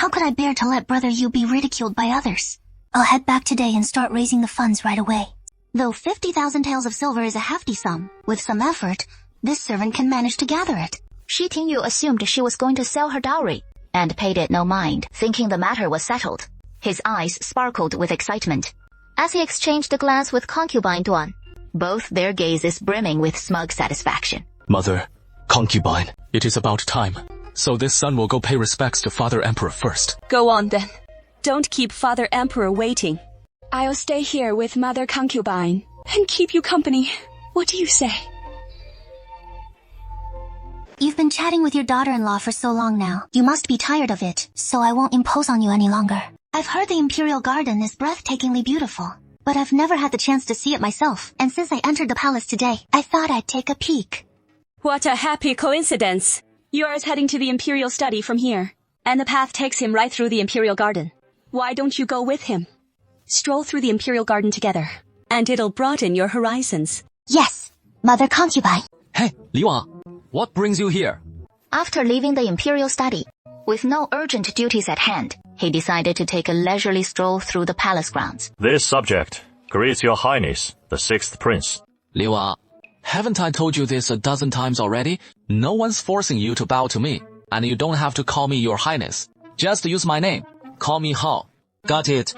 How could I bear to let brother Yu be ridiculed by others? I'll head back today and start raising the funds right away. Though 50,000 taels of silver is a hefty sum, with some effort, this servant can manage to gather it. Shi Tingyu assumed she was going to sell her dowry, and paid it no mind, thinking the matter was settled. His eyes sparkled with excitement. As he exchanged a glance with concubine Duan, both their gazes brimming with smug satisfaction. Mother, concubine, it is about time. So this son will go pay respects to Father Emperor first. Go on then. Don't keep Father Emperor waiting. I'll stay here with Mother Concubine and keep you company. What do you say? You've been chatting with your daughter-in-law for so long now. You must be tired of it, so I won't impose on you any longer. I've heard the Imperial Garden is breathtakingly beautiful, but I've never had the chance to see it myself, and since I entered the palace today, I thought I'd take a peek. What a happy coincidence. Yours heading to the Imperial Study from here, and the path takes him right through the Imperial Garden. Why don't you go with him? Stroll through the Imperial Garden together, and it'll broaden your horizons. Yes, Mother Concubine. Hey, Li Wang, what brings you here? After leaving the Imperial Study, with no urgent duties at hand, he decided to take a leisurely stroll through the palace grounds. This subject greets your highness, the 6th prince. Li Wang, haven't I told you this a dozen times already? No one's forcing you to bow to me, and you don't have to call me your highness. Just use my name. Call me Hao. Got it?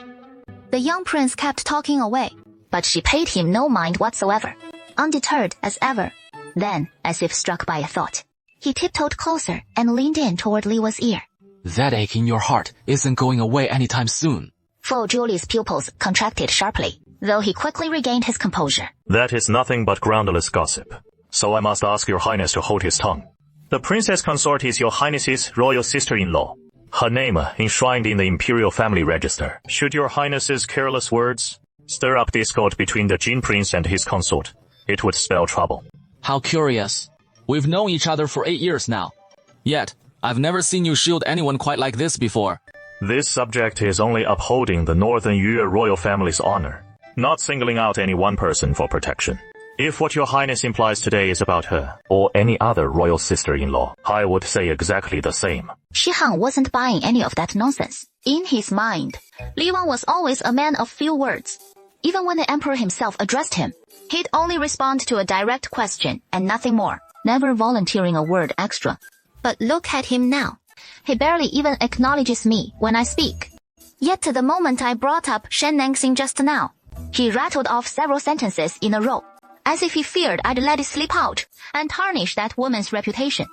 The young prince kept talking away, but she paid him no mind whatsoever, undeterred as ever. Then, as if struck by a thought, he tiptoed closer and leaned in toward Liwa's ear. That ache in your heart isn't going away anytime soon. Fu Zhuli's pupils contracted sharply, though he quickly regained his composure. That is nothing but groundless gossip. So I must ask your highness to hold his tongue. The princess consort is your highness's royal sister-in-law. Her name enshrined in the imperial family register. Should your highness's careless words stir up discord between the Jin prince and his consort, it would spell trouble. How curious. We've known each other for 8 years now. Yet, I've never seen you shield anyone quite like this before. This subject is only upholding the Northern Yue royal family's honor, not singling out any one person for protection. If what your highness implies today is about her, or any other royal sister-in-law, I would say exactly the same. Shi Hang wasn't buying any of that nonsense. In his mind, Li Wang was always a man of few words. Even when the emperor himself addressed him, he'd only respond to a direct question and nothing more, never volunteering a word extra. But look at him now. He barely even acknowledges me when I speak. Yet to the moment I brought up Shen Nangxing just now, he rattled off several sentences in a row, as if he feared I'd let it slip out and tarnish that woman's reputation.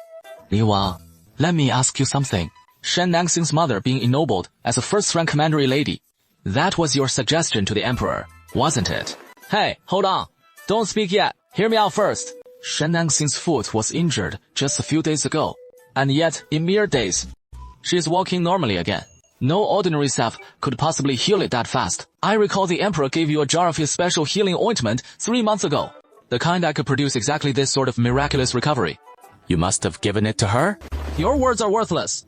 Li Wang, let me ask you something. Shen Nangxing's mother being ennobled as a first-rank commandery lady, that was your suggestion to the emperor, wasn't it? Hey, hold on. Don't speak yet. Hear me out first. Shen Nangxing's foot was injured just a few days ago, and yet in mere days, she is walking normally again. No ordinary salve could possibly heal it that fast. I recall the emperor gave you a jar of his special healing ointment 3 months ago, the kind that could produce exactly this sort of miraculous recovery. You must have given it to her? Your words are worthless.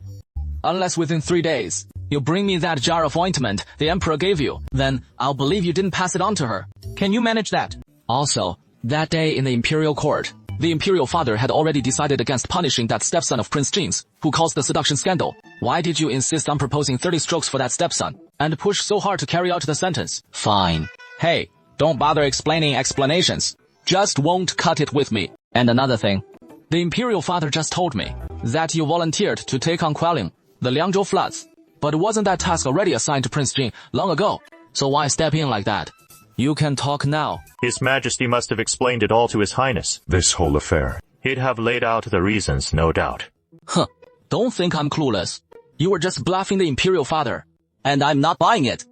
Unless within 3 days, you bring me that jar of ointment the emperor gave you, then I'll believe you didn't pass it on to her. Can you manage that? Also, that day in the imperial court, the imperial father had already decided against punishing that stepson of Prince Jin's, who caused the seduction scandal. Why did you insist on proposing 30 strokes for that stepson, and push so hard to carry out the sentence? Fine. Hey, don't bother explaining explanations. Just won't cut it with me. And another thing, the imperial father just told me that you volunteered to take on quelling the Liangzhou floods. But wasn't that task already assigned to Prince Jin long ago? So why step in like that? You can talk now. His Majesty must have explained it all to His Highness. This whole affair. He'd have laid out the reasons, no doubt. Huh. Don't think I'm clueless. You were just bluffing the imperial father. And I'm not buying it.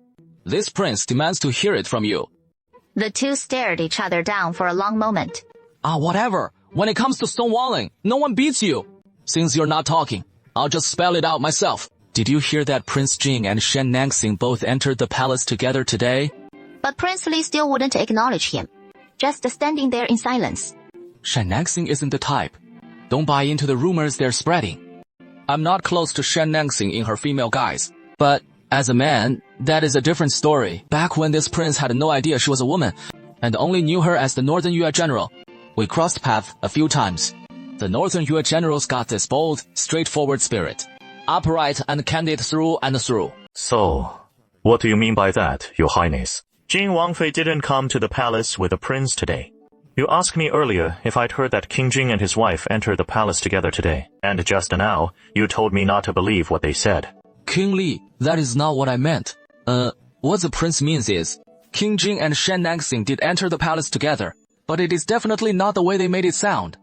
This prince demands to hear it from you. The two stared each other down for a long moment. Whatever. When it comes to stonewalling, no one beats you. Since you're not talking, I'll just spell it out myself. Did you hear that Prince Jing and Shen Nangxing both entered the palace together today? But Prince Li still wouldn't acknowledge him, just standing there in silence. Shen Nangxing isn't the type. Don't buy into the rumors they're spreading. I'm not close to Shen Nangxing in her female guise. But, as a man, that is a different story. Back when this prince had no idea she was a woman, and only knew her as the Northern Yue general, we crossed paths a few times. The Northern Yue generals got this bold, straightforward spirit. upright and candid through and through. So, what do you mean by that, Your Highness? Jing Wangfei didn't come to the palace with the prince today. You asked me earlier if I'd heard that King Jing and his wife entered the palace together today, and just now, you told me not to believe what they said. King Li, that is not what I meant. What the prince means is, King Jing and Shen Nangxing did enter the palace together, but it is definitely not the way they made it sound.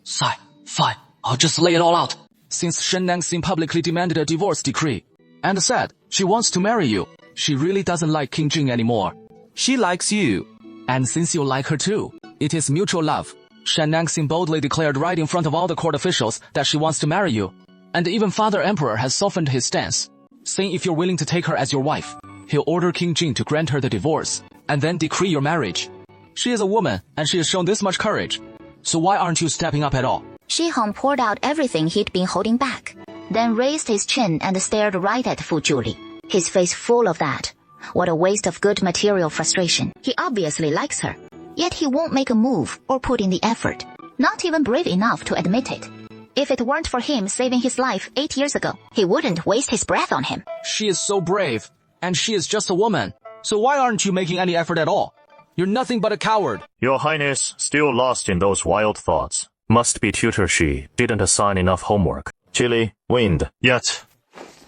Fine, I'll just lay it all out. Since Shen Nangxing publicly demanded a divorce decree, and said she wants to marry you, she really doesn't like King Jing anymore. She likes you. And since you like her too, it is mutual love. Shen Nangxing boldly declared right in front of all the court officials that she wants to marry you. And even Father Emperor has softened his stance, saying if you're willing to take her as your wife, he'll order King Jing to grant her the divorce, and then decree your marriage. She is a woman, and she has shown this much courage. So why aren't you stepping up at all? Shihong poured out everything he'd been holding back, then raised his chin and stared right at Fu Zhuli, his face full of that. What a waste of good material frustration. He obviously likes her, yet he won't make a move or put in the effort, not even brave enough to admit it. If it weren't for him saving his life 8 years ago, he wouldn't waste his breath on him. She is so brave, and she is just a woman. So why aren't you making any effort at all? You're nothing but a coward. Your Highness, still lost in those wild thoughts. Must be tutor Shi didn't assign enough homework. Chili, wind. Yet,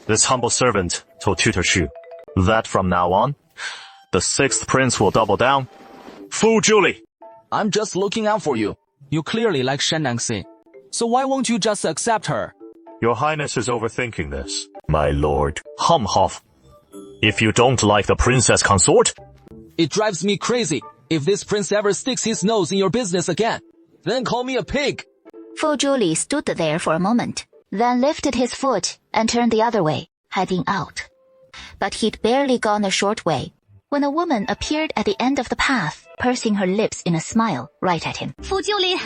this humble servant told tutor Shu that from now on, the 6th prince will double down. Fu Zhuli! I'm just looking out for you. You clearly like Shen Nangxing. So why won't you just accept her? Your Highness is overthinking this. My lord, Humhoff. If you don't like the princess consort, it drives me crazy. If this prince ever sticks his nose in your business again, then call me a pig. Fu Zhuli stood there for a moment, then lifted his foot and turned the other way, heading out. But he'd barely gone a short way when a woman appeared at the end of the path, pursing her lips in a smile right at him. Fu Zhuli.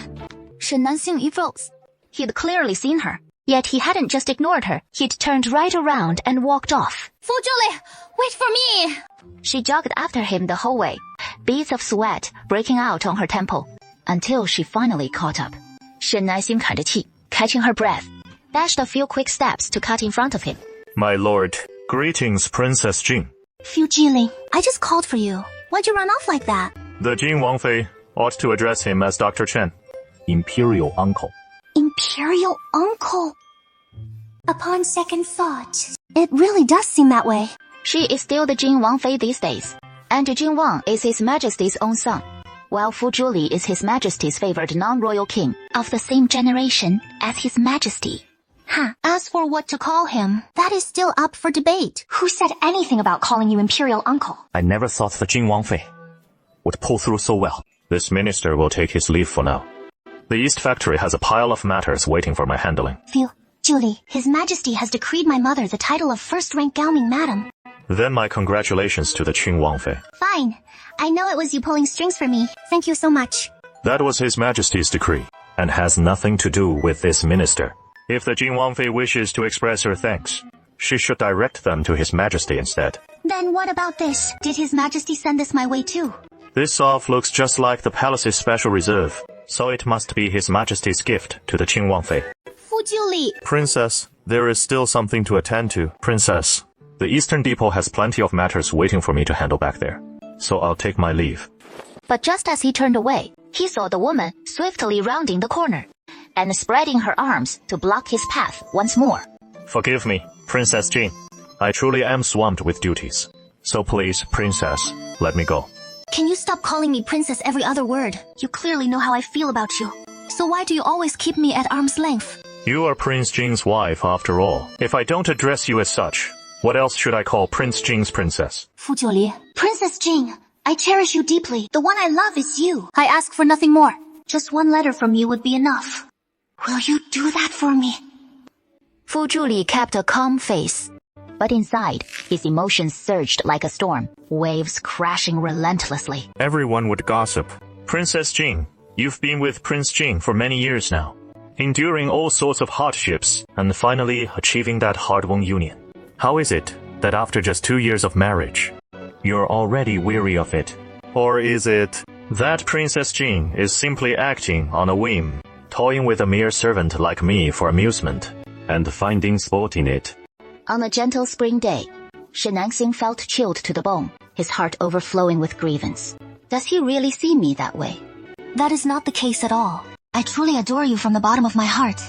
Shen Nangxing froze. He'd clearly seen her, yet he hadn't just ignored her. He'd turned right around and walked off. Fu Zhuli, wait for me. She jogged after him the whole way, beads of sweat breaking out on her temple, until she finally caught up. Shen Nangxing 喘着气, catching her breath, dashed a few quick steps to cut in front of him. My lord, greetings, Princess Jing. Fu Zhili, I just called for you. Why'd you run off like that? The Jing Wangfei ought to address him as Dr. Chen, Imperial Uncle. Imperial Uncle? Upon second thought, it really does seem that way. She is still the Jing Wangfei these days, and Jing Wang is His Majesty's own son, while Fu Zhuli is His Majesty's favored non-royal king of the same generation as His Majesty. As for what to call him, that is still up for debate. Who said anything about calling you Imperial Uncle? I never thought the Jing Wangfei would pull through so well. This minister will take his leave for now. The East Factory has a pile of matters waiting for my handling. Fu Zhuli, His Majesty has decreed my mother the title of first-rank Gaoming Madam. Then my congratulations to the Jing Wangfei. Fine. I know it was you pulling strings for me. Thank you so much. That was His Majesty's decree, and has nothing to do with this minister. If the Jing Wangfei wishes to express her thanks, she should direct them to His Majesty instead. Then what about this? Did His Majesty send this my way too? This off looks just like the palace's special reserve, so it must be His Majesty's gift to the Jing Wangfei. Fu Zhuli. Princess, there is still something to attend to. Princess, the Eastern Depot has plenty of matters waiting for me to handle back there, so I'll take my leave. But just as he turned away, he saw the woman swiftly rounding the corner and spreading her arms to block his path once more. Forgive me, Princess Jing. I truly am swamped with duties. So please, Princess, let me go. Can you stop calling me princess every other word? You clearly know how I feel about you. So why do you always keep me at arm's length? You are Prince Jing's wife after all. If I don't address you as such, what else should I call Prince Jing's princess? Fu Zhuli. Princess Jing, I cherish you deeply. The one I love is you. I ask for nothing more. Just one letter from you would be enough. Will you do that for me? Fu Zhuli kept a calm face, but inside, his emotions surged like a storm, waves crashing relentlessly. Everyone would gossip. Princess Jing, you've been with Prince Jing for many years now, enduring all sorts of hardships and finally achieving that hard-won union. How is it that after just 2 years of marriage, you're already weary of it? Or is it that Princess Jing is simply acting on a whim, toying with a mere servant like me for amusement, and finding sport in it? On a gentle spring day, Shen Nangxing felt chilled to the bone, his heart overflowing with grievance. Does he really see me that way? That is not the case at all. I truly adore you from the bottom of my heart.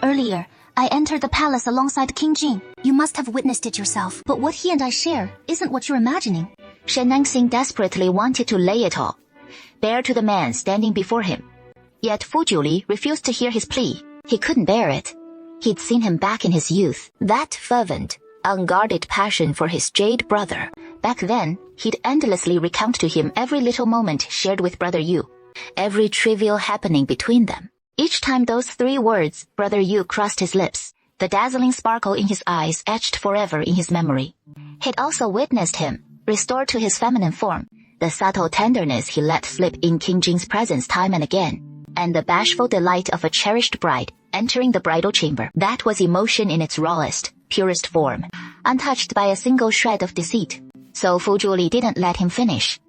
Earlier, I entered the palace alongside King Jing. You must have witnessed it yourself. But what he and I share isn't what you're imagining. Shen Nangxing desperately wanted to lay it all bare to the man standing before him. Yet Fu Julie refused to hear his plea. He couldn't bear it. He'd seen him back in his youth. That fervent, unguarded passion for his jade brother. Back then, he'd endlessly recount to him every little moment shared with Brother Yu. Every trivial happening between them. Each time those 3 words, Brother Yu, crossed his lips, the dazzling sparkle in his eyes etched forever in his memory. He'd also witnessed him, restored to his feminine form, the subtle tenderness he let slip in King Jing's presence time and again, and the bashful delight of a cherished bride entering the bridal chamber. That was emotion in its rawest, purest form, untouched by a single shred of deceit. So Fu Julie didn't let him finish,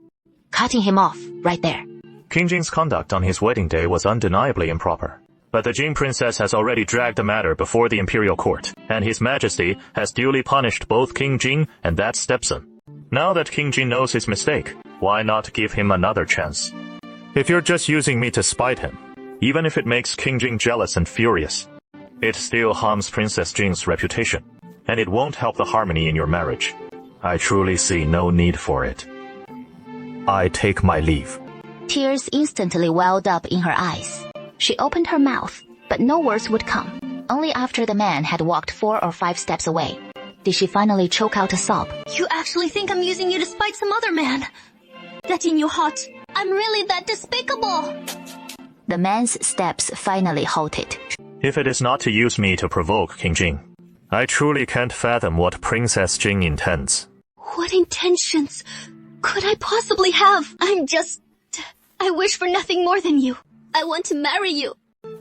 cutting him off right there. King Jing's conduct on his wedding day was undeniably improper. But the Jing princess has already dragged the matter before the imperial court, and His Majesty has duly punished both King Jing and that stepson. Now that King Jing knows his mistake, why not give him another chance? If you're just using me to spite him, even if it makes King Jing jealous and furious, it still harms Princess Jing's reputation, and it won't help the harmony in your marriage. I truly see no need for it. I take my leave. Tears instantly welled up in her eyes. She opened her mouth, but no words would come. Only after the man had walked 4 or 5 steps away did she finally choke out a sob. You actually think I'm using you to spite some other man? That in your heart, I'm really that despicable? The man's steps finally halted. If it is not to use me to provoke King Jing, I truly can't fathom what Princess Jing intends. What intentions could I possibly have? I wish for nothing more than you. I want to marry you.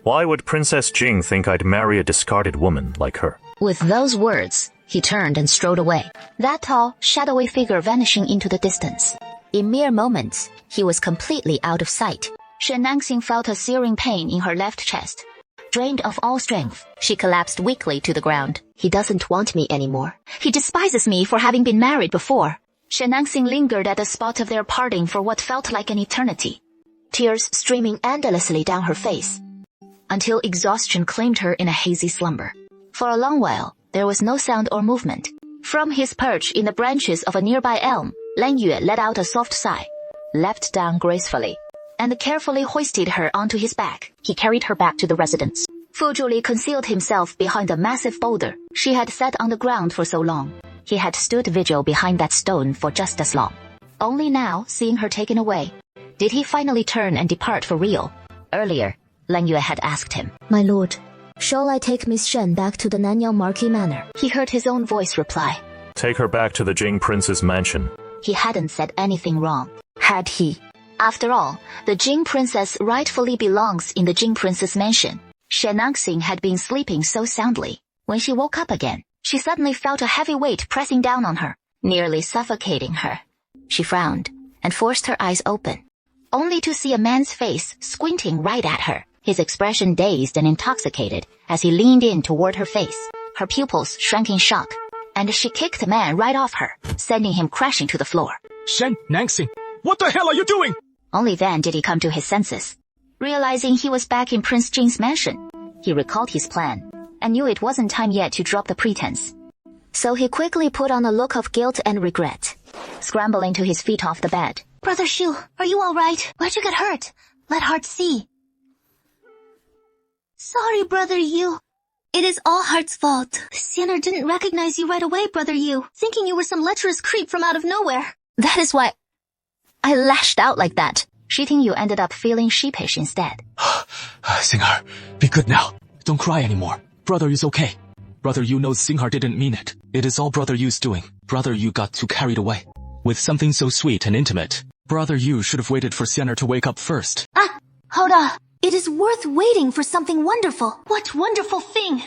Why would Princess Jing think I'd marry a discarded woman like her? With those words, he turned and strode away, that tall, shadowy figure vanishing into the distance. In mere moments, he was completely out of sight. Shen Nangxing felt a searing pain in her left chest. Drained of all strength, she collapsed weakly to the ground. He doesn't want me anymore. He despises me for having been married before. Shen Nangxing lingered at the spot of their parting for what felt like an eternity, tears streaming endlessly down her face, until exhaustion claimed her in a hazy slumber. For a long while, there was no sound or movement. From his perch in the branches of a nearby elm, Lan Yue let out a soft sigh, leapt down gracefully, and carefully hoisted her onto his back. He carried her back to the residence. Fu Zhuli concealed himself behind a massive boulder she had sat on the ground for so long. He had stood vigil behind that stone for just as long. Only now, seeing her taken away, did he finally turn and depart for real. Earlier, Lan Yue had asked him, "My lord, shall I take Miss Shen back to the Nanyang Marquee Manor?" He heard his own voice reply. Take her back to the Jing Prince's mansion. He hadn't said anything wrong, had he? After all, the Jing Princess rightfully belongs in the Jing Prince's mansion. Shen Nangxing had been sleeping so soundly. When she woke up again, she suddenly felt a heavy weight pressing down on her, nearly suffocating her. She frowned and forced her eyes open, only to see a man's face squinting right at her, his expression dazed and intoxicated as he leaned in toward her face. Her pupils shrank in shock, and she kicked the man right off her, sending him crashing to the floor. Shen Nangxing, what the hell are you doing? Only then did he come to his senses. Realizing he was back in Prince Jing's mansion, he recalled his plan, and knew it wasn't time yet to drop the pretense. So he quickly put on a look of guilt and regret, scrambling to his feet off the bed. "Brother Shu, are you all right? Where'd you get hurt? Let Heart see." "Sorry, Brother Yu. It is all Heart's fault. Sienna didn't recognize you right away, Brother Yu, thinking you were some lecherous creep from out of nowhere. That is why I lashed out like that." Shiting Yu ended up feeling sheepish instead. Singhar, be good now. Don't cry anymore. Brother Yu's okay. Brother Yu knows Singhar didn't mean it. It is all Brother Yu's doing. Brother Yu got too carried away with something so sweet and intimate. Brother Yu should have waited for Sienna to wake up first. Hold on. It is worth waiting for something wonderful. What wonderful thing?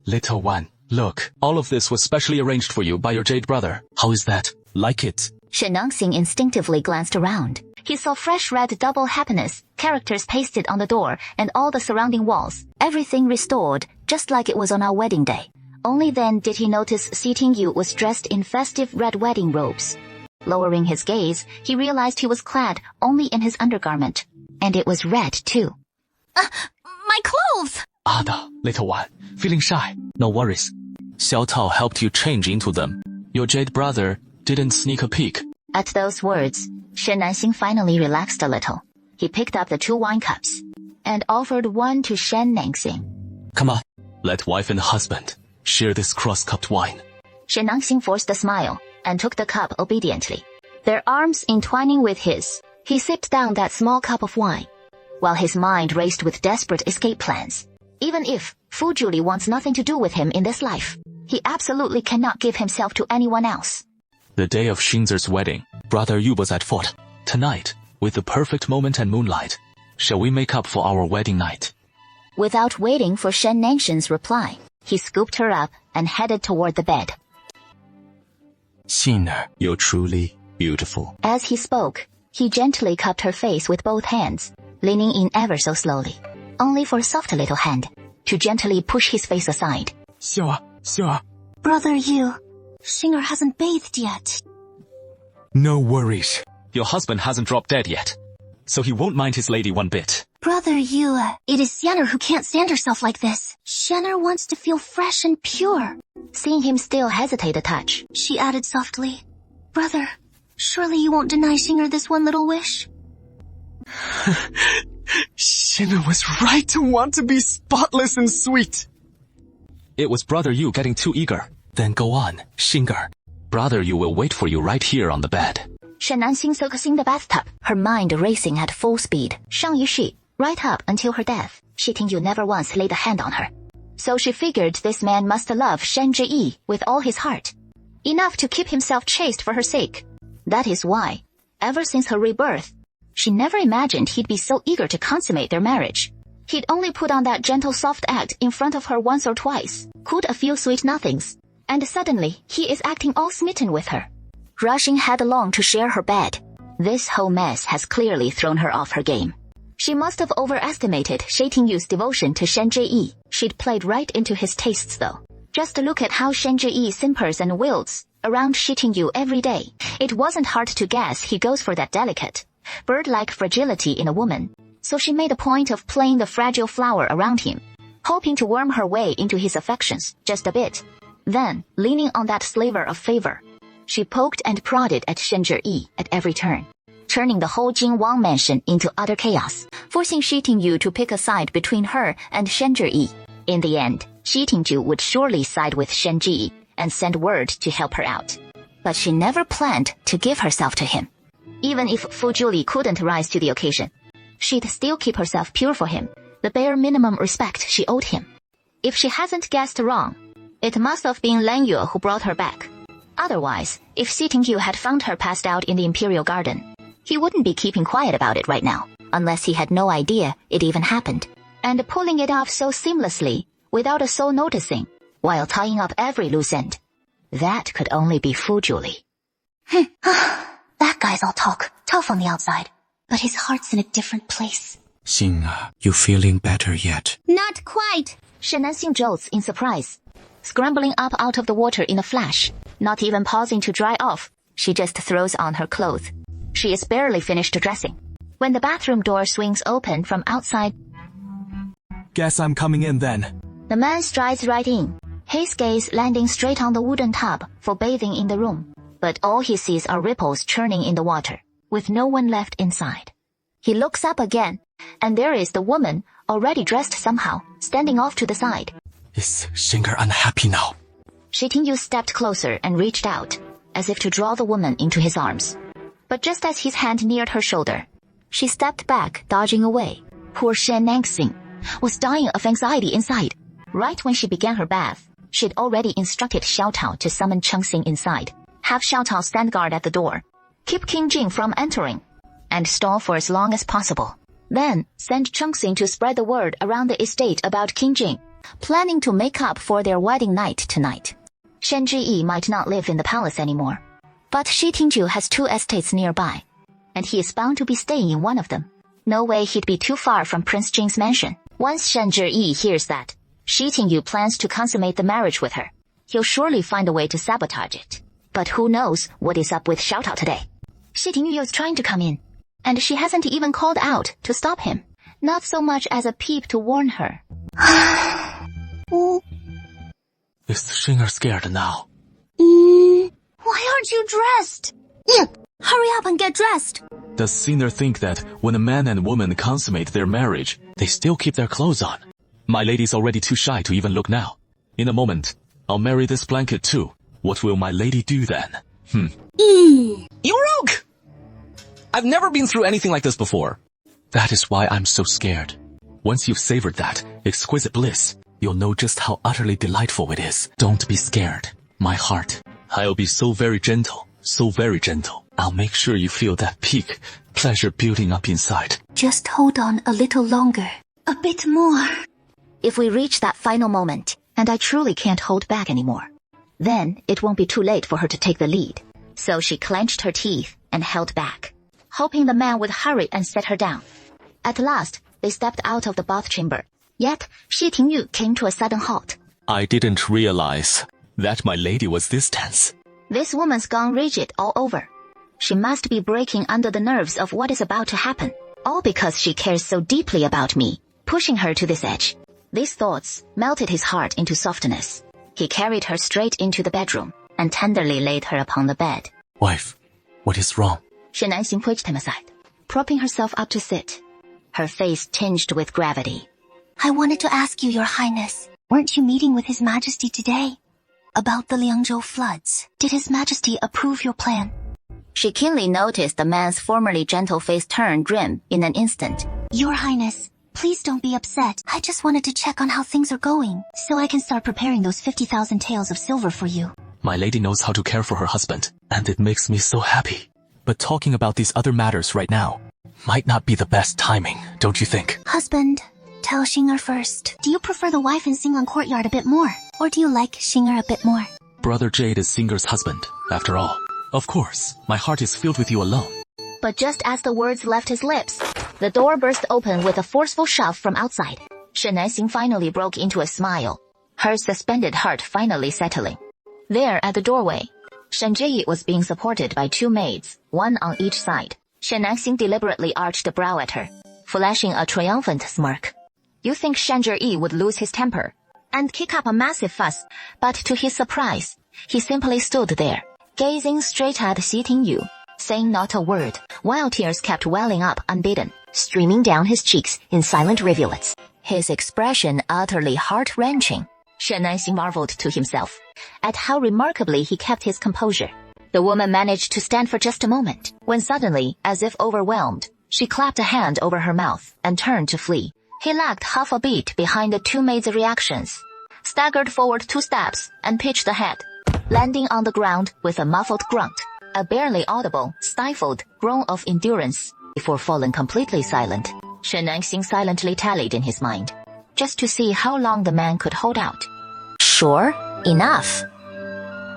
Little one, look, all of this was specially arranged for you by your jade brother. How is that? Like it? Shen Nangxing instinctively glanced around. He saw fresh red double happiness, characters pasted on the door and all the surrounding walls. Everything restored, just like it was on our wedding day. Only then did he notice Xi Tingyu was dressed in festive red wedding robes. Lowering his gaze, he realized he was clad only in his undergarment. And it was red, too. My clothes! Ada, little one, feeling shy? No worries. Xiao Tao helped you change into them. Your jade brother didn't sneak a peek. At those words, Shen Nanxing finally relaxed a little. He picked up the 2 wine cups and offered one to Shen Nanxing. Come on, let wife and husband share this cross-cupped wine. Shen Nanxing forced a smile and took the cup obediently. Their arms entwining with his, he sipped down that small cup of wine, while his mind raced with desperate escape plans. Even if Fu Julie wants nothing to do with him in this life, he absolutely cannot give himself to anyone else. The day of Xinzer's wedding, Brother Yu was at fault. Tonight, with the perfect moment and moonlight, shall we make up for our wedding night? Without waiting for Shen Nanxing's reply, he scooped her up and headed toward the bed. Xin'er, you're truly beautiful. As he spoke, he gently cupped her face with both hands, leaning in ever so slowly, only for a soft little hand to gently push his face aside. Xiao, Brother Yu, Xing'er hasn't bathed yet. no worries. Your husband hasn't dropped dead yet, so he won't mind his lady one bit. Brother Yu, it is Xener who can't stand herself like this. Xener wants to feel fresh and pure. Seeing him still hesitate a touch, She added softly, Brother, surely you won't deny Xing'er this one little wish? Xin'er was right to want to be spotless and sweet. It was Brother Yu getting too eager. Then go on, Xing'er. Brother Yu will wait for you right here on the bed. Shen Nanxing soaks in the bathtub, her mind racing at full speed. Shang Yushi, right up until her death, Xi Tingyu never once laid a hand on her. So she figured this man must love Shen Zhiyi with all his heart, enough to keep himself chaste for her sake. That is why, ever since her rebirth, she never imagined he'd be so eager to consummate their marriage. He'd only put on that gentle soft act in front of her once or twice, cooed a few sweet nothings, and suddenly he is acting all smitten with her, rushing headlong to share her bed. This whole mess has clearly thrown her off her game. She must have overestimated Shi Tingyu's devotion to Shen Zhiyi. She'd played right into his tastes though. Just look at how Shen Zhiyi simpers and wilts around Shi Tingyu every day. It wasn't hard to guess he goes for that delicate, bird-like fragility in a woman. So she made a point of playing the fragile flower around him, hoping to worm her way into his affections just a bit. Then, leaning on that sliver of favor, she poked and prodded at Shen Zhiyi at every turn, turning the whole Jin Wang mansion into utter chaos, forcing Shi Tingyu to pick a side between her and Shen Zhiyi. In the end, Shi Tingyu would surely side with Shen Zhiyi and send word to help her out. But she never planned to give herself to him. Even if Fu Julie couldn't rise to the occasion, she'd still keep herself pure for him, the bare minimum respect she owed him. If she hasn't guessed wrong, it must have been Lan Yue who brought her back. Otherwise, if Xi Tingyu had found her passed out in the Imperial Garden, he wouldn't be keeping quiet about it right now, unless he had no idea it even happened. And pulling it off so seamlessly, without a soul noticing, while tying up every loose end, that could only be Fu Julie. That guy's all talk, tough on the outside, but his heart's in a different place. Xin'er, you feeling better yet? Not quite. Shen Nanxing jolts in surprise, scrambling up out of the water in a flash, not even pausing to dry off. She just throws on her clothes. She is barely finished dressing when the bathroom door swings open from outside. Guess I'm coming in then. The man strides right in, his gaze landing straight on the wooden tub for bathing in the room. But all he sees are ripples churning in the water, with no one left inside. He looks up again, and there is the woman, already dressed somehow, standing off to the side. Is Xing'er unhappy now? Shi Tingyu stepped closer and reached out, as if to draw the woman into his arms. But just as his hand neared her shoulder, she stepped back, dodging away. Poor Shen Nanxing was dying of anxiety inside. Right when she began her bath, she'd already instructed Xiao Tao to summon Chengxing inside, have Xiao Tao stand guard at the door, keep King Jing from entering, and stall for as long as possible. Then send Chengxing to spread the word around the estate about King Jing, planning to make up for their wedding night tonight. Shen Zhiyi might not live in the palace anymore, but Shi Tingyu has 2 estates nearby, and he is bound to be staying in one of them. No way he'd be too far from Prince Jing's mansion. Once Shen Zhiyi hears that, Shi Tingyu plans to consummate the marriage with her. He'll surely find a way to sabotage it. But who knows what is up with Xiaotao today? Shi Tingyu is trying to come in, and she hasn't even called out to stop him. Not so much as a peep to warn her. Is Xinger scared now? Why aren't you dressed? Hurry up and get dressed. Does Singer think that when a man and woman consummate their marriage, they still keep their clothes on? My lady's already too shy to even look now. In a moment, I'll marry this blanket too. What will my lady do then? You rogue! I've never been through anything like this before. That is why I'm so scared. Once you've savored that exquisite bliss, you'll know just how utterly delightful it is. Don't be scared, my heart. I'll be so very gentle, so very gentle. I'll make sure you feel that peak pleasure building up inside. Just hold on a little longer. A bit more. If we reach that final moment, and I truly can't hold back anymore, then it won't be too late for her to take the lead. So she clenched her teeth and held back, hoping the man would hurry and set her down. At last, they stepped out of the bath chamber. Yet, Shi Tingyu came to a sudden halt. I didn't realize that my lady was this tense. This woman's gone rigid all over. She must be breaking under the nerves of what is about to happen. All because she cares so deeply about me, pushing her to this edge. These thoughts melted his heart into softness. He carried her straight into the bedroom and tenderly laid her upon the bed. Wife, what is wrong? Shen Nanxing pushed him aside, propping herself up to sit, her face tinged with gravity. I wanted to ask you, Your Highness, weren't you meeting with His Majesty today? About the Liangzhou floods. Did His Majesty approve your plan? She keenly noticed the man's formerly gentle face turn grim in an instant. Your Highness, please don't be upset. I just wanted to check on how things are going, so I can start preparing those 50,000 taels of silver for you. My lady knows how to care for her husband, and it makes me so happy. But talking about these other matters right now might not be the best timing, don't you think? Husband, tell Xinger first. Do you prefer the wife in Xing'an Courtyard a bit more? Or do you like Xinger a bit more? Brother Jade is Singer's husband, after all. Of course, my heart is filled with you alone. But just as the words left his lips, the door burst open with a forceful shove from outside. Shen Nanxing finally broke into a smile, her suspended heart finally settling. There at the doorway, Shen Jieyi was being supported by two maids, one on each side. Shen Nanxing deliberately arched a brow at her, flashing a triumphant smirk. You think Shen Jieyi would lose his temper and kick up a massive fuss, but to his surprise, he simply stood there, gazing straight at Shi Tingyu, saying not a word, while tears kept welling up unbidden, streaming down his cheeks in silent rivulets. His expression utterly heart-wrenching. Shen Nanxing marveled to himself at how remarkably he kept his composure. The woman managed to stand for just a moment, when suddenly, as if overwhelmed, she clapped a hand over her mouth and turned to flee. He lagged half a beat behind the two maids' reactions, staggered forward 2 steps and pitched ahead, landing on the ground with a muffled grunt, a barely audible, stifled groan of endurance, before falling completely silent. Shen Nanxing silently tallied in his mind, just to see how long the man could hold out. Sure enough,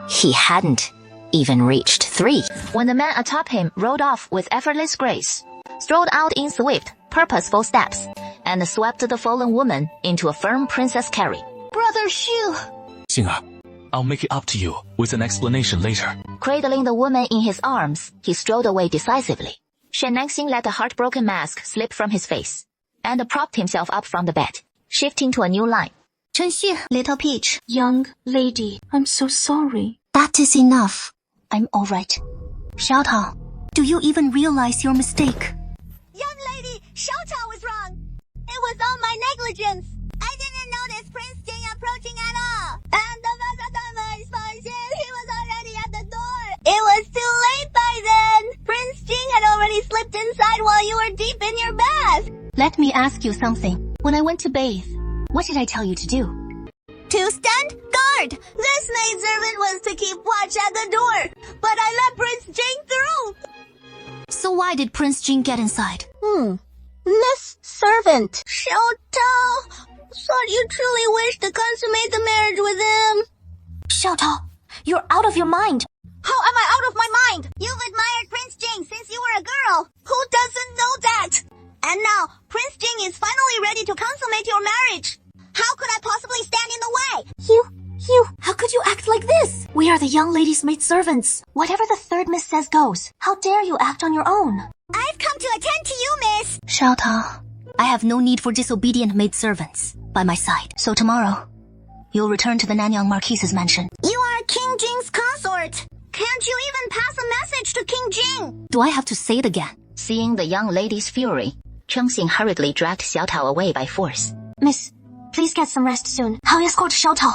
he hadn't even reached 3 when the man atop him rode off with effortless grace, strode out in swift, purposeful steps, and swept the fallen woman into a firm princess carry. Brother Xu! Xinger, I'll make it up to you with an explanation later. Cradling the woman in his arms, he strode away decisively. Shen Nanxing let the heartbroken mask slip from his face, and propped himself up from the bed, shifting to a new line. Chen Xu, little peach. Young lady, I'm so sorry. That is enough. I'm all right. Xiaotao, do you even realize your mistake? Young lady, Xiaotao was wrong. It was all my negligence. I didn't notice Prince Jing approaching at all. And the he was already at the door. It was too late by then. Prince Jing had already slipped inside while you were deep in your bath. Let me ask you something. When I went to bathe, what did I tell you to do? To stand guard. This maidservant was to keep watch at the door, but I let Prince Jing through. So why did Prince Jing get inside? Miss Servant. Xiaotao, thought you truly wished to consummate the marriage with him. Xiaotao, you're out of your mind. How am I out of my mind? You've admired Prince Jing since you were a girl. Who doesn't know that? And now, Prince Jing is finally ready to consummate your marriage. How could I possibly stand in the way? You, how could you act like this? We are the young lady's maidservants. Whatever the third miss says goes. How dare you act on your own? I've come to attend to you, miss. Xiao Tao, I have no need for disobedient maidservants by my side. So tomorrow, you'll return to the Nanyang Marquise's mansion. You are King Jing's consort. Can't you even pass a message to King Jing? Do I have to say it again? Seeing the young lady's fury, Chengxing hurriedly dragged Xiao Tao away by force. Miss, please get some rest soon. I'll escort Xiao Tao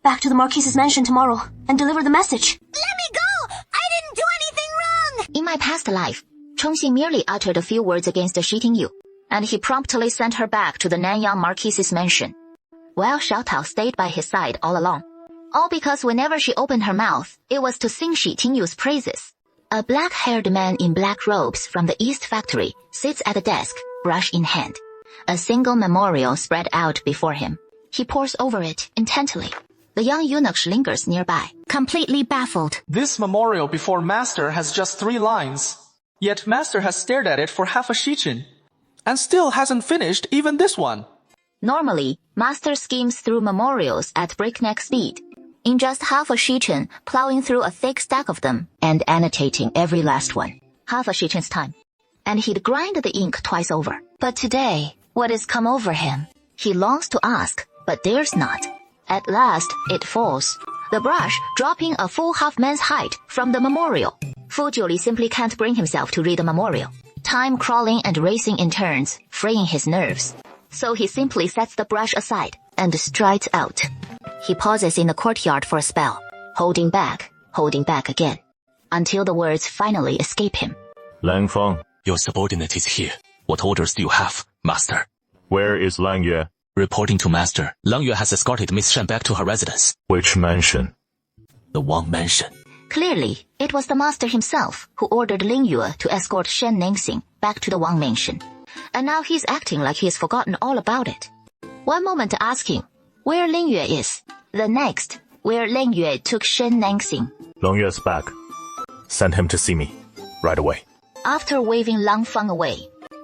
back to the Marquise's mansion tomorrow and deliver the message. Let me go! I didn't do anything wrong! In my past life, Chengxing merely uttered a few words against Shi Tingyu, and he promptly sent her back to the Nanyang Marquise's mansion, while Xiao Tao stayed by his side all along. All because whenever she opened her mouth, it was to sing Shi Tingyu's praises. A black-haired man in black robes from the East Factory sits at a desk, brush in hand. A single memorial spread out before him. He pores over it intently. The young eunuch lingers nearby, completely baffled. This memorial before Master has just 3 lines. Yet Master has stared at it for half a shichen, and still hasn't finished even this one. Normally, Master schemes through memorials at breakneck speed, in just half a shichen, plowing through a thick stack of them and annotating every last one. Half a shichen's time. And he'd grind the ink twice over. But today, what has come over him? He longs to ask, but dares not. At last, it falls, the brush dropping a full half-man's height from the memorial. Fu Jiuli simply can't bring himself to read the memorial. Time crawling and racing in turns, fraying his nerves. So he simply sets the brush aside and strides out. He pauses in the courtyard for a spell, holding back again, until the words finally escape him. Lang Feng, Your subordinate is here. What orders do you have, Master? where is Lang Yue? Reporting to Master, Lang Yue has escorted Miss Shen back to her residence. Which mansion? The Wang Mansion. Clearly, it was the master himself who ordered Ling Yue to escort Shen Nengxing back to the Wang Mansion. And now he's acting like he has forgotten all about it. One moment asking where Ling Yue is, the next where Ling Yue took Shen Nengxing. Lang Yue's back. Send him to see me. Right away. After waving Lang Feng away,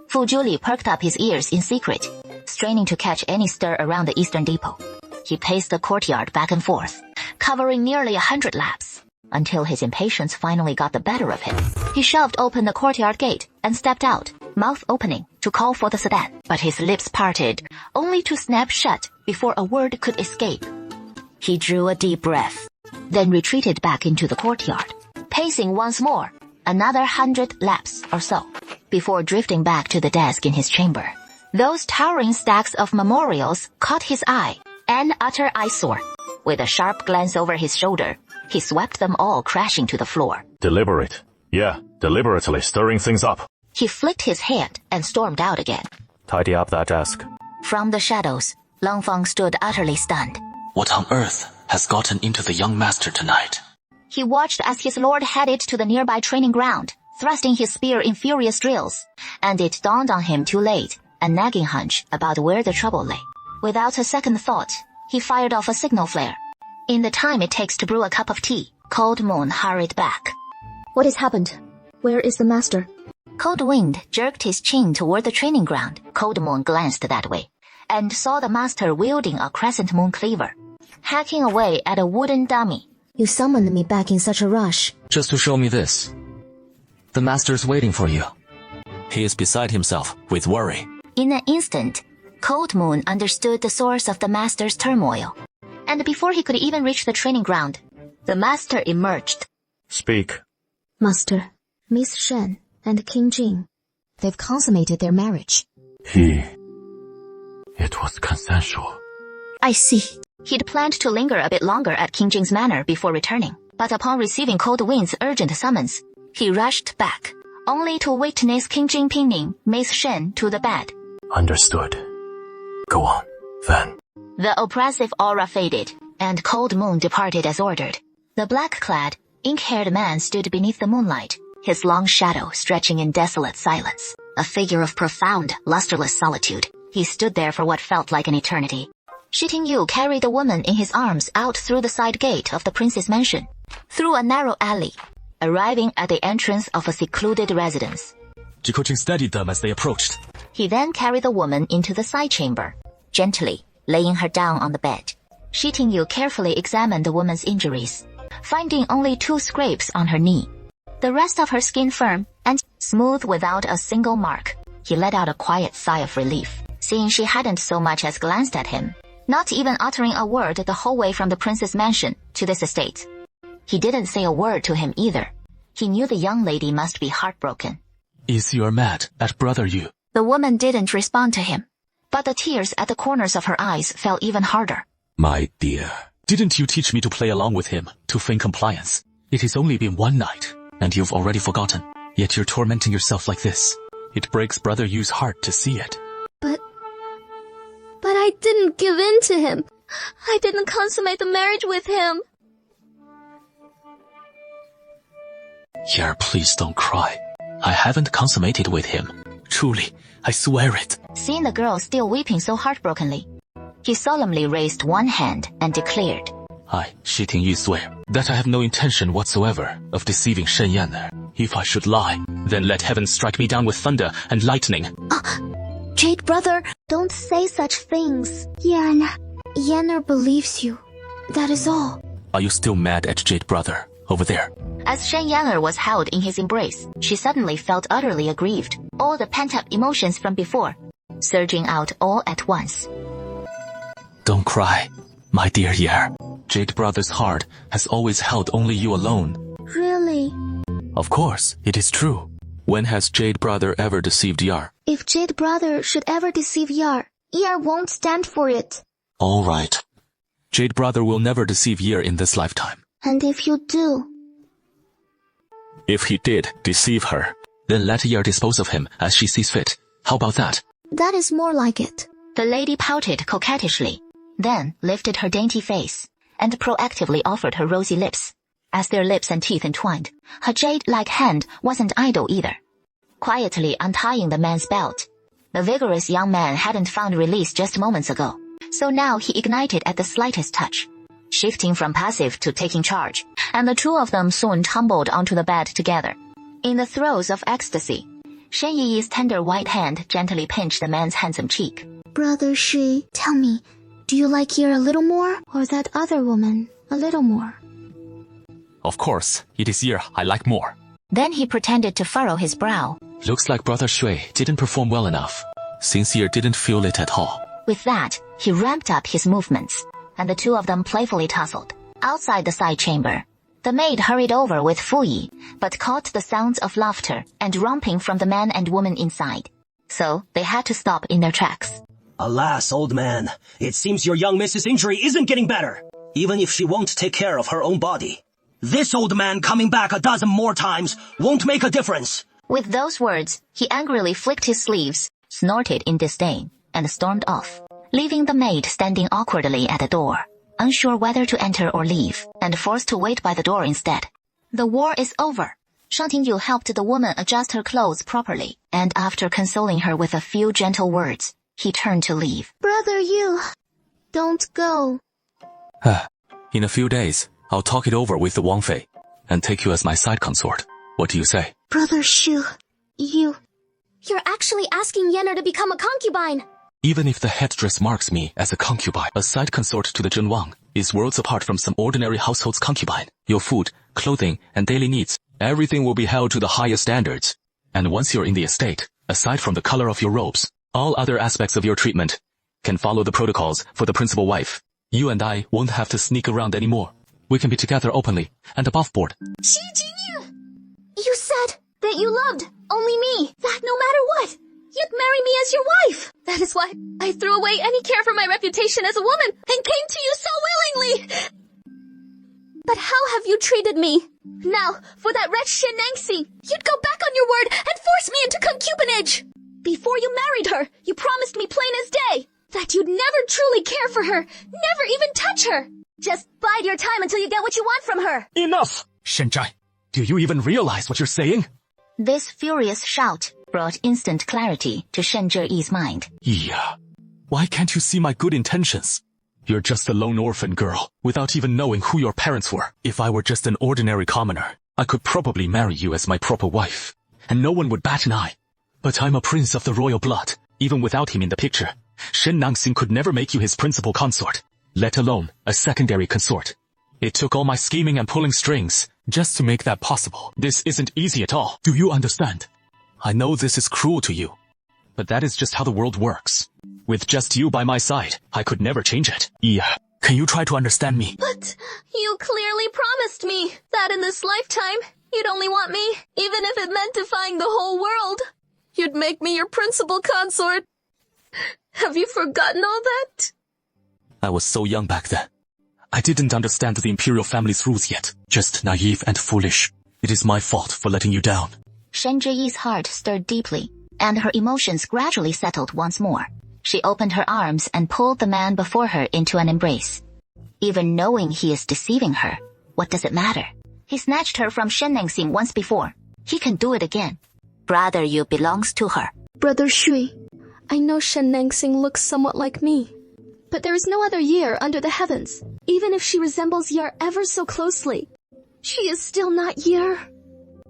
Fu Jiuli perked up his ears in secret, straining to catch any stir around the eastern depot. He paced the courtyard back and forth, covering nearly 100 laps, until his impatience finally got the better of him. He shoved open the courtyard gate and stepped out, mouth opening, to call for the sedan. But his lips parted, only to snap shut before a word could escape. He drew a deep breath, then retreated back into the courtyard, pacing once more, another 100 laps or so, before drifting back to the desk in his chamber. Those towering stacks of memorials caught his eye, an utter eyesore. With a sharp glance over his shoulder, he swept them all crashing to the floor. Deliberate. Yeah, deliberately stirring things up. He flicked his hand and stormed out again. Tidy up that desk. From the shadows, Lang Feng stood utterly stunned. What on earth has gotten into the young master tonight? He watched as his lord headed to the nearby training ground, thrusting his spear in furious drills, and it dawned on him too late, a nagging hunch about where the trouble lay. Without a second thought, he fired off a signal flare. In the time it takes to brew a cup of tea, Cold Moon hurried back. What has happened? Where is the master? Cold Wind jerked his chin toward the training ground. Cold Moon glanced that way, and saw the master wielding a crescent moon cleaver, hacking away at a wooden dummy. You summoned me back in such a rush. Just to show me this. The master's waiting for you. He is beside himself with worry. In an instant, Cold Moon understood the source of the master's turmoil. And before he could even reach the training ground, the master emerged. Speak. Master, Miss Shen and King Jing, they've consummated their marriage. It was consensual. I see. He'd planned to linger a bit longer at King Jing's manor before returning, but upon receiving Cold Wind's urgent summons, he rushed back, only to witness King Jing pinning Miss Shen to the bed. Understood. Go on, then. The oppressive aura faded, and Cold Moon departed as ordered. The black-clad, ink-haired man stood beneath the moonlight, his long shadow stretching in desolate silence, a figure of profound, lusterless solitude. He stood there for what felt like an eternity. Shi Tingyu carried the woman in his arms out through the side gate of the prince's mansion, through a narrow alley, arriving at the entrance of a secluded residence. Jikoching studied them as they approached. He then carried the woman into the side chamber, gently, laying her down on the bed. Shi Tingyu carefully examined the woman's injuries, finding only 2 scrapes on her knee. The rest of her skin firm and smooth without a single mark. He let out a quiet sigh of relief, seeing she hadn't so much as glanced at him, not even uttering a word the whole way from the prince's mansion to this estate. He didn't say a word to him either. He knew the young lady must be heartbroken. Is you mad at brother Yu? The woman didn't respond to him, but the tears at the corners of her eyes fell even harder. My dear, didn't you teach me to play along with him, to feign compliance? It has only been one night, and you've already forgotten. Yet you're tormenting yourself like this. It breaks brother Yu's heart to see it. But I didn't give in to him. I didn't consummate the marriage with him. Here, please don't cry. I haven't consummated with him. Truly, I swear it. Seeing the girl still weeping so heartbrokenly, he solemnly raised one hand and declared, I, Shi Tingyu, swear that I have no intention whatsoever of deceiving Shen Yan. If I should lie, then let heaven strike me down with thunder and lightning. Jade brother, don't say such things. Yanner believes you. That is all. Are you still mad at Jade brother over there? As Shen Yanger was held in his embrace, she suddenly felt utterly aggrieved, all the pent-up emotions from before, surging out all at once. Don't cry, my dear Yer. Jade brother's heart has always held only you alone. Really? Of course, it is true. When has Jade brother ever deceived Yar? If Jade brother should ever deceive Yar won't stand for it. All right. Jade brother will never deceive Yer in this lifetime. And if you do? If he did deceive her, then let Yer dispose of him as she sees fit. How about that? That is more like it. The lady pouted coquettishly, then lifted her dainty face, and proactively offered her rosy lips. As their lips and teeth entwined, her jade-like hand wasn't idle either. Quietly untying the man's belt, the vigorous young man hadn't found release just moments ago, so now he ignited at the slightest touch, shifting from passive to taking charge, and the 2 of them soon tumbled onto the bed together. In the throes of ecstasy, Shen Yi's tender white hand gently pinched the man's handsome cheek. Brother Shi, tell me, do you like Yer a little more, or that other woman a little more? Of course, it is Yer I like more. Then he pretended to furrow his brow. Looks like brother Shui didn't perform well enough, since Yer didn't feel it at all. With that, he ramped up his movements, and the 2 of them playfully tussled. Outside the side chamber, the maid hurried over with Fuyi, but caught the sounds of laughter and romping from the man and woman inside. So they had to stop in their tracks. Alas, old man, it seems your young Mrs. Injury isn't getting better, even if she won't take care of her own body. This old man coming back a dozen more times won't make a difference. With those words, he angrily flicked his sleeves, snorted in disdain, and stormed off, leaving the maid standing awkwardly at the door, unsure whether to enter or leave, and forced to wait by the door instead. The war is over. Shang Tingyu helped the woman adjust her clothes properly, and after consoling her with a few gentle words, he turned to leave. Brother Yu, don't go. In a few days, I'll talk it over with the Wang Fei, and take you as my side consort. What do you say? Brother Shu, you're actually asking Yenner to become a concubine. Even if the headdress marks me as a concubine, a side consort to the Zhen Wang is worlds apart from some ordinary household's concubine. Your food, clothing, and daily needs, everything will be held to the highest standards. And once you're in the estate, aside from the color of your robes, all other aspects of your treatment can follow the protocols for the principal wife. You and I won't have to sneak around anymore. We can be together openly and above board. Shi Jinyu! You said that you loved only me, that no matter what, you'd marry me as your wife. That is why I threw away any care for my reputation as a woman and came to you so willingly. But how have you treated me? Now, for that wretch Shen Nangxing, you'd go back on your word and force me into concubinage. Before you married her, you promised me plain as day that you'd never truly care for her, never even touch her. Just bide your time until you get what you want from her. Enough! Shenjai, do you even realize what you're saying? This furious shout brought instant clarity to Shen Zheyi's mind. Yeah. Why can't you see my good intentions? You're just a lone orphan girl, without even knowing who your parents were. If I were just an ordinary commoner, I could probably marry you as my proper wife, and no one would bat an eye. But I'm a prince of the royal blood, even without him in the picture. Shen Nangxing could never make you his principal consort, let alone a secondary consort. It took all my scheming and pulling strings just to make that possible. This isn't easy at all. Do you understand? I know this is cruel to you, but that is just how the world works. With just you by my side, I could never change it. Yeah, can you try to understand me? But you clearly promised me that in this lifetime, you'd only want me, even if it meant defying the whole world. You'd make me your principal consort. Have you forgotten all that? I was so young back then. I didn't understand the imperial family's rules yet. Just naive and foolish. It is my fault for letting you down. Shen Zhiyi's heart stirred deeply, and her emotions gradually settled once more. She opened her arms and pulled the man before her into an embrace. Even knowing he is deceiving her, what does it matter? He snatched her from Shen Nangxing once before. He can do it again. Brother Yu belongs to her. Brother Shui, I know Shen Nangxing looks somewhat like me, but there is no other Year under the heavens. Even if she resembles Year ever so closely, she is still not Year.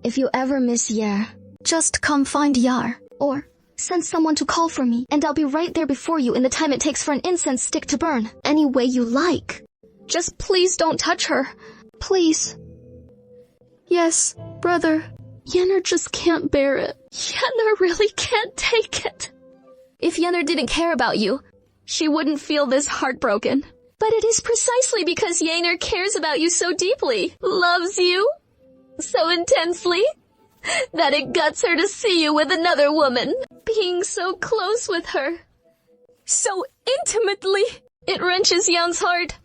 If you ever miss Year, just come find Yar, or send someone to call for me, and I'll be right there before you in the time it takes for an incense stick to burn. Any way you like. Just please don't touch her. Please. Yes, brother. Yenner just can't bear it. Yenner really can't take it. If Yenner didn't care about you, she wouldn't feel this heartbroken. But it is precisely because Yenner cares about you so deeply, loves you so intensely, that it guts her to see you with another woman, being so close with her. So intimately, it wrenches Yan's heart.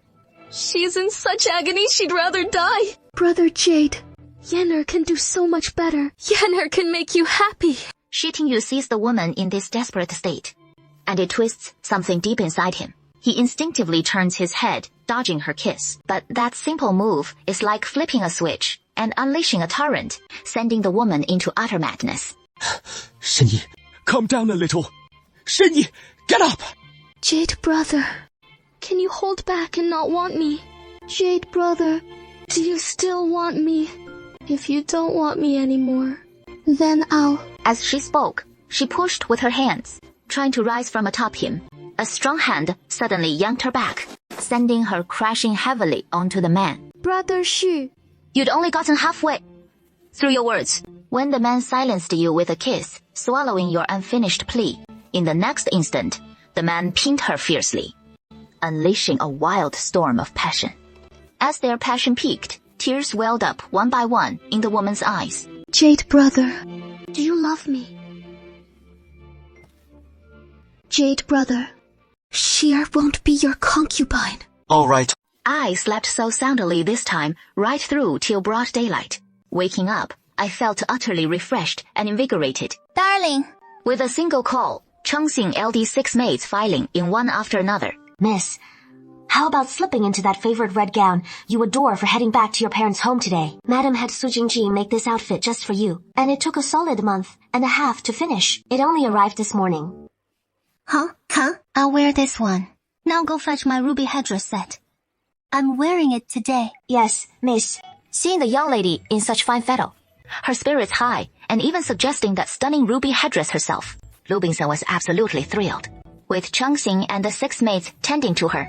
She's in such agony she'd rather die. Brother Jade, Yenner can do so much better. Yenner can make you happy. Shi Tingyu sees the woman in this desperate state, and it twists something deep inside him. He instinctively turns his head, dodging her kiss. But that simple move is like flipping a switch and unleashing a torrent, sending the woman into utter madness. Shenyi, calm down a little. Shenyi, get up! Jade brother, can you hold back and not want me? Jade brother, do you still want me? If you don't want me anymore, then I'll... As she spoke, she pushed with her hands, trying to rise from atop him. A strong hand suddenly yanked her back, sending her crashing heavily onto the man. Brother Xu, You'd only gotten halfway through your words when the man silenced you with a kiss, swallowing your unfinished plea. In the next instant, the man pinned her fiercely, unleashing a wild storm of passion. As their passion peaked, tears welled up one by one in the woman's eyes. Jade brother, do you love me? Jade brother, Sheer won't be your concubine. All right. I slept so soundly this time, right through till broad daylight. Waking up, I felt utterly refreshed and invigorated. Darling. With a single call, Chengxing LD 6 maids filing in one after another. Miss, how about slipping into that favorite red gown you adore for heading back to your parents' home today? Madam had Su Jingji make this outfit just for you, and it took a solid month and a half to finish. It only arrived this morning. Huh? I'll wear this one. Now go fetch my ruby headdress set. I'm wearing it today. Yes, miss. Seeing the young lady in such fine fettle, her spirits high, and even suggesting that stunning ruby headdress herself, Lu Bingsen was absolutely thrilled. With Chengxing and the 6 maids tending to her.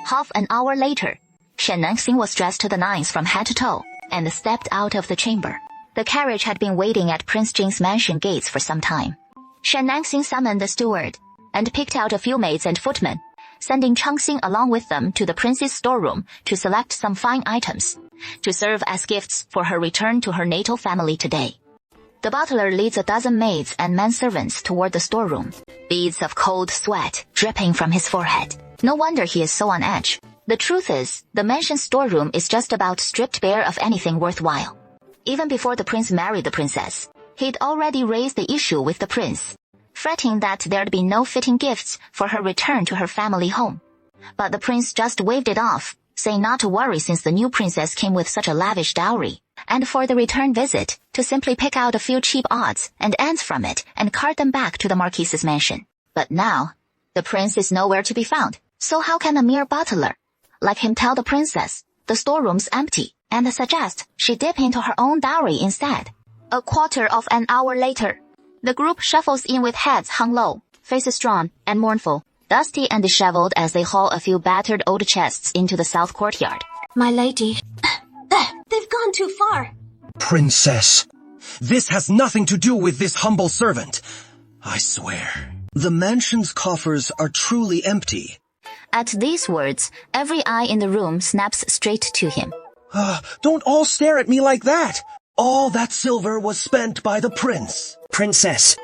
Half an hour later, Shen Nangxing was dressed to the nines from head to toe, and stepped out of the chamber. The carriage had been waiting at Prince Jing's mansion gates for some time. Shen Nangxing summoned the steward, and picked out a few maids and footmen, sending Chengxing along with them to the prince's storeroom to select some fine items, to serve as gifts for her return to her natal family today. The butler leads a dozen maids and manservants toward the storeroom, beads of cold sweat dripping from his forehead. No wonder he is so on edge. The truth is, the mansion's storeroom is just about stripped bare of anything worthwhile. Even before the prince married the princess, he'd already raised the issue with the prince, fretting that there'd be no fitting gifts for her return to her family home. But the prince just waved it off, saying not to worry since the new princess came with such a lavish dowry, and for the return visit, to simply pick out a few cheap odds and ends from it and cart them back to the marquise's mansion. But now, the prince is nowhere to be found, so how can a mere butler like him tell the princess the storeroom's empty and suggest she dip into her own dowry instead? A quarter of an hour later, the group shuffles in with heads hung low, faces drawn and mournful, dusty and disheveled as they haul a few battered old chests into the south courtyard. My lady. They've gone too far. Princess, this has nothing to do with this humble servant. I swear. The mansion's coffers are truly empty. At these words, every eye in the room snaps straight to him. Don't all stare at me like that. All that silver was spent by the prince. Princess,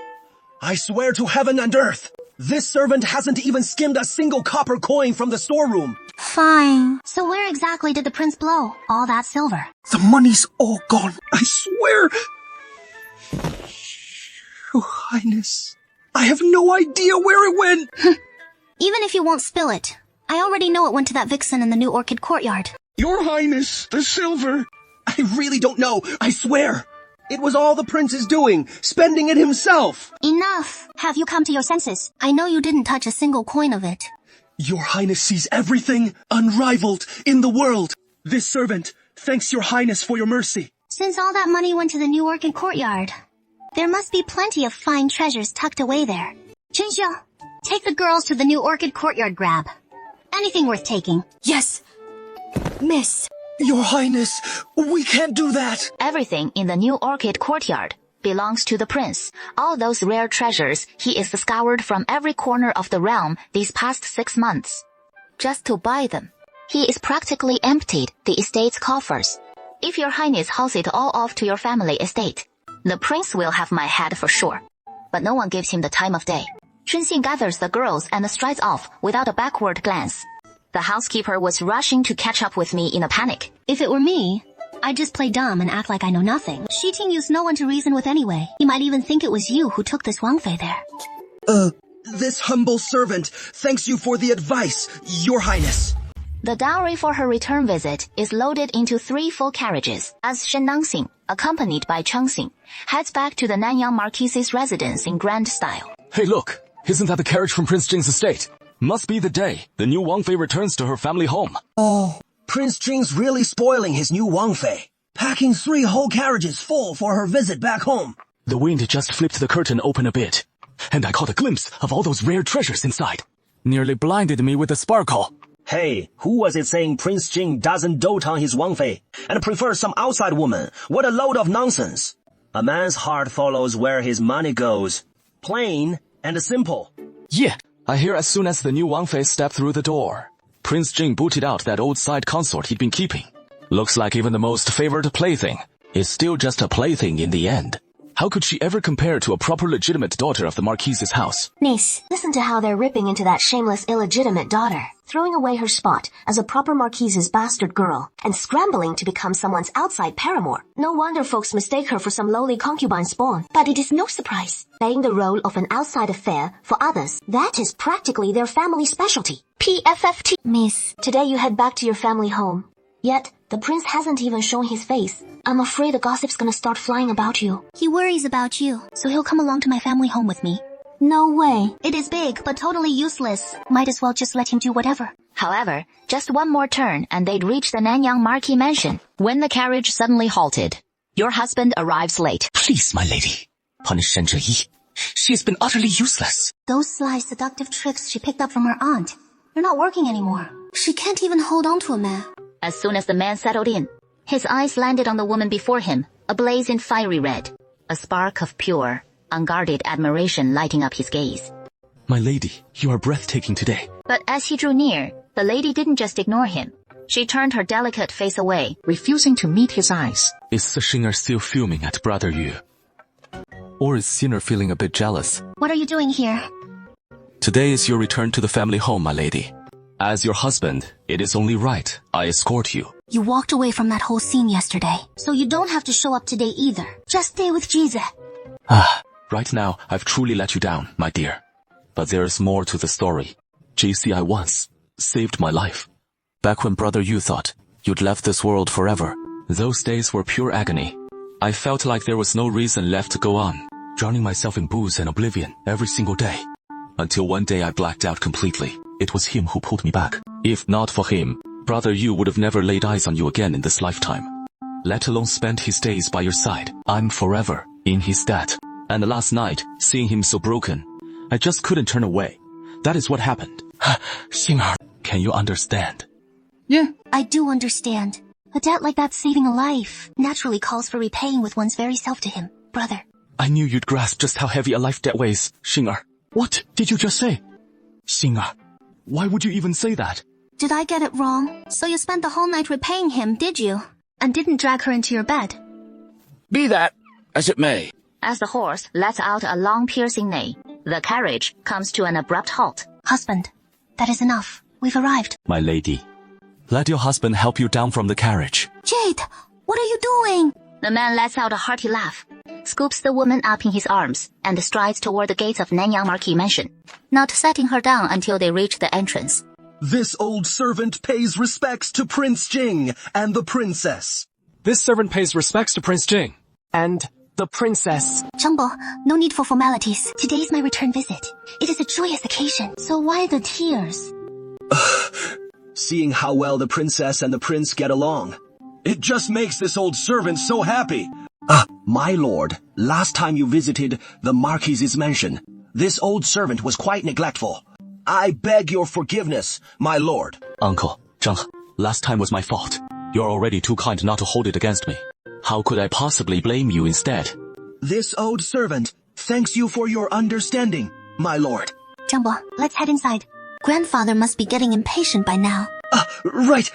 I swear to heaven and earth, this servant hasn't even skimmed a single copper coin from the storeroom. Fine. So where exactly did the prince blow all that silver? The money's all gone, I swear. Your Highness, I have no idea where it went. Even if you won't spill it, I already know it went to that vixen in the new orchid courtyard. Your Highness, the silver. I really don't know, I swear. It was all the prince's doing, spending it himself. Enough. Have you come to your senses? I know you didn't touch a single coin of it. Your Highness sees everything unrivaled in the world. This servant thanks your Highness for your mercy. Since all that money went to the new orchid courtyard, there must be plenty of fine treasures tucked away there. Chinxia, take the girls to the new orchid courtyard grab. Anything worth taking. Yes, miss. Your Highness, we can't do that. Everything in the new orchid courtyard belongs to the prince. All those rare treasures he is scoured from every corner of the realm these past 6 months. Just to buy them. He is practically emptied the estate's coffers. If your Highness hauls it all off to your family estate, the prince will have my head for sure. But no one gives him the time of day. Chunxing gathers the girls and strides off without a backward glance. The housekeeper was rushing to catch up with me in a panic. If it were me, I'd just play dumb and act like I know nothing. Xiting used no one to reason with anyway. He might even think it was you who took this Wang Fei there. This humble servant thanks you for the advice, Your Highness. The dowry for her return visit is loaded into 3 full carriages as Shen Nangxing, accompanied by Chengxing, heads back to the Nanyang Marquise's residence in grand style. Hey look, isn't that the carriage from Prince Jing's estate? Must be the day the new Wang Fei returns to her family home. Oh, Prince Jing's really spoiling his new Wang Fei, packing 3 whole carriages full for her visit back home. The wind just flipped the curtain open a bit, and I caught a glimpse of all those rare treasures inside. Nearly blinded me with the sparkle. Hey, who was it saying Prince Jing doesn't dote on his Wang Fei and prefers some outside woman? What a load of nonsense. A man's heart follows where his money goes. Plain and simple. Yeah, I hear as soon as the new Wang Fei stepped through the door, Prince Jing booted out that old side consort he'd been keeping. Looks like even the most favored plaything is still just a plaything in the end. How could she ever compare to a proper legitimate daughter of the Marquise's house? Niece, listen to how they're ripping into that shameless illegitimate daughter, throwing away her spot as a proper Marquise's bastard girl, and scrambling to become someone's outside paramour. No wonder folks mistake her for some lowly concubine spawn. But it is no surprise. Playing the role of an outside affair for others, that is practically their family specialty. PFFT. Miss, Today you head back to your family home. Yet, the prince hasn't even shown his face. I'm afraid the gossip's gonna start flying about you. he worries about you, so he'll come along to my family home with me. No way. It is big, but totally useless. Might as well just let him do whatever. However, just one more turn and they'd reach the Nanyang Marquis mansion when the carriage suddenly halted. Your husband arrives late. Please, my lady, punish Shen Zheyi. She has been utterly useless. Those sly, seductive tricks she picked up from her aunt, they're not working anymore. She can't even hold on to a man. As soon as the man settled in, his eyes landed on the woman before him, ablaze in fiery red, a spark of pure, unguarded admiration lighting up his gaze. My lady, you are breathtaking today. But as he drew near, the lady didn't just ignore him. She turned her delicate face away, refusing to meet his eyes. Is the Shinger still fuming at Brother Yu? Or is Sinner feeling a bit jealous? What are you doing here? Today is your return to the family home, my lady. As your husband, it is only right I escort you. You walked away from that whole scene yesterday, so you don't have to show up today either. Just stay with Jesus. Right now, I've truly let you down, my dear. But there's more to the story. JCI once saved my life. Back when Brother Yu thought you'd left this world forever. Those days were pure agony. I felt like there was no reason left to go on, drowning myself in booze and oblivion every single day. Until one day I blacked out completely. It was him who pulled me back. If not for him, Brother Yu would have never laid eyes on you again in this lifetime. Let alone spent his days by your side. I'm forever in his debt. And last night, seeing him so broken, I just couldn't turn away. That is what happened. Xing'er, can you understand? Yeah. I do understand. A debt like that saving a life naturally calls for repaying with one's very self to him, brother. I knew you'd grasp just how heavy a life debt weighs, Xing'er. What did you just say? Xing'er, why would you even say that? Did I get it wrong? So you spent the whole night repaying him, did you? And didn't drag her into your bed? Be that as it may. As the horse lets out a long piercing neigh, the carriage comes to an abrupt halt. Husband, that is enough. We've arrived. My lady, let your husband help you down from the carriage. Jade, what are you doing? The man lets out a hearty laugh, scoops the woman up in his arms, and strides toward the gates of Nanyang Marquis Mansion, not setting her down until they reach the entrance. This old servant pays respects to Prince Jing and the princess. This servant pays respects to Prince Jing and the princess. Chengbo, no need for formalities. Today's my return visit. It is a joyous occasion, so why the tears? Seeing how well the princess and the prince get along. It just makes this old servant so happy. My lord, last time you visited the Marquis's mansion, this old servant was quite neglectful. I beg your forgiveness, my lord. Uncle, Zheng, last time was my fault. You're already too kind not to hold it against me. How could I possibly blame you instead? This old servant thanks you for your understanding, my lord. Chengbo, let's head inside. Grandfather must be getting impatient by now. Right.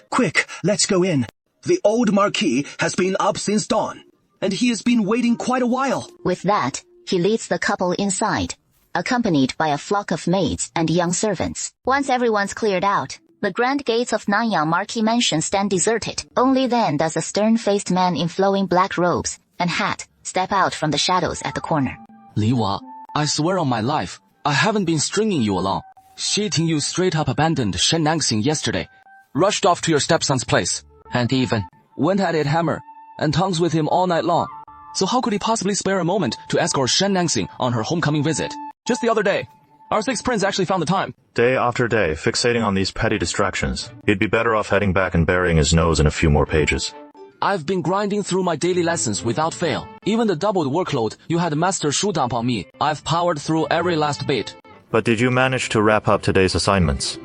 Quick, let's go in. The old Marquis has been up since dawn, and he has been waiting quite a while. With that, he leads the couple inside, accompanied by a flock of maids and young servants. Once everyone's cleared out, the grand gates of Nanyang Marquis Mansion stand deserted. Only then does a stern-faced man in flowing black robes and hat step out from the shadows at the corner. Li Wa, I swear on my life, I haven't been stringing you along. Xi Ting you straight up abandoned Shen Nangxing yesterday, rushed off to your stepson's place, and even went at it hammer and tongues with him all night long. So how could he possibly spare a moment to escort Shen Nangxing on her homecoming visit? Just the other day, our sixth prince actually found the time. Day after day, fixating on these petty distractions. He'd be better off heading back and burying his nose in a few more pages. I've been grinding through my daily lessons without fail. Even the doubled workload you had Master Shu dump on me, I've powered through every last bit. But did you manage to wrap up today's assignments?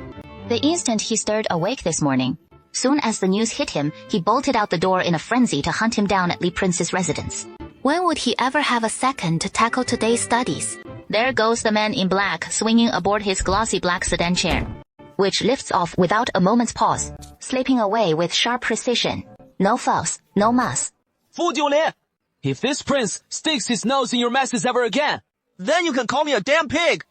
The instant he stirred awake this morning, soon as the news hit him, he bolted out the door in a frenzy to hunt him down at Li Prince's residence. When would he ever have a second to tackle today's studies? There goes the man in black swinging aboard his glossy black sedan chair, which lifts off without a moment's pause, slipping away with sharp precision. No fuss, no muss. Fu Jiulian, if this prince sticks his nose in your messes ever again, then you can call me a damn pig.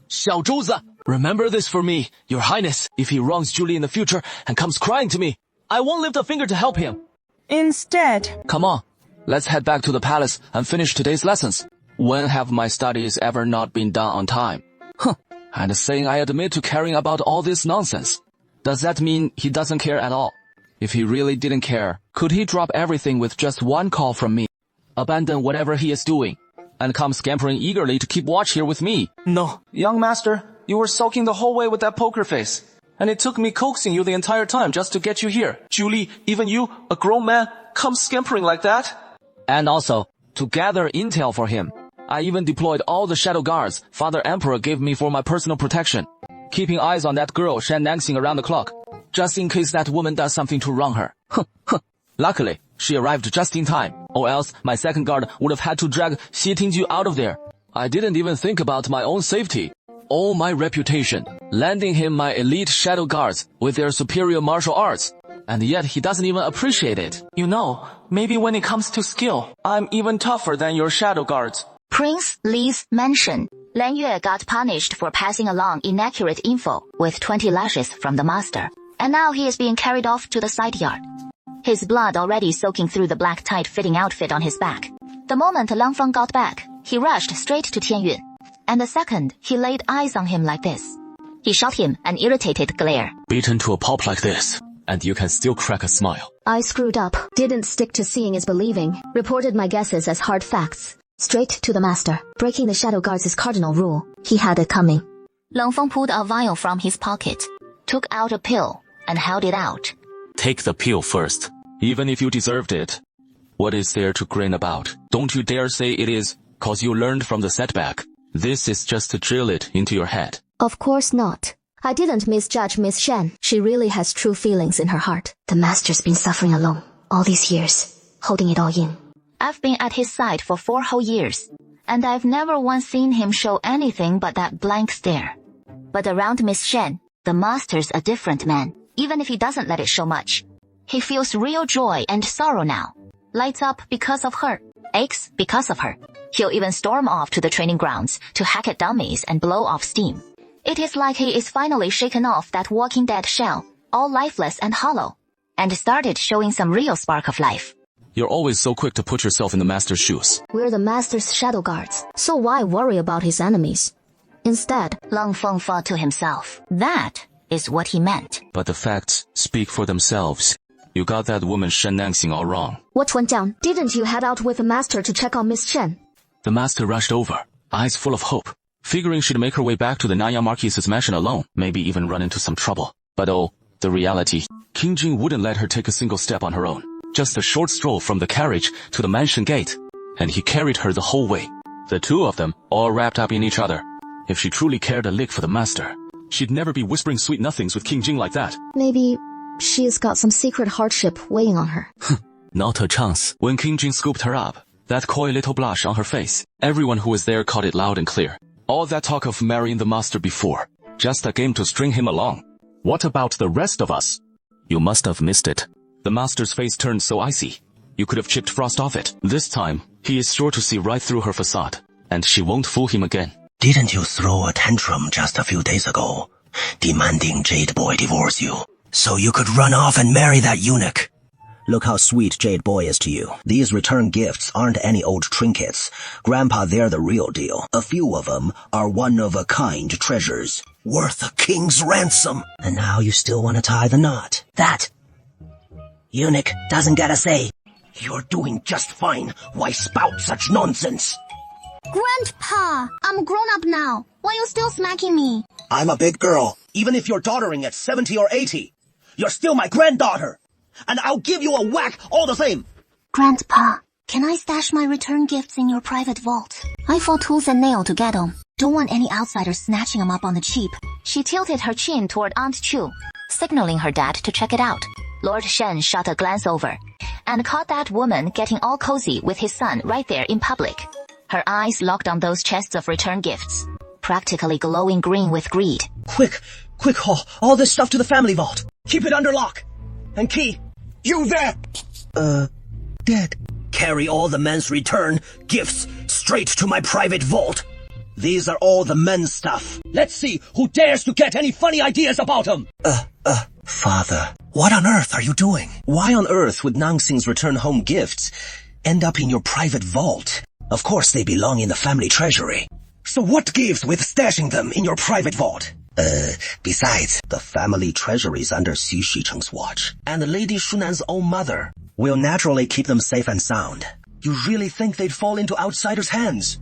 Xiao Zhuzi, remember this for me, your highness. If he wrongs Julie in the future and comes crying to me, I won't lift a finger to help him. Instead, Come on, let's head back to the palace and finish today's lessons. When have my studies ever not been done on time? And saying I admit to caring about all this nonsense. Does that mean he doesn't care at all? If he really didn't care, could he drop everything with just one call from me, abandon whatever he is doing, and come scampering eagerly to keep watch here with me? no. Young master, you were sulking the whole way with that poker face. And it took me coaxing you the entire time just to get you here. Julie, even you, a grown man, come scampering like that? And also, to gather intel for him, I even deployed all the shadow guards Father Emperor gave me for my personal protection, keeping eyes on that girl Shen Nangxing around the clock, just in case that woman does something to wrong her. Luckily, she arrived just in time, or else my second guard would have had to drag Xi Tingju out of there. I didn't even think about my own safety. All my reputation, landing him my elite shadow guards with their superior martial arts, and yet he doesn't even appreciate it. You know, maybe when it comes to skill, I'm even tougher than your shadow guards. Prince Li's mansion. Lan Yue got punished for passing along inaccurate info with 20 lashes from the master, and now he is being carried off to the side yard, his blood already soaking through the black tight-fitting outfit on his back. The moment Lang Feng got back, he rushed straight to Tian Yun, and the second he laid eyes on him like this, he shot him an irritated glare. Beaten to a pulp like this, and you can still crack a smile. I screwed up, didn't stick to seeing is believing, reported my guesses as hard facts. Straight to the master, breaking the shadow guards' cardinal rule. He had it coming. Lang Feng pulled a vial from his pocket, took out a pill, and held it out. Take the pill first, even if you deserved it. What is there to grin about? Don't you dare say it is, cause you learned from the setback. This is just to drill it into your head. Of course not. I didn't misjudge Miss Shen. She really has true feelings in her heart. The master's been suffering alone all these years, holding it all in. I've been at his side for 4 whole years, and I've never once seen him show anything but that blank stare. But around Miss Shen, the master's a different man, even if he doesn't let it show much. He feels real joy and sorrow now. Lights up because of her, aches because of her. He'll even storm off to the training grounds to hack at dummies and blow off steam. It is like he is finally shaken off that Walking Dead shell, all lifeless and hollow, and started showing some real spark of life. You're always so quick to put yourself in the master's shoes. We're the master's shadow guards, so why worry about his enemies? Instead, Lang Feng thought to himself, that is what he meant. But the facts speak for themselves. You got that woman Shen Nangxing all wrong. What went down? Didn't you head out with the master to check on Miss Shen? The master rushed over, eyes full of hope, figuring she'd make her way back to the Nanyang Marquise's mansion alone, maybe even run into some trouble. But oh, the reality. King Jing wouldn't let her take a single step on her own. Just a short stroll from the carriage to the mansion gate, and he carried her the whole way. The two of them, all wrapped up in each other. If she truly cared a lick for the master, she'd never be whispering sweet nothings with King Jing like that. Maybe she has got some secret hardship weighing on her. Not a chance. When King Jing scooped her up, that coy little blush on her face, everyone who was there caught it loud and clear. All that talk of marrying the master before, just a game to string him along. What about the rest of us? You must have missed it. The master's face turned so icy, you could have chipped frost off it. This time, he is sure to see right through her facade, and she won't fool him again. Didn't you throw a tantrum just a few days ago, demanding Jade Boy divorce you, so you could run off and marry that eunuch? Look how sweet Jade Boy is to you. These return gifts aren't any old trinkets. Grandpa, they're the real deal. A few of them are one-of-a-kind treasures, worth a king's ransom. And now you still want to tie the knot. That eunuch doesn't get a say. You're doing just fine. Why spout such nonsense? Grandpa, I'm grown up now. Why are you still smacking me? I'm a big girl. Even if you're doddering at 70 or 80, you're still my granddaughter. And I'll give you a whack all the same. Grandpa, can I stash my return gifts in your private vault? I fought tooth and nail to get them. Don't want any outsiders snatching them up on the cheap. She tilted her chin toward Aunt Chu, signaling her dad to check it out. Lord Shen shot a glance over, and caught that woman getting all cozy with his son right there in public. Her eyes locked on those chests of return gifts, practically glowing green with greed. Quick, haul all this stuff to the family vault. Keep it under lock. And key. You there! Dad. Carry all the men's return gifts straight to my private vault. These are all the men's stuff. Let's see who dares to get any funny ideas about them. Father, what on earth are you doing? Why on earth would Nangxing's return home gifts end up in your private vault? Of course they belong in the family treasury. So what gives with stashing them in your private vault? Besides, the family treasury is under Xu Shicheng's watch, and Lady Shunan's own mother will naturally keep them safe and sound. You really think they'd fall into outsiders' hands?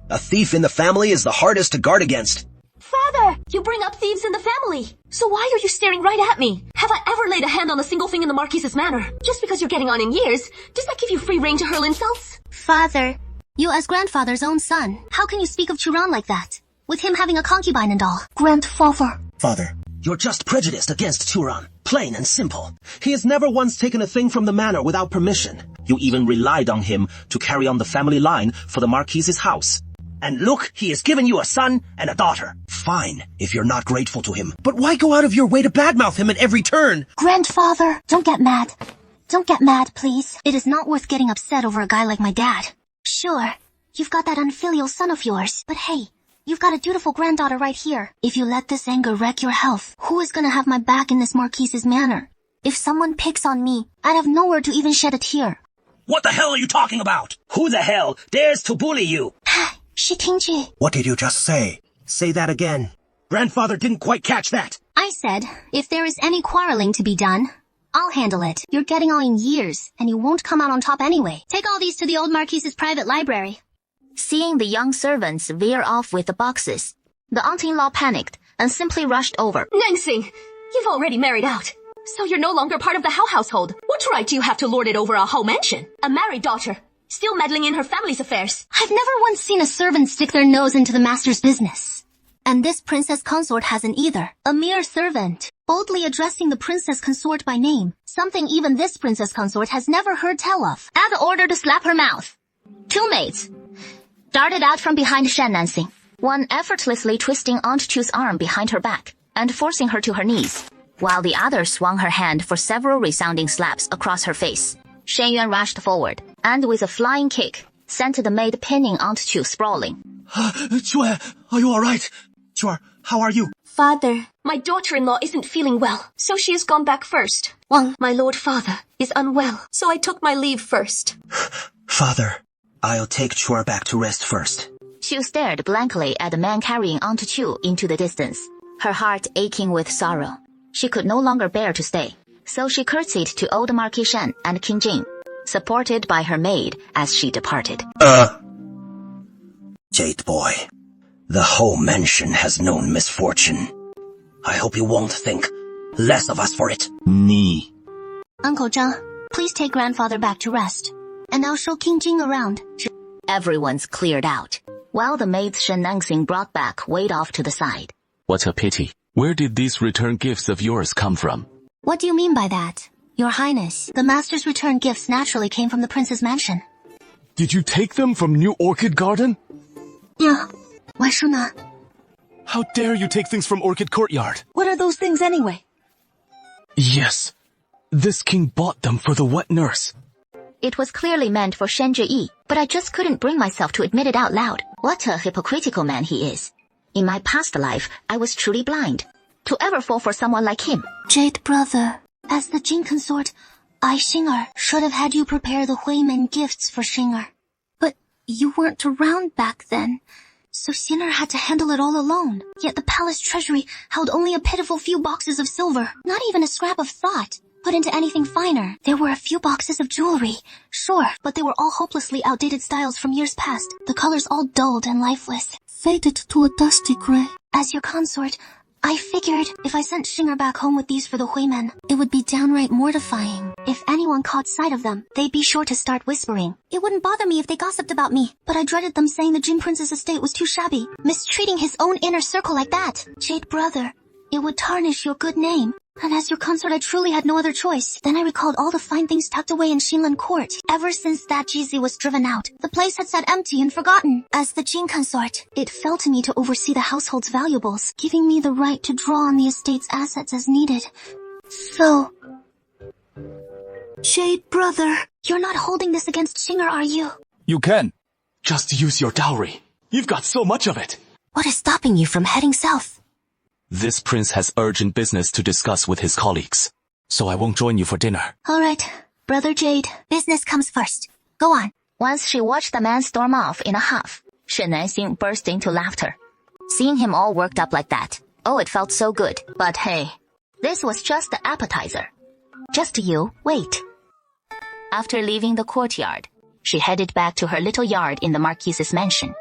A thief in the family is the hardest to guard against. Father, you bring up thieves in the family. So why are you staring right at me? Have I ever laid a hand on a single thing in the Marquise's manor? Just because you're getting on in years, does that give you free rein to hurl insults? Father, you as grandfather's own son, how can you speak of Churan like that? With him having a concubine and all. Grandfather. Father, you're just prejudiced against Churan. Plain and simple. He has never once taken a thing from the manor without permission. You even relied on him to carry on the family line for the Marquise's house. And look, he has given you a son and a daughter. Fine, if you're not grateful to him. But why go out of your way to badmouth him at every turn? Grandfather, don't get mad. Don't get mad, please. It is not worth getting upset over a guy like my dad. Sure, you've got that unfilial son of yours, but hey, you've got a dutiful granddaughter right here. If you let this anger wreck your health, who is gonna have my back in this Marquise's manor? If someone picks on me, I'd have nowhere to even shed a tear. What the hell are you talking about? Who the hell dares to bully you? Shitingji. What did you just say? Say that again. Grandfather didn't quite catch that. I said, if there is any quarreling to be done, I'll handle it. You're getting on in years, and you won't come out on top anyway. Take all these to the old Marquise's private library. Seeing the young servants veer off with the boxes, the aunt-in-law panicked and simply rushed over. Nangxing, you've already married out, so you're no longer part of the Hao household. What right do you have to lord it over a Hao mansion? A married daughter still meddling in her family's affairs. I've never once seen a servant stick their nose into the master's business. And this princess consort hasn't either. A mere servant, boldly addressing the princess consort by name, something even this princess consort has never heard tell of. At the order to slap her mouth, 2 maids darted out from behind Shan Nansing, one effortlessly twisting Aunt Chu's arm behind her back and forcing her to her knees, while the other swung her hand for several resounding slaps across her face. Shen Yuan rushed forward, and with a flying kick, sent the maid pinning Aunt Chu sprawling. Chue, are you alright? Chue, how are you? Father, my daughter-in-law isn't feeling well, so she has gone back first. Wang, My lord father is unwell, so I took my leave first. Father, I'll take Chue back to rest first. Chu stared blankly at the man carrying Aunt Chu into the distance, her heart aching with sorrow. She could no longer bear to stay, so she curtsied to old Marquis Shen and King Jing, supported by her maid as she departed. Jade boy, the whole mansion has known misfortune. I hope you won't think less of us for it. Ni. Uncle Zhang, please take grandfather back to rest. And I'll show King Jing around. Everyone's cleared out, while the maids Shen Nansing brought back waved off to the side. What a pity. Where did these return gifts of yours come from? What do you mean by that? Your Highness, the master's return gifts naturally came from the prince's mansion. Did you take them from New Orchid Garden? Yeah. Why should not? How dare you take things from Orchid Courtyard? What are those things anyway? Yes. This king bought them for the wet nurse. It was clearly meant for Shen Zhiyi, but I just couldn't bring myself to admit it out loud. What a hypocritical man he is. In my past life, I was truly blind. To ever fall for someone like him. Jade brother, as the Jing consort, I, Xinger, should have had you prepare the Huimen gifts for Xinger. But you weren't around back then, so Xinger had to handle it all alone. Yet the palace treasury held only a pitiful few boxes of silver, not even a scrap of thought put into anything finer. There were a few boxes of jewelry, sure, but they were all hopelessly outdated styles from years past, the colors all dulled and lifeless, faded to a dusty gray. As your consort, I figured if I sent Xinger back home with these for the Huimen, it would be downright mortifying. If anyone caught sight of them, they'd be sure to start whispering. It wouldn't bother me if they gossiped about me, but I dreaded them saying the Jin Prince's estate was too shabby, mistreating his own inner circle like that. Jade brother, it would tarnish your good name. And as your consort, I truly had no other choice. Then I recalled all the fine things tucked away in Xinlan Court. Ever since that Jizi was driven out, the place had sat empty and forgotten. As the Jin consort, it fell to me to oversee the household's valuables, giving me the right to draw on the estate's assets as needed. So... Jade brother, you're not holding this against Xinger, are you? You can. Just use your dowry. You've got so much of it. What is stopping you from heading south? This prince has urgent business to discuss with his colleagues, so I won't join you for dinner. All right, Brother Jade, business comes first. Go on. Once she watched the man storm off in a huff, Shen Nansing burst into laughter. Seeing him all worked up like that, oh, it felt so good. But hey, this was just the appetizer. Just you wait. After leaving the courtyard, she headed back to her little yard in the Marquis's mansion,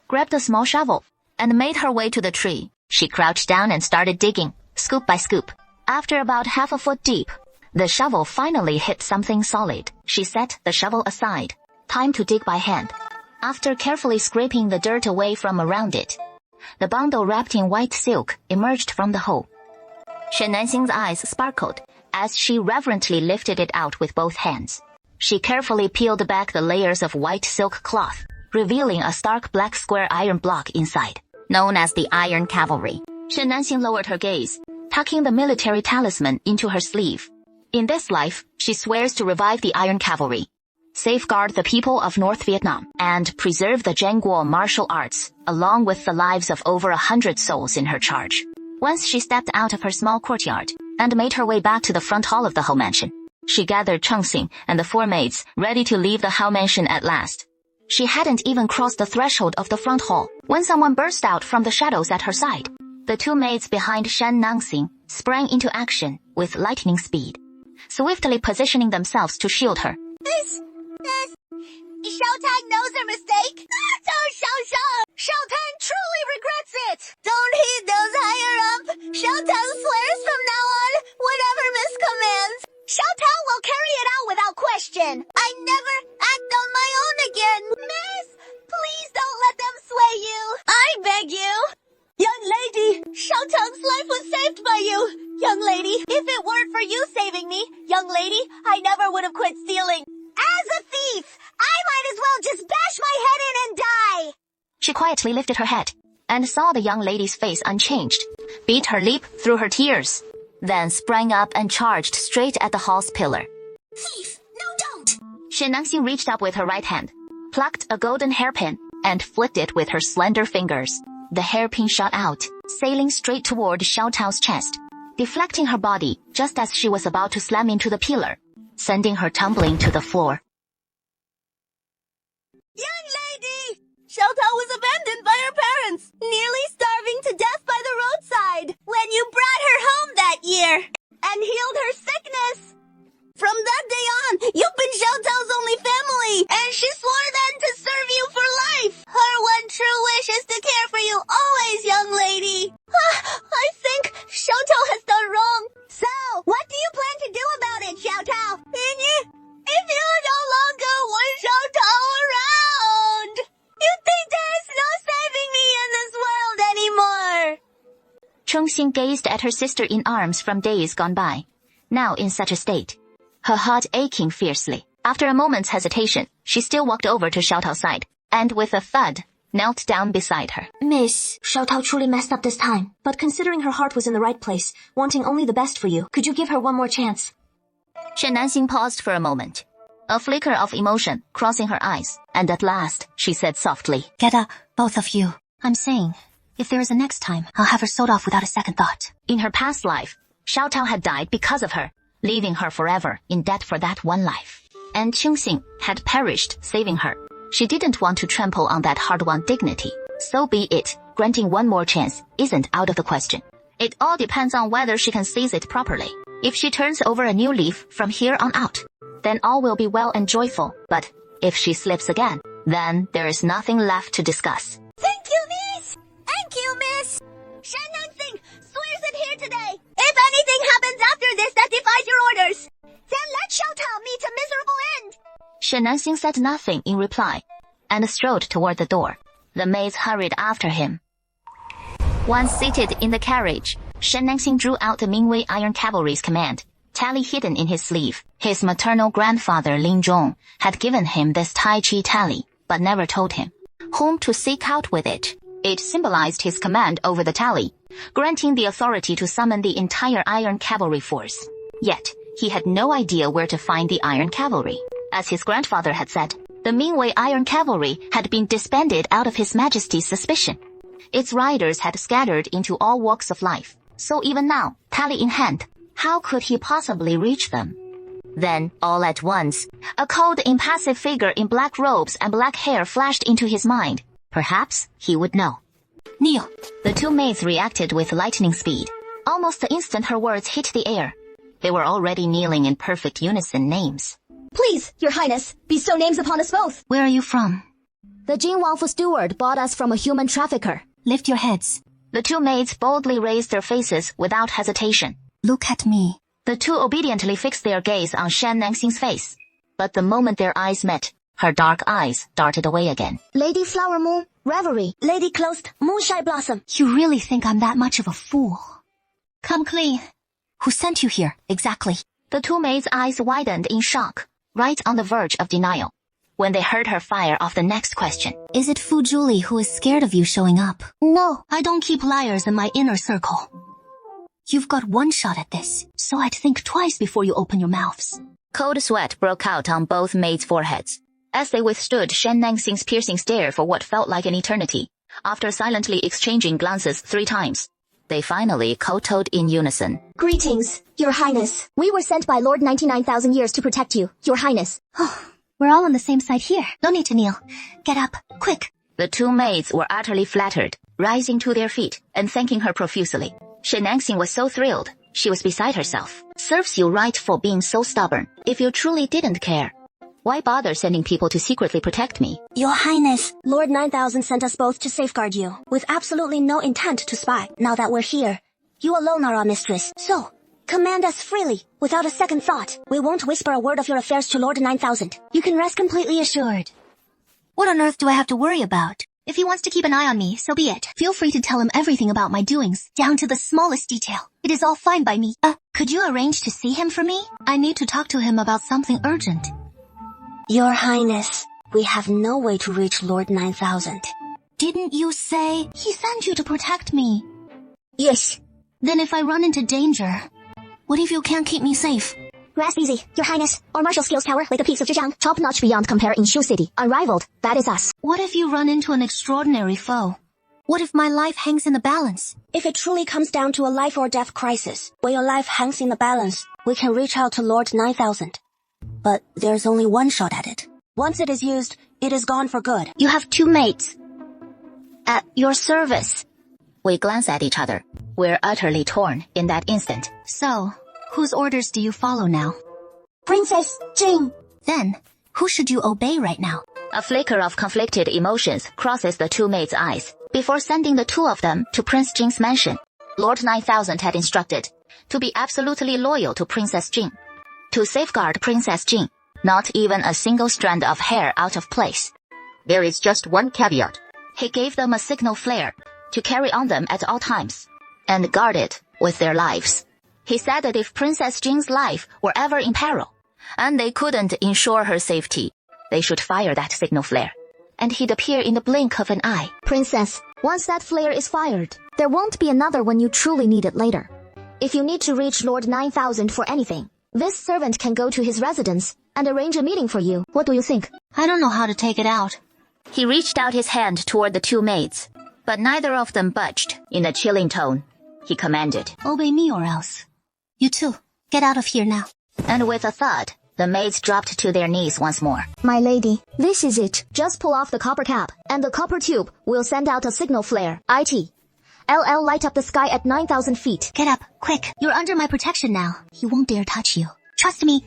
grabbed a small shovel, and made her way to the tree. She crouched down and started digging, scoop by scoop. After about half a foot deep, the shovel finally hit something solid. She set the shovel aside. Time to dig by hand. After carefully scraping the dirt away from around it, the bundle wrapped in white silk emerged from the hole. Shen Nansing's eyes sparkled as she reverently lifted it out with both hands. She carefully peeled back the layers of white silk cloth, revealing a stark black square iron block inside, known as the Iron Cavalry. Shen Nansing lowered her gaze, tucking the military talisman into her sleeve. In this life, she swears to revive the Iron Cavalry, safeguard the people of North Vietnam, and preserve the Zhenguo martial arts, along with the lives of over 100 souls in her charge. Once she stepped out of her small courtyard and made her way back to the front hall of the Hou mansion, she gathered Chengxing and the 4 maids, ready to leave the Hou mansion at last. She hadn't even crossed the threshold of the front hall when someone burst out from the shadows at her side. The 2 maids behind Shen Nansing sprang into action with lightning speed, swiftly positioning themselves to shield her. This... Shao Tang knows her mistake. Shao Tang truly regrets it. Don't heed those higher up. Shao Tang swears from now on, whatever Miss commands, Shao Tang will carry it out without question. I never act on my own She quietly lifted her head and saw the young lady's face unchanged, beat her lip through her tears, then sprang up and charged straight at the hall's pillar. Thief! No, don't! Shen Nangxing reached up with her right hand, plucked a golden hairpin, and flicked it with her slender fingers. The hairpin shot out, sailing straight toward Xiao Tao's chest, deflecting her body just as she was about to slam into the pillar, sending her tumbling to the floor. Young lady! Xiao Tao was abandoned by her parents, nearly starving to death by the roadside, when you brought her home that year, and healed her sickness. From that day on, you've been Xiao Tao's only family, and she swore then to serve you for life. Her one true wish is to care for you always, young lady. I think Xiao Tao has done wrong. So, what do you plan to do about it, Xiao Tao? If you no longer want Xiao Tao around, you think there is no saving me in this world anymore? Chongxing gazed at her sister in arms from days gone by, now in such a state, her heart aching fiercely. After a moment's hesitation, she still walked over to Xiao Tao's side, and with a thud, knelt down beside her. Miss, Xiao Tao truly messed up this time, but considering her heart was in the right place, wanting only the best for you, could you give her one more chance? Shen Nangxing paused for a moment, a flicker of emotion crossing her eyes, and at last she said softly, Get up, both of you. I'm saying, if there is a next time, I'll have her sold off without a second thought. In her past life, Xiao Tao had died because of her, leaving her forever in debt for that one life. And Chongxing had perished saving her. She didn't want to trample on that hard-won dignity. So be it, granting one more chance isn't out of the question. It all depends on whether she can seize it properly. If she turns over a new leaf from here on out, then all will be well and joyful. But if she slips again, then there is nothing left to discuss. Thank you, miss! Thank you, miss! Shen Nangxing swears it here today. If anything happens after this that defies your orders, then let Xiao Tao meet a miserable end. Shen Nangxing said nothing in reply, and strode toward the door. The maids hurried after him. Once seated in the carriage, Shen Nangxing drew out the Mingwei Iron Cavalry's command, tally hidden in his sleeve. His maternal grandfather Lin Zhong had given him this Tai Chi tally, but never told him whom to seek out with it. It symbolized his command over the tally, granting the authority to summon the entire Iron Cavalry force. Yet, he had no idea where to find the Iron Cavalry. As his grandfather had said, the Mingwei Iron Cavalry had been disbanded out of His Majesty's suspicion. Its riders had scattered into all walks of life, so even now, tally in hand, how could he possibly reach them? Then, all at once, a cold, impassive figure in black robes and black hair flashed into his mind. Perhaps he would know. Kneel. The two maids reacted with lightning speed. Almost the instant her words hit the air, they were already kneeling in perfect unison names. Please, Your Highness, bestow names upon us both. Where are you from? The Jin Wangfu steward bought us from a human trafficker. Lift your heads. The two maids boldly raised their faces without hesitation. Look at me. The two obediently fixed their gaze on Shen Nangxing's face. But the moment their eyes met, her dark eyes darted away again. Lady Flower Moon, Reverie. Lady Closed, Moonshine Blossom. You really think I'm that much of a fool? Come clean. Who sent you here, exactly? The two maids' eyes widened in shock, right on the verge of denial, when they heard her fire off the next question. Is it Fu Julie who is scared of you showing up? No, I don't keep liars in my inner circle. You've got one shot at this, so I'd think twice before you open your mouths. Cold sweat broke out on both maids' foreheads, as they withstood Shen Nangxing's piercing stare for what felt like an eternity. After silently exchanging glances 3 times, they finally kowtowed in unison. Greetings, Your Highness. We were sent by Lord 99,000 Years to protect you, Your Highness. We're all on the same side here. No need to kneel. Get up, quick. The two maids were utterly flattered, rising to their feet and thanking her profusely. Shen Nangxing was so thrilled, she was beside herself. Serves you right for being so stubborn. If you truly didn't care, why bother sending people to secretly protect me? Your Highness, Lord 9000 sent us both to safeguard you, with absolutely no intent to spy. Now that we're here, you alone are our mistress. So, command us freely, without a second thought. We won't whisper a word of your affairs to Lord 9000. You can rest completely assured. What on earth do I have to worry about? If he wants to keep an eye on me, so be it. Feel free to tell him everything about my doings, down to the smallest detail. It is all fine by me. Could you arrange to see him for me? I need to talk to him about something urgent. Your Highness, we have no way to reach Lord 9000. Didn't you say he sent you to protect me? Yes. Then if I run into danger, what if you can't keep me safe? Rest easy, Your Highness. Our martial skills tower like the peaks of Zhejiang. Top-notch beyond compare in Shu City. Unrivaled. That is us. What if you run into an extraordinary foe? What if my life hangs in the balance? If it truly comes down to a life or death crisis, where your life hangs in the balance, we can reach out to Lord 9000. But there's only one shot at it. Once it is used, it is gone for good. You have 2 mates. At your service. We glance at each other. We're utterly torn in that instant. So, whose orders do you follow now? Princess Jing. Then, who should you obey right now? A flicker of conflicted emotions crosses the 2 mates' eyes. Before sending the 2 of them to Prince Jing's mansion, Lord 9000 had instructed to be absolutely loyal to Princess Jing. To safeguard Princess Jing, not even a single strand of hair out of place. There is just one caveat. He gave them a signal flare to carry on them at all times, and guard it with their lives. He said that if Princess Jing's life were ever in peril, and they couldn't ensure her safety, they should fire that signal flare, and he'd appear in the blink of an eye. Princess, once that flare is fired, there won't be another when you truly need it later. If you need to reach Lord 9000 for anything, this servant can go to his residence and arrange a meeting for you. What do you think? I don't know how to take it out. He reached out his hand toward the 2 maids, but neither of them budged. In a chilling tone, he commanded, Obey me or else. You two, get out of here now. And with a thud, the maids dropped to their knees once more. My lady, this is it. Just pull off the copper cap, and the copper tube will send out a signal flare. IT. LL light up the sky at 9,000 feet. Get up, quick. You're under my protection now. He won't dare touch you. Trust me.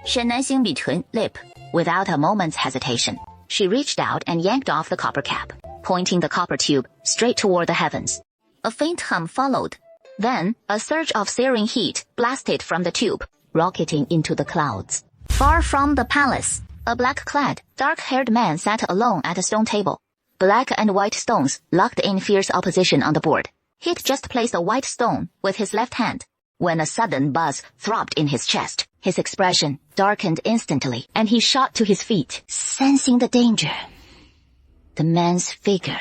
沈南星比唇 lip, without a moment's hesitation. She reached out and yanked off the copper cap, pointing the copper tube straight toward the heavens. A faint hum followed. Then, a surge of searing heat blasted from the tube, rocketing into the clouds. Far from the palace, a black-clad, dark-haired man sat alone at a stone table. Black and white stones locked in fierce opposition on the board. He'd just placed a white stone with his left hand, when a sudden buzz throbbed in his chest. His expression darkened instantly, and he shot to his feet, sensing the danger. The man's figure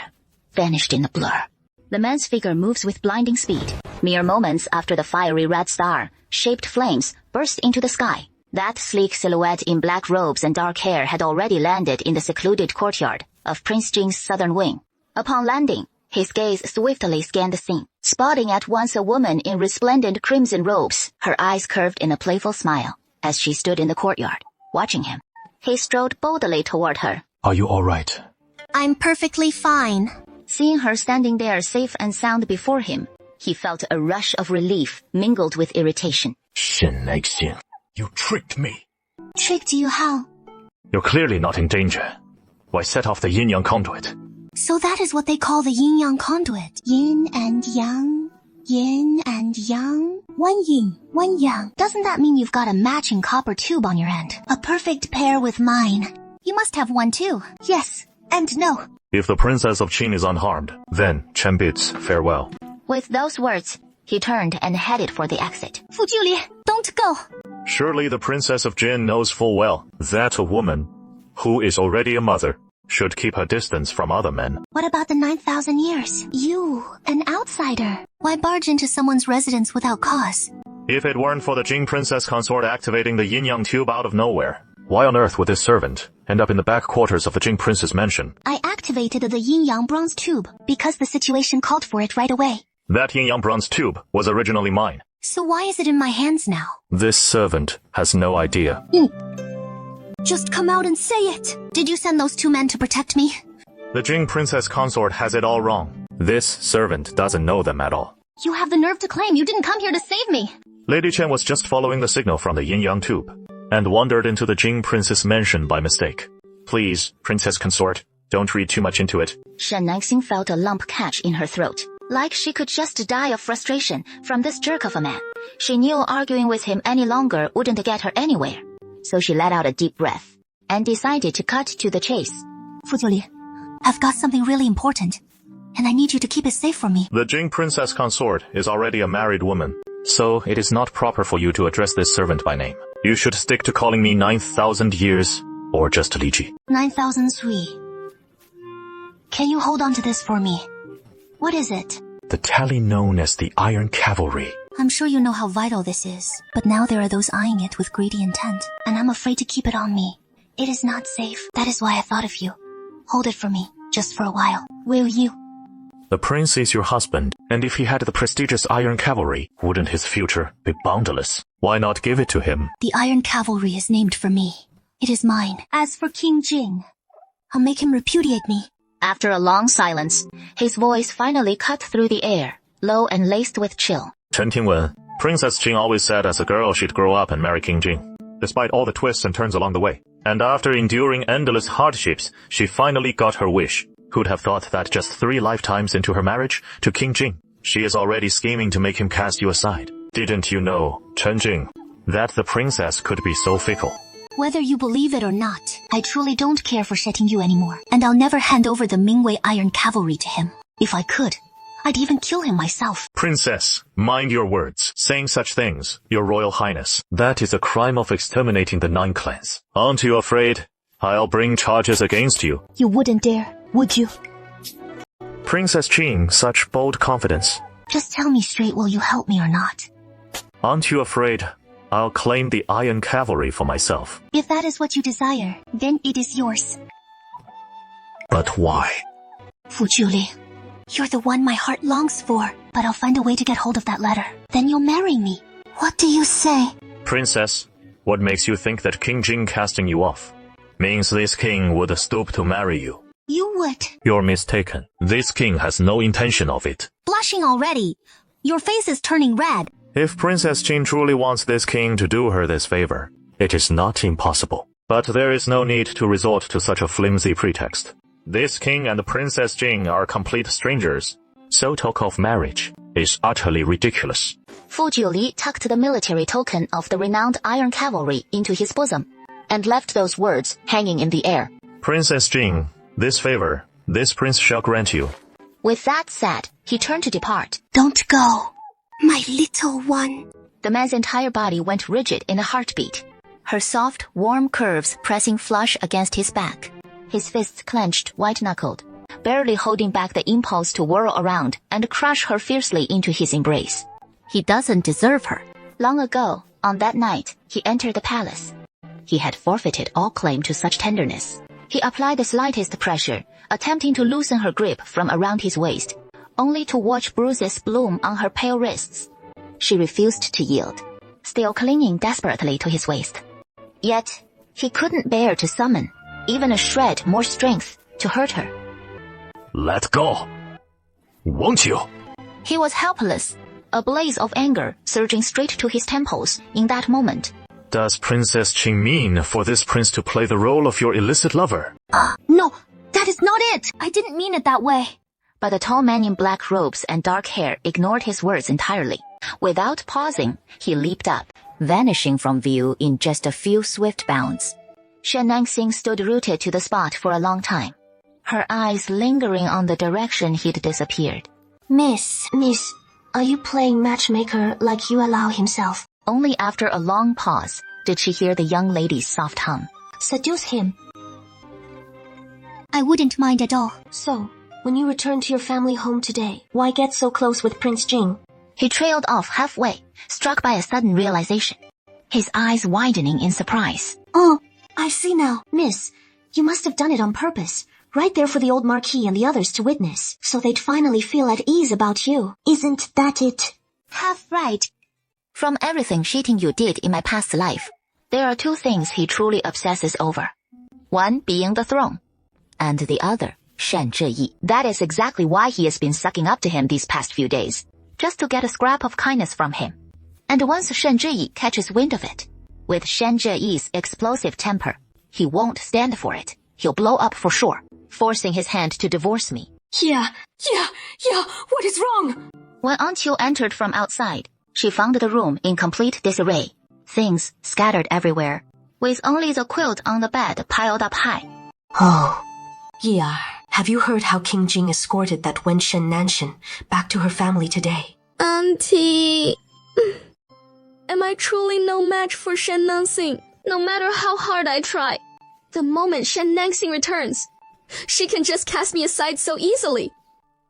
vanished in a blur. The man's figure moves with blinding speed. Mere moments after the fiery red star-shaped flames burst into the sky, that sleek silhouette in black robes and dark hair had already landed in the secluded courtyard of Prince Jing's southern wing. Upon landing, his gaze swiftly scanned the scene, spotting at once a woman in resplendent crimson robes, her eyes curved in a playful smile, as she stood in the courtyard, watching him. He strode boldly toward her. Are you all right? I'm perfectly fine. Seeing her standing there safe and sound before him, he felt a rush of relief mingled with irritation. Shen Nexing, you tricked me. Tricked you how? You're clearly not in danger. Why set off the yin-yang conduit? So that is what they call the yin-yang conduit. Yin and yang. Yin and yang. One yin, one yang. Doesn't that mean you've got a matching copper tube on your end? A perfect pair with mine. You must have one too. Yes, and no. If the Princess of Qin is unharmed, then Chen bids farewell. With those words, he turned and headed for the exit. Fu Julie, don't go. Surely the Princess of Jin knows full well that a woman, who is already a mother, should keep her distance from other men. What about the 9,000 years? You, an outsider. Why barge into someone's residence without cause? If it weren't for the Jing Princess Consort activating the yin-yang tube out of nowhere, why on earth would this servant end up in the back quarters of the Jing Prince's mansion? I activated the yin-yang bronze tube because the situation called for it right away. That yin-yang bronze tube was originally mine. So why is it in my hands now? This servant has no idea. Just come out and say it. Did you send those 2 men to protect me? The Jing Princess Consort has it all wrong. This servant doesn't know them at all. You have the nerve to claim you didn't come here to save me. Lady Chen was just following the signal from the yin-yang tube and wandered into the Jing Prince's mansion by mistake. Please, Princess Consort, don't read too much into it. Shen Nexing felt a lump catch in her throat, like she could just die of frustration from this jerk of a man. She knew arguing with him any longer wouldn't get her anywhere, so she let out a deep breath and decided to cut to the chase. Fu Julie, I've got something really important, and I need you to keep it safe from me. The Jing Princess Consort is already a married woman, so it is not proper for you to address this servant by name. You should stick to calling me 9,000 years, or just Li Ji. 9,000 sui. Can you hold on to this for me? What is it? The tally known as the Iron Cavalry. I'm sure you know how vital this is, but now there are those eyeing it with greedy intent, and I'm afraid to keep it on me. It is not safe. That is why I thought of you. Hold it for me, just for a while. Will you? The prince is your husband, and if he had the prestigious Iron Cavalry, wouldn't his future be boundless? Why not give it to him? The Iron Cavalry is named for me. It is mine. As for King Jing, I'll make him repudiate me. After a long silence, his voice finally cut through the air, low and laced with chill. Chen Tingwen, Princess Jing always said as a girl she'd grow up and marry King Jing, despite all the twists and turns along the way. And after enduring endless hardships, she finally got her wish. Who'd have thought that just 3 lifetimes into her marriage to King Jing, she is already scheming to make him cast you aside. Didn't you know, Chen Jing, that the princess could be so fickle? Whether you believe it or not, I truly don't care for Sheting Yu anymore, and I'll never hand over the Mingwei Iron Cavalry to him. If I could, I'd even kill him myself. Princess, mind your words. Saying such things, your royal highness, that is a crime of exterminating the 9 clans. Aren't you afraid? I'll bring charges against you. You wouldn't dare, would you? Princess Jing, such bold confidence. Just tell me straight, will you help me or not? Aren't you afraid? I'll claim the Iron Cavalry for myself. If that is what you desire, then it is yours. But why? Fu Julie, you're the one my heart longs for, but I'll find a way to get hold of that letter. Then you'll marry me. What do you say? Princess, what makes you think that King Jing casting you off means this king would stoop to marry you? You would. You're mistaken. This king has no intention of it. Blushing already. Your face is turning red. If Princess Jing truly wants this king to do her this favor, it is not impossible. But there is no need to resort to such a flimsy pretext. This king and Princess Jing are complete strangers, so talk of marriage is utterly ridiculous. Fu Jiuli tucked the military token of the renowned Iron Cavalry into his bosom, and left those words hanging in the air. Princess Jing, this favor, this prince shall grant you. With that said, he turned to depart. Don't go, my little one. The man's entire body went rigid in a heartbeat, her soft, warm curves pressing flush against his back. His fists clenched, white-knuckled, barely holding back the impulse to whirl around and crush her fiercely into his embrace. He doesn't deserve her. Long ago, on that night, he entered the palace. He had forfeited all claim to such tenderness. He applied the slightest pressure, attempting to loosen her grip from around his waist, only to watch bruises bloom on her pale wrists. She refused to yield, still clinging desperately to his waist. Yet, he couldn't bear to summon even a shred more strength to hurt her. Let go. Won't you? He was helpless, a blaze of anger surging straight to his temples in that moment. Does Princess Jing mean for this prince to play the role of your illicit lover? No, that is not it. I didn't mean it that way. But the tall man in black robes and dark hair ignored his words entirely. Without pausing, he leaped up, vanishing from view in just a few swift bounds. Shen Naxing stood rooted to the spot for a long time, her eyes lingering on the direction he'd disappeared. Miss, are you playing matchmaker like Yu Lao himself? Only after a long pause did she hear the young lady's soft hum. Seduce him. I wouldn't mind at all. So, when you return to your family home today, why get so close with Prince Jing? He trailed off halfway, struck by a sudden realization, his eyes widening in surprise. Oh, I see now. Miss, you must have done it on purpose, right there for the old Marquis and the others to witness, so they'd finally feel at ease about you. Isn't that it? Half right. From everything Sheting Yu did in my past life, there are 2 things he truly obsesses over. One being the throne, and the other, Shen Zhiyi. That is exactly why he has been sucking up to him these past few days, just to get a scrap of kindness from him. And once Shen Zhiyi catches wind of it, with Shen Zhiyi's explosive temper, he won't stand for it. He'll blow up for sure, forcing his hand to divorce me. Yeah, what is wrong? When Aunt Yu entered from outside, she found the room in complete disarray, things scattered everywhere, with only the quilt on the bed piled up high. Oh. Yeah, have you heard how King Jing escorted that wench Shen Nanshan back to her family today? Auntie... Am I truly no match for Shen Naxing, no matter how hard I try? The moment Shen Naxing returns, She can just cast me aside so easily.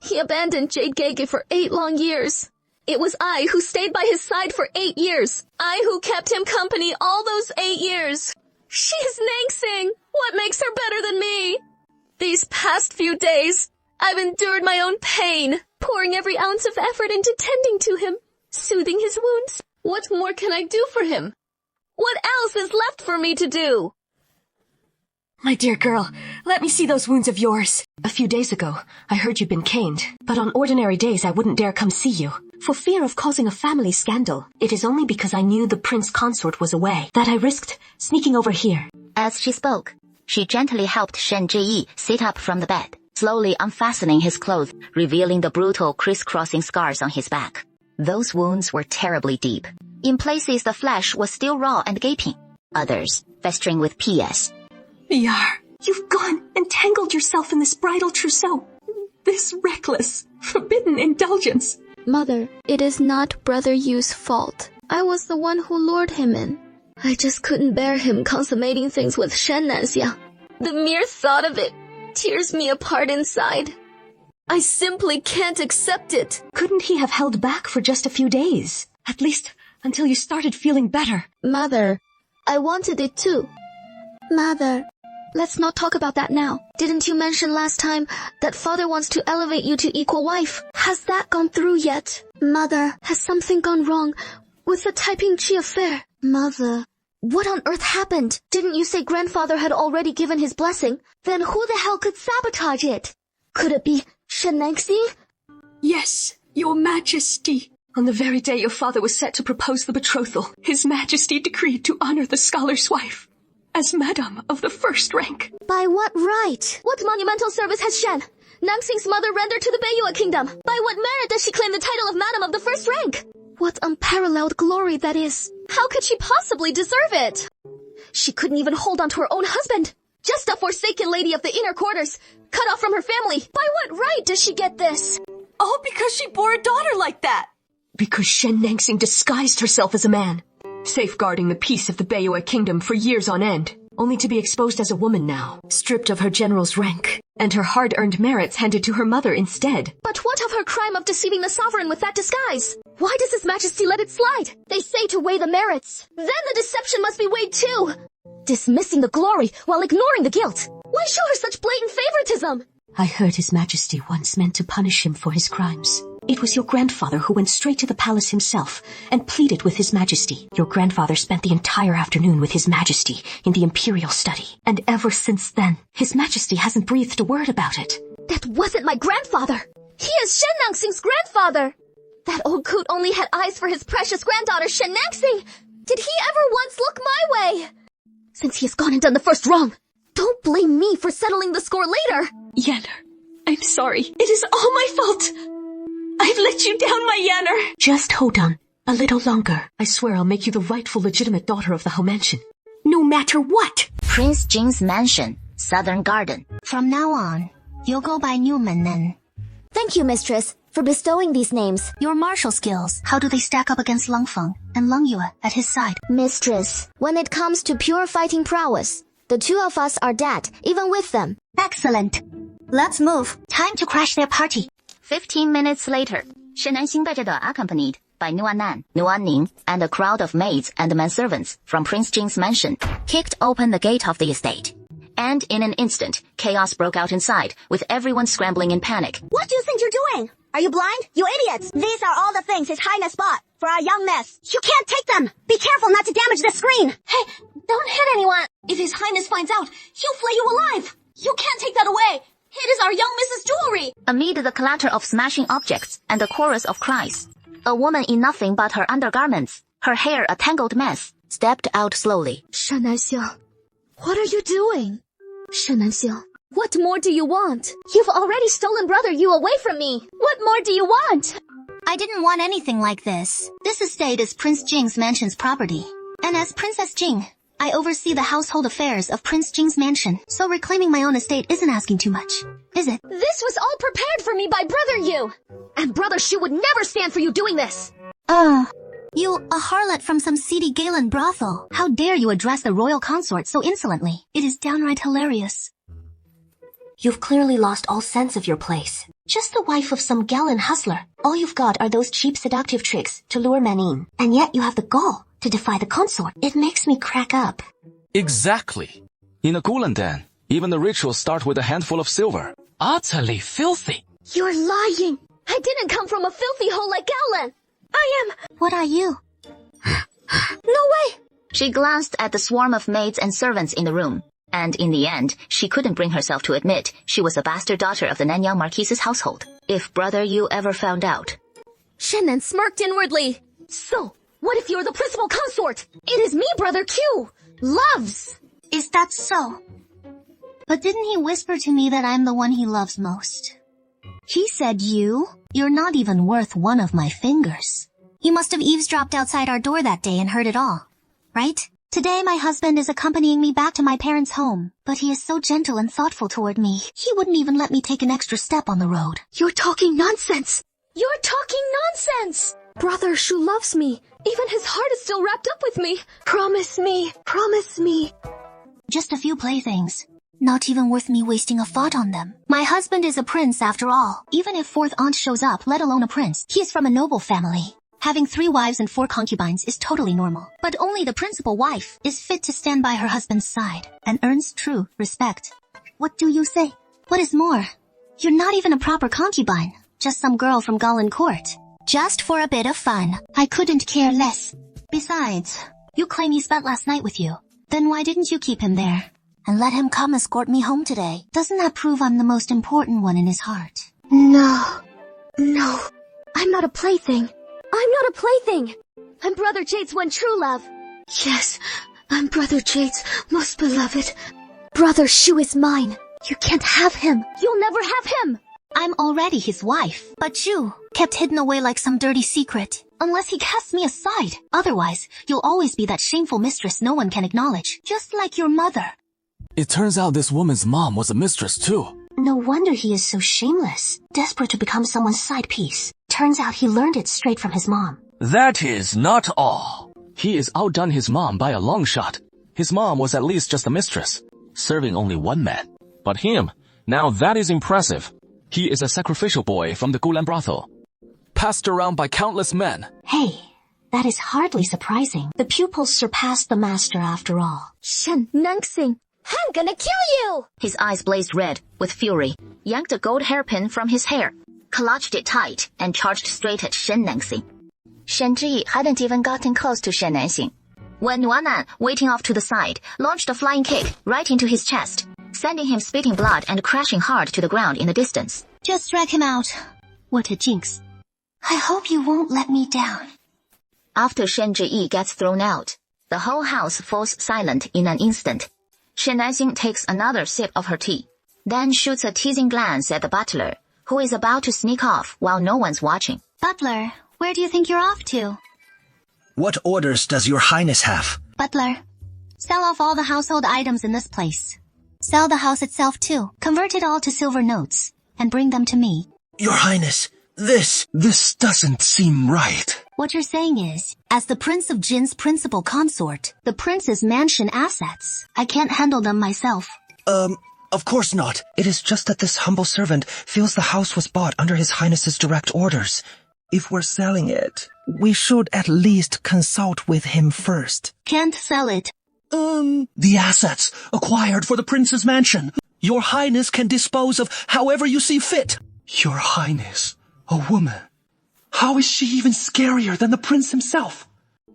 He abandoned Jade Gege for 8 long years. It was I who stayed by his side for 8 years. I who kept him company all those 8 years. She's Nangsing. What makes her better than me? These past few days, I've endured my own pain, pouring every ounce of effort into tending to him, soothing his wounds. What more can I do for him? What else is left for me to do? My dear girl, let me see those wounds of yours. A few days ago, I heard you'd been caned, but on ordinary days I wouldn't dare come see you, for fear of causing a family scandal. It is only because I knew the prince consort was away that I risked sneaking over here. As she spoke, she gently helped Shen Zhiyi sit up from the bed, slowly unfastening his clothes, revealing the brutal crisscrossing scars on his back. Those wounds were terribly deep. In places the flesh was still raw and gaping, others festering with PS. Miyar, you've gone and tangled yourself in this bridal trousseau. This reckless, forbidden indulgence. Mother, it is not Brother Yu's fault. I was the one who lured him in. I just couldn't bear him consummating things with Shen Nanxia. The mere thought of it tears me apart inside. I simply can't accept it. Couldn't he have held back for just a few days? At least until you started feeling better. Mother, I wanted it too. Mother, let's not talk about that now. Didn't you mention last time that father wants to elevate you to equal wife? Has that gone through yet? Mother, has something gone wrong with the Taiping Qi affair? Mother, what on earth happened? Didn't you say grandfather had already given his blessing? Then who the hell could sabotage it? Could it be Shen Nanxing? Yes, your majesty. On the very day your father was set to propose the betrothal, his majesty decreed to honor the scholar's wife as madam of the first rank. By what right? What monumental service has Shen, Nangsing's mother, rendered to the Beiyue kingdom? By what merit does she claim the title of madam of the first rank? What unparalleled glory that is. How could she possibly deserve it? She couldn't even hold on to her own husband. Just a forsaken lady of the inner quarters, cut off from her family. By what right does she get this? All because she bore a daughter like that. Because Shen Nangsing disguised herself as a man, safeguarding the peace of the Beiyue kingdom for years on end, only to be exposed as a woman now, stripped of her general's rank, and her hard-earned merits handed to her mother instead. But what of her crime of deceiving the sovereign with that disguise? Why does His Majesty let it slide? They say to weigh the merits. Then the deception must be weighed too. Dismissing the glory while ignoring the guilt. Why show her such blatant favoritism? I heard His Majesty once meant to punish him for his crimes. It was your grandfather who went straight to the palace himself and pleaded with His Majesty. Your grandfather spent the entire afternoon with His Majesty in the imperial study. And ever since then, His Majesty hasn't breathed a word about it. That wasn't my grandfather. He is Shen Nangsing's grandfather. That old coot only had eyes for his precious granddaughter, Shen Nangsing. Did he ever once look my way? Since he has gone and done the first wrong, don't blame me for settling the score later. Yanner, I'm sorry. It is all my fault. I've let you down, my Yanner. Just hold on a little longer. I swear I'll make you the rightful legitimate daughter of the Hou Mansion. No matter what. Prince Jing's mansion, Southern Garden. From now on, you'll go by Newman then. Thank you, mistress, for bestowing these names. Your martial skills, how do they stack up against Leng Feng and Leng Yue at his side? Mistress, when it comes to pure fighting prowess, the two of us are dead, even with them. Excellent. Let's move. Time to crash their party. 15 minutes later, Shen Nanxing 带着的 accompanied by Nuan Ning, and a crowd of maids and manservants from Prince Jing's mansion, kicked open the gate of the estate. And in an instant, chaos broke out inside, with everyone scrambling in panic. What do you think you're doing? Are you blind? You idiots! These are all the things His Highness bought for our young miss. You can't take them! Be careful not to damage the screen! Hey, don't hit anyone! If His Highness finds out, he'll flay you alive! You can't take that away! It is our young Mrs. Jewelry! Amid the clatter of smashing objects and a chorus of cries, a woman in nothing but her undergarments, her hair a tangled mess, stepped out slowly. Shen Nanxing, what are you doing? Shen Nanxing, what more do you want? You've already stolen Brother Yu away from me! What more do you want? I didn't want anything like this. This estate is Prince Jing's mansion's property. And as Princess Jing, I oversee the household affairs of Prince Jing's mansion, so reclaiming my own estate isn't asking too much, is it? This was all prepared for me by Brother Yu! And Brother Shu would never stand for you doing this! You, a harlot from some seedy Galen brothel. How dare you address the royal consort so insolently? It is downright hilarious. You've clearly lost all sense of your place. Just the wife of some gallant hustler. All you've got are those cheap seductive tricks to lure men in. And yet you have the gall to defy the consort. It makes me crack up. Exactly. In a Gulen den, even the rituals start with a handful of silver. Utterly filthy. You're lying. I didn't come from a filthy hole like Galen. I am... What are you? No way! She glanced at the swarm of maids and servants in the room, and in the end, she couldn't bring herself to admit she was a bastard daughter of the Nanyang Marquise's household. If brother Yu ever found out. Shennan smirked inwardly. So, what if you're the principal consort? It is me brother Q loves. Is that so? But didn't he whisper to me that I'm the one he loves most? He said you're not even worth one of my fingers. You must have eavesdropped outside our door that day and heard it all, right? Today my husband is accompanying me back to my parents' home, but he is so gentle and thoughtful toward me. He wouldn't even let me take an extra step on the road. You're talking nonsense. You're talking nonsense. Brother Shu loves me. Even his heart is still wrapped up with me. Promise me. Promise me. Just a few playthings. Not even worth me wasting a thought on them. My husband is a prince after all. Even if fourth aunt shows up, let alone a prince, he is from a noble family. Having 3 wives and 4 concubines is totally normal. But only the principal wife is fit to stand by her husband's side and earns true respect. What do you say? What is more, you're not even a proper concubine, just some girl from Galan court. Just for a bit of fun. I couldn't care less. Besides, you claim he spent last night with you. Then why didn't you keep him there? And let him come escort me home today. Doesn't that prove I'm the most important one in his heart? No. I'm not a plaything. I'm Brother Jade's one true love. Yes, I'm Brother Jade's most beloved. Brother Shu is mine. You can't have him. You'll never have him. I'm already his wife. But Shu kept hidden away like some dirty secret. Unless he casts me aside. Otherwise, you'll always be that shameful mistress no one can acknowledge. Just like your mother. It turns out this woman's mom was a mistress too. No wonder he is so shameless, desperate to become someone's side piece. Turns out he learned it straight from his mom. That is not all. He is outdone his mom by a long shot. His mom was at least just a mistress, serving only one man. But him, now that is impressive. He is a sacrificial boy from the Gulan brothel. Passed around by countless men. Hey, that is hardly surprising. The pupils surpassed the master after all. Shen Nangsing, I'm gonna kill you! His eyes blazed red with fury, yanked a gold hairpin from his hair, clutched it tight, and charged straight at Shen Nangsing. Shen Zhiyi hadn't even gotten close to Shen Nangsing when Nuanan, waiting off to the side, launched a flying kick right into his chest, sending him spitting blood and crashing hard to the ground in the distance. Just drag him out. What a jinx. I hope you won't let me down. After Shen Zhiyi gets thrown out, the whole house falls silent in an instant. Shen Nansing takes another sip of her tea, then shoots a teasing glance at the butler, who is about to sneak off while no one's watching. Butler, where do you think you're off to? What orders does your highness have? Butler, sell off all the household items in this place. Sell the house itself too. Convert it all to silver notes, and bring them to me. Your highness, this doesn't seem right. What you're saying is, as the Prince of Jin's principal consort, the prince's mansion assets, I can't handle them myself. Of course not. It is just that this humble servant feels the house was bought under his highness's direct orders. If we're selling it, we should at least consult with him first. Can't sell it. The assets acquired for the prince's mansion. Your highness can dispose of however you see fit. Your highness, a woman. How is she even scarier than the prince himself?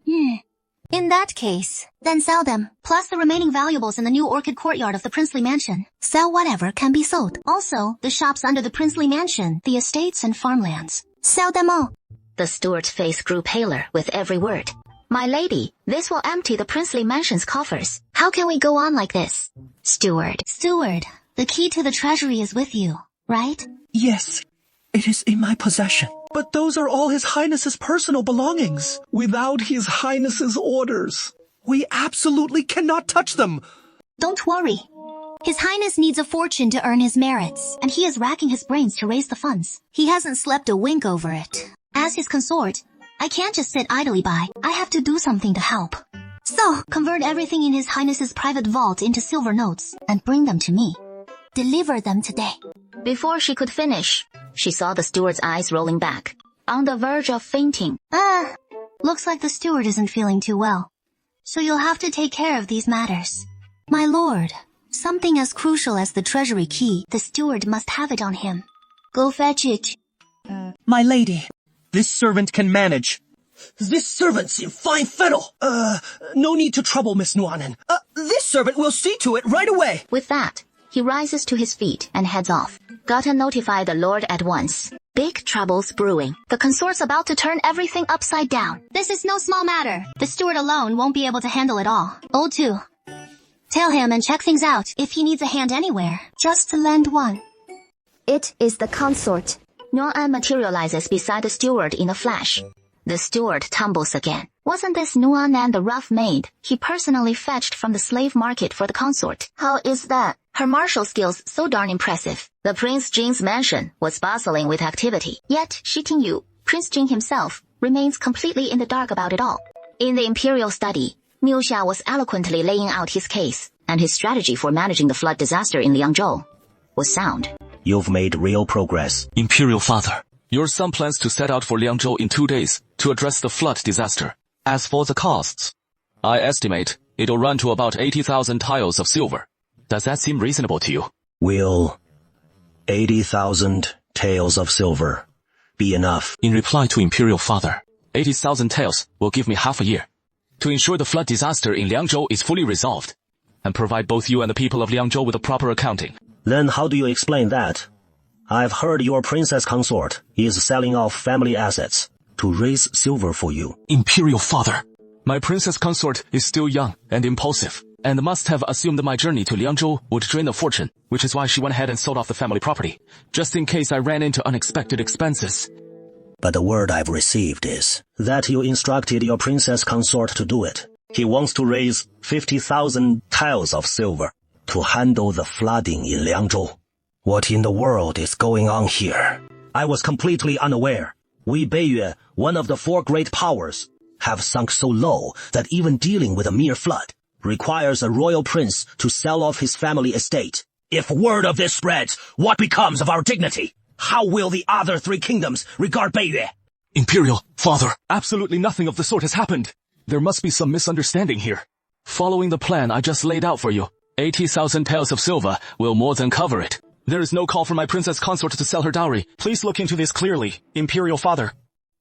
In that case, then sell them, plus the remaining valuables in the new orchid courtyard of the princely mansion. Sell whatever can be sold. Also, the shops under the princely mansion, the estates and farmlands. Sell them all. The steward's face grew paler with every word. My lady, this will empty the princely mansion's coffers. How can we go on like this? Steward, the key to the treasury is with you, right? Yes, it is in my possession. But those are all His Highness's personal belongings. Without His Highness's orders, we absolutely cannot touch them. Don't worry. His Highness needs a fortune to earn his merits, and he is racking his brains to raise the funds. He hasn't slept a wink over it. As his consort, I can't just sit idly by. I have to do something to help. So, convert everything in His Highness's private vault into silver notes, and bring them to me. deliver them today. Before she could finish, she saw the steward's eyes rolling back, on the verge of fainting. Looks like the steward isn't feeling too well. So you'll have to take care of these matters. My lord, something as crucial as the treasury key, the steward must have it on him. Go fetch it. My lady, this servant can manage. This servant's in fine fettle. No need to trouble Miss Nuanen. This servant will see to it right away. With that, he rises to his feet and heads off. Gotta notify the lord at once. Big trouble's brewing. The consort's about to turn everything upside down. This is no small matter. The steward alone won't be able to handle it all. Old two. Tell him and check things out. If he needs a hand anywhere, just to lend one. It is the consort. Nuan materializes beside the steward in a flash. The steward tumbles again. Wasn't this Nuan the rough maid he personally fetched from the slave market for the consort? How is that? Her martial skills so darn impressive. The Prince Jin's mansion was bustling with activity. Yet, Shi Tingyu, Prince Jin himself, remains completely in the dark about it all. In the imperial study, Liu Xia was eloquently laying out his case, and his strategy for managing the flood disaster in Liangzhou was sound. You've made real progress. Imperial Father, your son plans to set out for Liangzhou in 2 days to address the flood disaster. As for the costs, I estimate it'll run to about 80,000 tiles of silver. Does that seem reasonable to you? Will 80,000 taels of silver be enough? In reply to Imperial Father, 80,000 taels will give me half a year to ensure the flood disaster in Liangzhou is fully resolved and provide both you and the people of Liangzhou with a proper accounting. Then how do you explain that? I've heard your princess consort is selling off family assets to raise silver for you. Imperial Father, my princess consort is still young and impulsive, and must have assumed my journey to Liangzhou would drain a fortune, which is why she went ahead and sold off the family property, just in case I ran into unexpected expenses. But the word I've received is that you instructed your princess consort to do it. He wants to raise 50,000 tiles of silver to handle the flooding in Liangzhou. What in the world is going on here? I was completely unaware. We Beiyue, one of the 4 great powers, have sunk so low that even dealing with a mere flood requires a royal prince to sell off his family estate. If word of this spreads, what becomes of our dignity? How will the other 3 kingdoms regard Beiyue? Imperial Father, absolutely nothing of the sort has happened. There must be some misunderstanding here. Following the plan I just laid out for you, 80,000 taels of silver will more than cover it. There is no call for my princess consort to sell her dowry. Please look into this clearly, Imperial Father.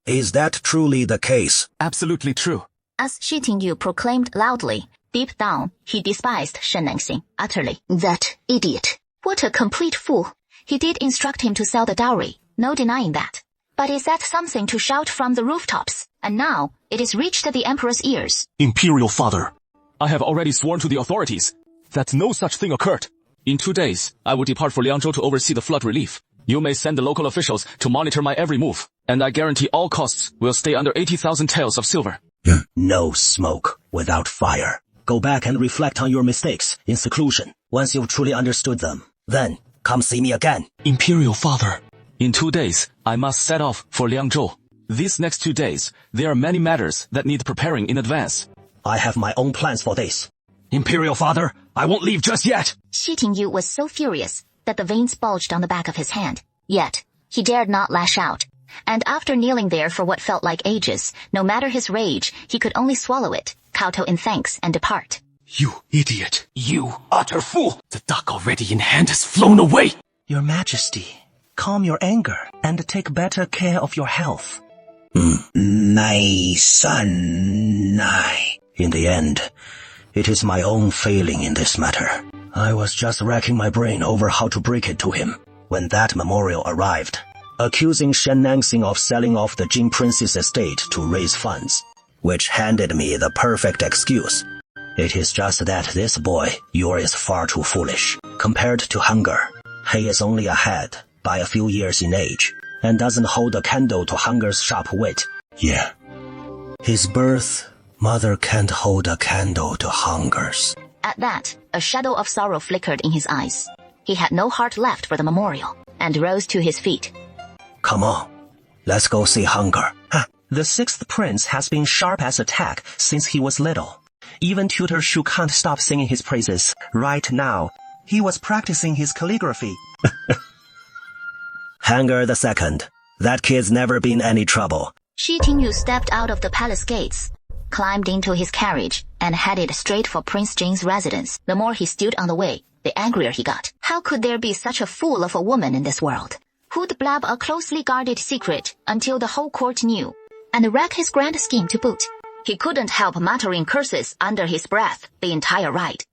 Is that truly the case? Absolutely true. As Shi Tingyu proclaimed loudly, deep down, he despised Shen Nangxing utterly. That idiot. What a complete fool. He did instruct him to sell the dowry, no denying that. But is that something to shout from the rooftops? And now, it has reached the emperor's ears. Imperial Father, I have already sworn to the authorities that no such thing occurred. In 2 days, I will depart for Liangzhou to oversee the flood relief. You may send the local officials to monitor my every move, and I guarantee all costs will stay under 80,000 taels of silver. No smoke without fire. Go back and reflect on your mistakes in seclusion. Once you've truly understood them, then come see me again. Imperial Father, in 2 days, I must set off for Liangzhou. These next 2 days, there are many matters that need preparing in advance. I have my own plans for this. Imperial Father, I won't leave just yet. Shi Tingyu was so furious that the veins bulged on the back of his hand. Yet, he dared not lash out. And after kneeling there for what felt like ages, no matter his rage, he could only swallow it, kowtow in thanks, and depart. You idiot. You utter fool. The duck already in hand has flown away. Your Majesty, calm your anger and take better care of your health. My son, In the end, it is my own failing in this matter. I was just racking my brain over how to break it to him when that memorial arrived, accusing Shen Nangxing of selling off the Jin Prince's estate to raise funds, which handed me the perfect excuse. It is just that this boy, yours, is far too foolish. Compared to hunger, he is only ahead by a few years in age, and doesn't hold a candle to hunger's sharp wit. Yeah. His birth, mother can't hold a candle to hunger's. At that, a shadow of sorrow flickered in his eyes. He had no heart left for the memorial, and rose to his feet. Come on, let's go see hunger. The 6th prince has been sharp as a tack since he was little. Even tutor Shu can't stop singing his praises. Right now, He was practicing his calligraphy. Hanger the second. That kid's never been any trouble. Shi Tingyu stepped out of the palace gates, climbed into his carriage, and headed straight for Prince Jing's residence. The more he stood on the way, the angrier he got. How could there be such a fool of a woman in this world, who'd blab a closely guarded secret until the whole court knew, and wreck his grand scheme to boot? He couldn't help muttering curses under his breath the entire ride.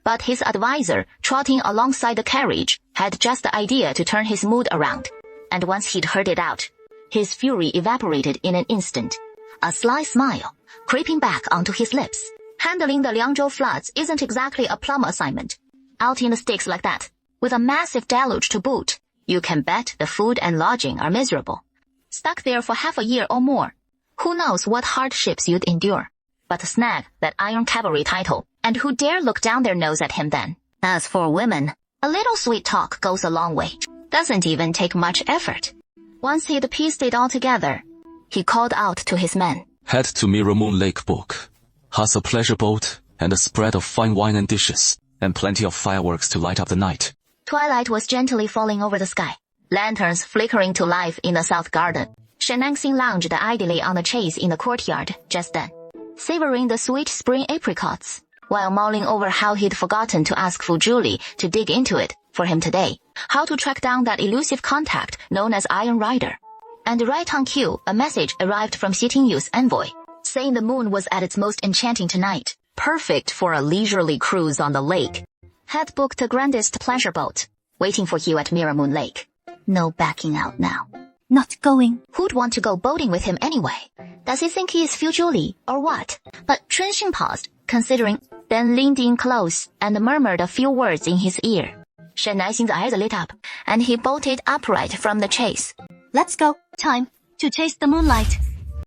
But his advisor, trotting alongside the carriage, had just the idea to turn his mood around. And once he'd heard it out, his fury evaporated in an instant. A sly smile creeping back onto his lips. Handling the Liangzhou floods isn't exactly a plum assignment. Out in the sticks like that, with a massive deluge to boot, you can bet the food and lodging are miserable. Stuck there for half a year or more. Who knows what hardships you'd endure, but snag that Iron Cavalry title, and who dare look down their nose at him then? As for women, a little sweet talk goes a long way. Doesn't even take much effort. Once he'd pieced it all together, he called out to his men. Head to Mirror Moon Lake Book. Has a pleasure boat and a spread of fine wine and dishes, and plenty of fireworks to light up the night. Twilight was gently falling over the sky, lanterns flickering to life in the south garden. Shen Nangxing lounged idly on the chaise in the courtyard just then, savoring the sweet spring apricots, while mulling over how he'd forgotten to ask Fu Zhuli to dig into it for him today, how to track down that elusive contact known as Iron Rider. And right on cue, a message arrived from Xi Tingyu's envoy, saying the moon was at its most enchanting tonight, perfect for a leisurely cruise on the lake. Had booked the grandest pleasure boat, waiting for you at Mirror Moon Lake. No backing out now. Not going. Who'd want to go boating with him anyway? Does he think he is Fu Zhuli, or what? But Chunxing paused, considering, then leaned in close and murmured a few words in his ear. Shen Nangxing's eyes lit up, and he bolted upright from the chase. Let's go. Time to chase the moonlight.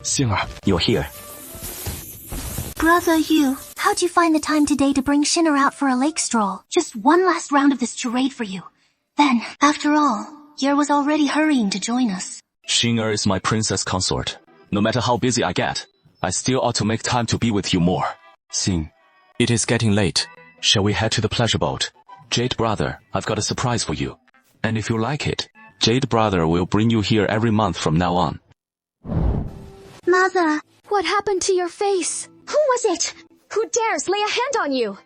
Xing'er, you're here. Brother Yu, how'd you find the time today to bring Shinner out for a lake stroll? Just one last round of this charade for you. Then, after all, Yer was already hurrying to join us. Xing'er is my princess consort. No matter how busy I get, I still ought to make time to be with you more. Xing, it is getting late. Shall we head to the pleasure boat? Jade brother, I've got a surprise for you. And if you like it, Jade brother will bring you here every month from now on. Mother! What happened to your face? Who was it? Who dares lay a hand on you?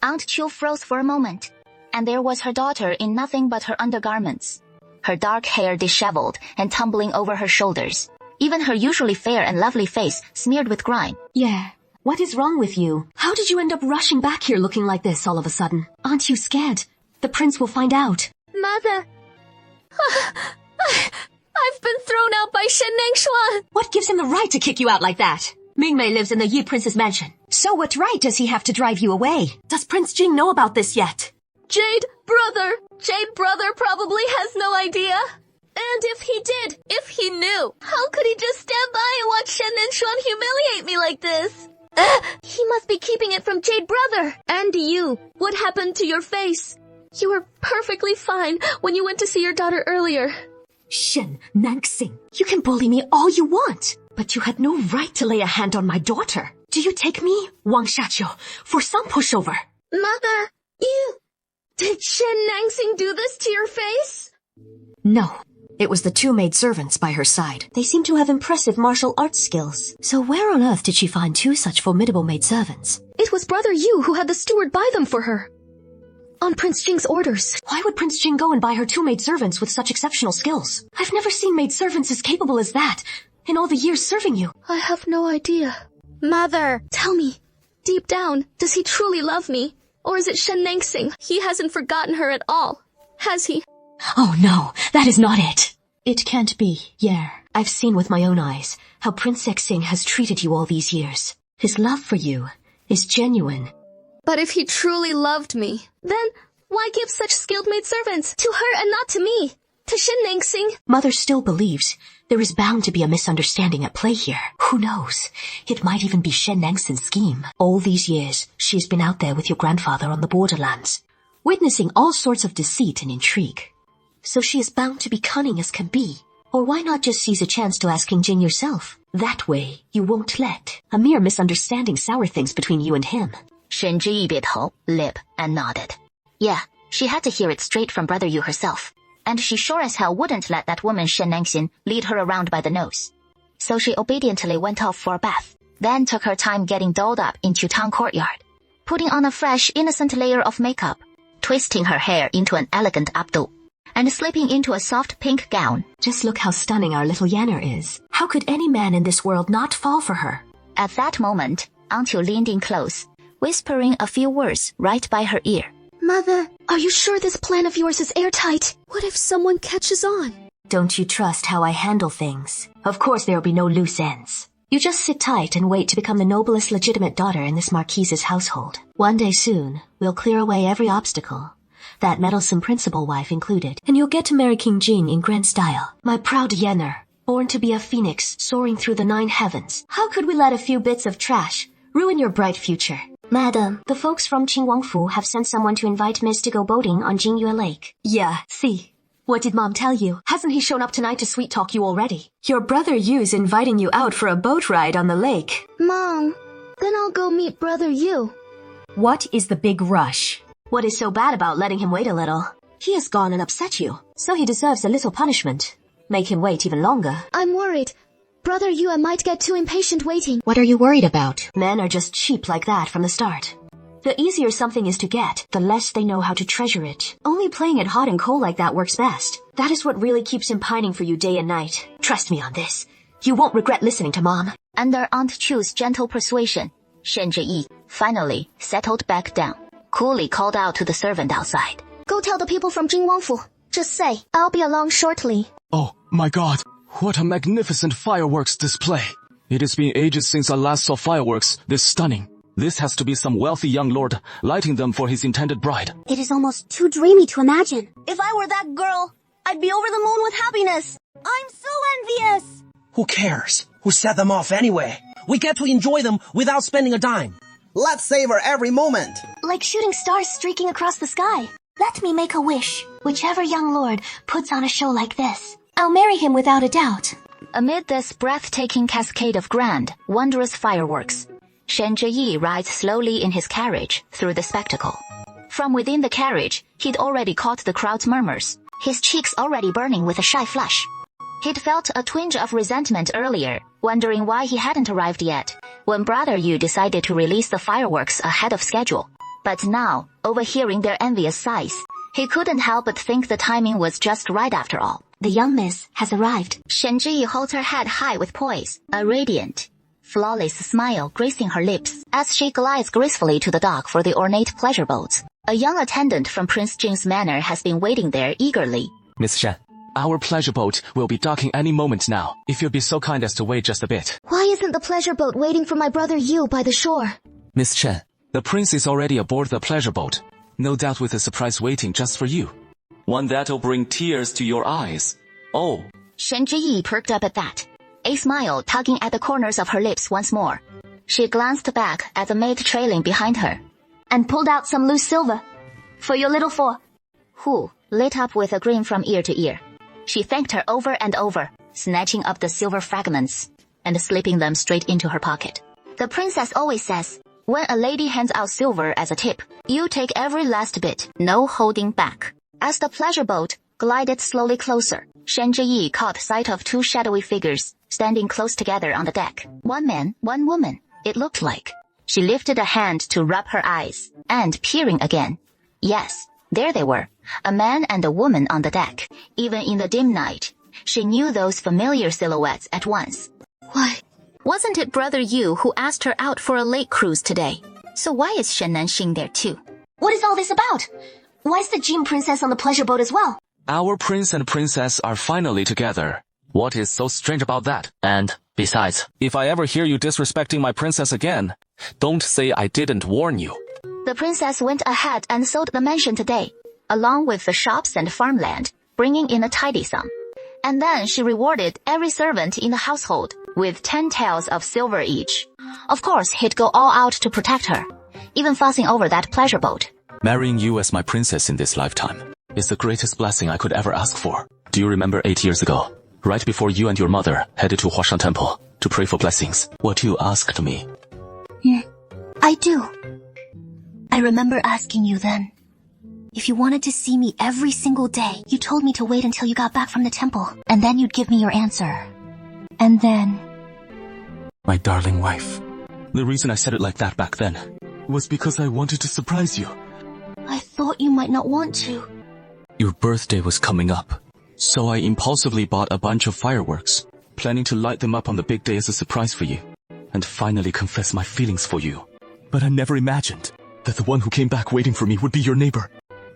Aunt Chu froze for a moment, and there was her daughter in nothing but her undergarments. Her dark hair disheveled and tumbling over her shoulders. Even her usually fair and lovely face smeared with grime. Yeah. What is wrong with you? How did you end up rushing back here looking like this all of a sudden? Aren't you scared? The prince will find out. Mother! I've been thrown out by Shen Nangshuan! What gives him the right to kick you out like that? Mingmei lives in the Yi Prince's mansion. So what right does he have to drive you away? Does Prince Jing know about this yet? Jade brother probably has no idea. And if he did, if he knew, how could he just stand by and watch Shen Nangshuan humiliate me like this? He must be keeping it from Jade brother. And you, what happened to your face? You were perfectly fine when you went to see your daughter earlier. Shen Nangxing, you can bully me all you want, but you had no right to lay a hand on my daughter. Do you take me, Wang Xiaqiu, for some pushover? Mother, did Shen Nangxing do this to your face? No. It was the two maidservants by her side. They seem to have impressive martial arts skills. So where on earth did she find two such formidable maidservants? It was Brother Yu who had the steward buy them for her. On Prince Jing's orders. Why would Prince Jing go and buy her two maidservants with such exceptional skills? I've never seen maidservants as capable as that in all the years serving you. I have no idea. Mother, tell me, deep down, does he truly love me? Or is it Shen Nangxing? He hasn't forgotten her at all, has he? Oh no, that is not it. It can't be, yeah. I've seen with my own eyes how Prince Xing has treated you all these years. His love for you is genuine. But if he truly loved me, then why give such skilled maidservants to her and not to me? To Shen Nangxing? Mother still believes there is bound to be a misunderstanding at play here. Who knows? It might even be Shen Nangxing's scheme. All these years, she's been out there with your grandfather on the borderlands, witnessing all sorts of deceit and intrigue. So she is bound to be cunning as can be. Or why not just seize a chance to ask King Jin yourself? That way, you won't let a mere misunderstanding sour things between you and him. Shen Zhi 一别头, lip, and nodded. Yeah, She had to hear it straight from Brother Yu herself, and she sure as hell wouldn't let that woman Shen Nangxin lead her around by the nose. So she obediently went off for a bath, then took her time getting dolled up into town courtyard, putting on a fresh, innocent layer of makeup, twisting her hair into an elegant updo, and slipping into a soft pink gown. Just look how stunning our little Yanner is. How could any man in this world not fall for her? At that moment, Aunt Yu leaned in close, whispering a few words right by her ear. Mother, are you sure this plan of yours is airtight? What if someone catches on? Don't you trust how I handle things? Of course there'll be no loose ends. You just sit tight and wait to become the noblest legitimate daughter in this Marquise's household. One day soon, we'll clear away every obstacle, that meddlesome principal wife included, and you'll get to marry King Jing in grand style. My proud Yenner, born to be a phoenix soaring through the 9 heavens. How could we let a few bits of trash ruin your bright future? Madam, the folks from Qingwangfu have sent someone to invite Miss to go boating on Jingyue Lake. Yeah, see. What did Mom tell you? Hasn't he shown up tonight to sweet-talk you already? Your brother Yu's inviting you out for a boat ride on the lake. Mom, then I'll go meet Brother Yu. What is the big rush? What is so bad about letting him wait a little? He has gone and upset you, so he deserves a little punishment. Make him wait even longer. I'm worried. Brother Yu might get too impatient waiting. What are you worried about? Men are just cheap like that from the start. The easier something is to get, the less they know how to treasure it. Only playing it hot and cold like that works best. That is what really keeps him pining for you day and night. Trust me on this. You won't regret listening to Mom. Under Aunt Chu's gentle persuasion, Shen Zhiyi finally settled back down, coolly called out to the servant outside. Go tell the people from Jingwangfu. Just say, I'll be along shortly. Oh, my God. What a magnificent fireworks display. It has been ages since I last saw fireworks this stunning. This has to be some wealthy young lord lighting them for his intended bride. It is almost too dreamy to imagine. If I were that girl, I'd be over the moon with happiness. I'm so envious. Who cares? Who set them off anyway? We get to enjoy them without spending a dime. Let's savor every moment. Like shooting stars streaking across the sky. Let me make a wish. Whichever young lord puts on a show like this, I'll marry him without a doubt. Amid this breathtaking cascade of grand, wondrous fireworks, Shen Zhiyi rides slowly in his carriage through the spectacle. From within the carriage, he'd already caught the crowd's murmurs, his cheeks already burning with a shy flush. He'd felt a twinge of resentment earlier, wondering why he hadn't arrived yet, when Brother Yu decided to release the fireworks ahead of schedule. But now, overhearing their envious sighs, he couldn't help but think the timing was just right after all. The young miss has arrived. Shen Zhiyi holds her head high with poise, a radiant, flawless smile gracing her lips as she glides gracefully to the dock for the ornate pleasure boats. A young attendant from Prince Jing's manor has been waiting there eagerly. Miss Shen, our pleasure boat will be docking any moment now, if you'd be so kind as to wait just a bit. Why isn't the pleasure boat waiting for my brother Yu by the shore? Miss Shen, the prince is already aboard the pleasure boat, no doubt with a surprise waiting just for you. One that'll bring tears to your eyes. Oh. Shen Zhiyi perked up at that, a smile tugging at the corners of her lips once more. She glanced back at the maid trailing behind her, and pulled out some loose silver. For your little four. Who lit up with a grin from ear to ear. She thanked her over and over, snatching up the silver fragments and slipping them straight into her pocket. The princess always says, when a lady hands out silver as a tip, you take every last bit, no holding back. As the pleasure boat glided slowly closer, Shen Zhiyi caught sight of 2 shadowy figures standing close together on the deck. One man, one woman, it looked like. She lifted a hand to rub her eyes, and peering again. Yes, there they were, a man and a woman on the deck. Even in the dim night, she knew those familiar silhouettes at once. Why? Wasn't it Brother Yu who asked her out for a lake cruise today? So why is Shen Nanxing there too? What is all this about? Why is the Jing princess on the pleasure boat as well? Our prince and princess are finally together. What is so strange about that? And, besides, if I ever hear you disrespecting my princess again, don't say I didn't warn you. The princess went ahead and sold the mansion today, along with the shops and farmland, bringing in a tidy sum. And then she rewarded every servant in the household with 10 taels of silver each. Of course, he'd go all out to protect her, even fussing over that pleasure boat. Marrying you as my princess in this lifetime is the greatest blessing I could ever ask for. Do you remember 8 years ago, right before you and your mother headed to Huashan Temple to pray for blessings, what you asked me? I do. I remember asking you then. If you wanted to see me every single day, you told me to wait until you got back from the temple, and then you'd give me your answer. And then... My darling wife. The reason I said it like that back then was because I wanted to surprise you. I thought you might not want to. Your birthday was coming up, so I impulsively bought a bunch of fireworks, planning to light them up on the big day as a surprise for you, and finally confess my feelings for you. But I never imagined that the one who came back waiting for me would be your neighbor.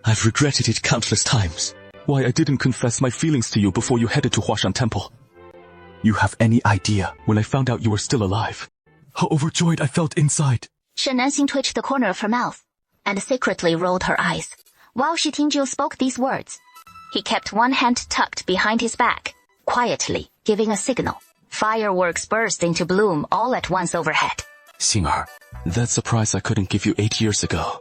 I've regretted it countless times. Why I didn't confess my feelings to you before you headed to Huashan Temple. You have any idea when I found out you were still alive? How overjoyed I felt inside. Shen Nanxing twitched the corner of her mouth and secretly rolled her eyes while Shi Tingjiu spoke these words. He kept one hand tucked behind his back, quietly giving a signal. Fireworks burst into bloom all at once overhead. Xing'er, that surprise I couldn't give you 8 years ago,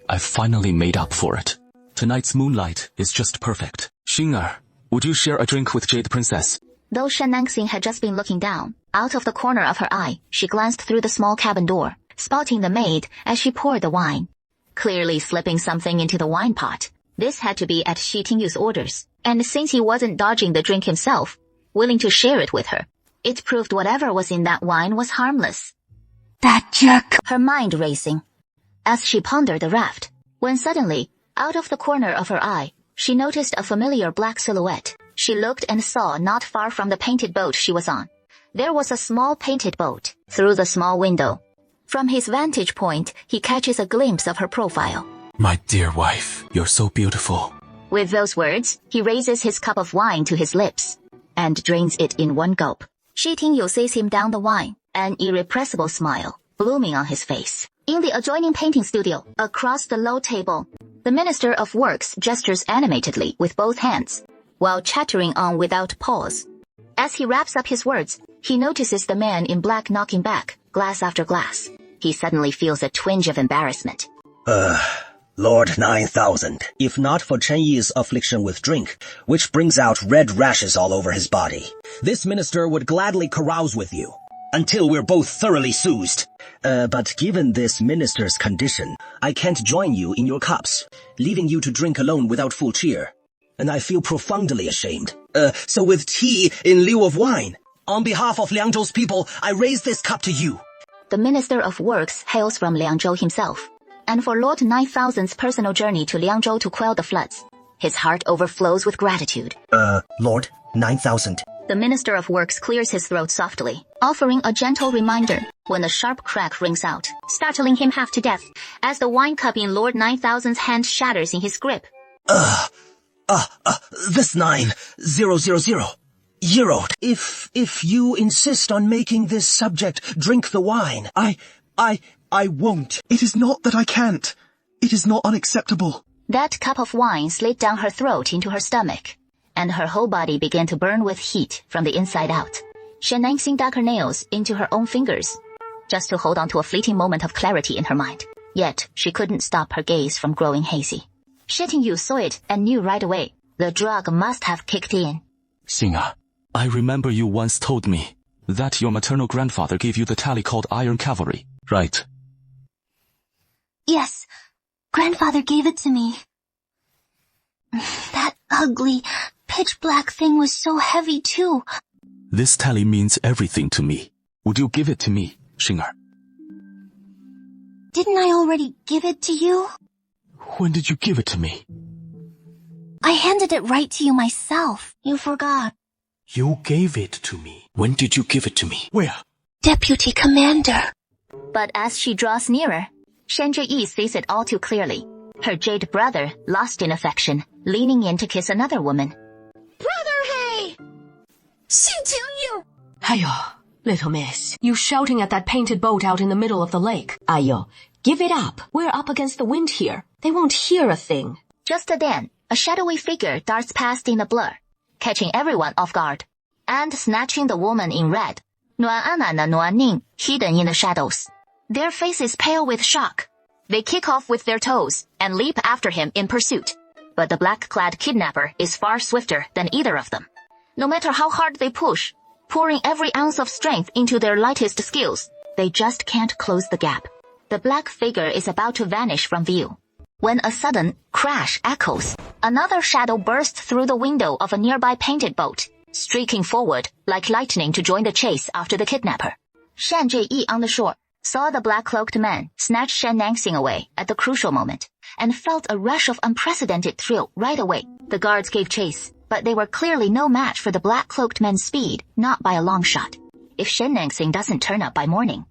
I've finally made up for it. Tonight's moonlight is just perfect. Xing'er, would you share a drink with Jade Princess? Though Shen Nanxing had just been looking down, out of the corner of her eye, she glanced through the small cabin door, spotting the maid as she poured the wine, clearly slipping something into the wine pot. This had to be at Shi Tingyu's orders, and since he wasn't dodging the drink himself, willing to share it with her, it proved whatever was in that wine was harmless. That jerk! Her mind racing as she pondered the raft, when suddenly, out of the corner of her eye, she noticed a familiar black silhouette. She looked and saw not far from the painted boat she was on. There was a small painted boat through the small window. From his vantage point, he catches a glimpse of her profile. My dear wife, you're so beautiful. With those words, he raises his cup of wine to his lips and drains it in one gulp. Shi Tingyu sees him down the wine, an irrepressible smile blooming on his face. In the adjoining painting studio, across the low table, the Minister of Works gestures animatedly with both hands, while chattering on without pause. As he wraps up his words, he notices the man in black knocking back, glass after glass. He suddenly feels a twinge of embarrassment. Lord 9000, if not for Chen Yi's affliction with drink, which brings out red rashes all over his body, this minister would gladly carouse with you, until we're both thoroughly soused. But given this minister's condition, I can't join you in your cups, leaving you to drink alone without full cheer. And I feel profoundly ashamed. So with tea in lieu of wine, on behalf of Liangzhou's people, I raise this cup to you. The Minister of Works hails from Liangzhou himself, and for Lord 9000's personal journey to Liangzhou to quell the floods, his heart overflows with gratitude. Lord 9000. The Minister of Works clears his throat softly, offering a gentle reminder when a sharp crack rings out, startling him half to death as the wine cup in Lord 9000's hand shatters in his grip. This 9000. Year-old, if you insist on making this subject drink the wine, I won't. It is not that I can't. It is not unacceptable. That cup of wine slid down her throat into her stomach, and her whole body began to burn with heat from the inside out. Shen Nanxing dug her nails into her own fingers, just to hold on to a fleeting moment of clarity in her mind. Yet, she couldn't stop her gaze from growing hazy. Shi Tingyu saw it and knew right away. The drug must have kicked in. Xing'er, I remember you once told me that your maternal grandfather gave you the tally called Iron Cavalry, right? Yes, grandfather gave it to me. That ugly, pitch-black thing was so heavy too. This tally means everything to me. Would you give it to me, Xing'er? Didn't I already give it to you? When did you give it to me? I handed it right to you myself. You forgot. You gave it to me. When did you give it to me? Where? Deputy Commander. But as she draws nearer, Shen Zhiyi sees it all too clearly. Her jade brother, lost in affection, leaning in to kiss another woman. Brother, hey! Shi Tingyu! Ayo, little miss, you shouting at that painted boat out in the middle of the lake. Ayo, give it up. We're up against the wind here. They won't hear a thing. Just then, a shadowy figure darts past in a blur, catching everyone off guard, and snatching the woman in red, Nuan An and Nuan Ning, hidden in the shadows. Their faces pale with shock. They kick off with their toes and leap after him in pursuit. But the black-clad kidnapper is far swifter than either of them. No matter how hard they push, pouring every ounce of strength into their lightest skills, they just can't close the gap. The black figure is about to vanish from view. When a sudden crash echoes, another shadow bursts through the window of a nearby painted boat, streaking forward like lightning to join the chase after the kidnapper. Shan Zhiyi on the shore saw the black-cloaked man snatch Shen Nangxing away at the crucial moment, and felt a rush of unprecedented thrill right away. The guards gave chase, but they were clearly no match for the black-cloaked man's speed, not by a long shot. If Shen Nangxing doesn't turn up by morning,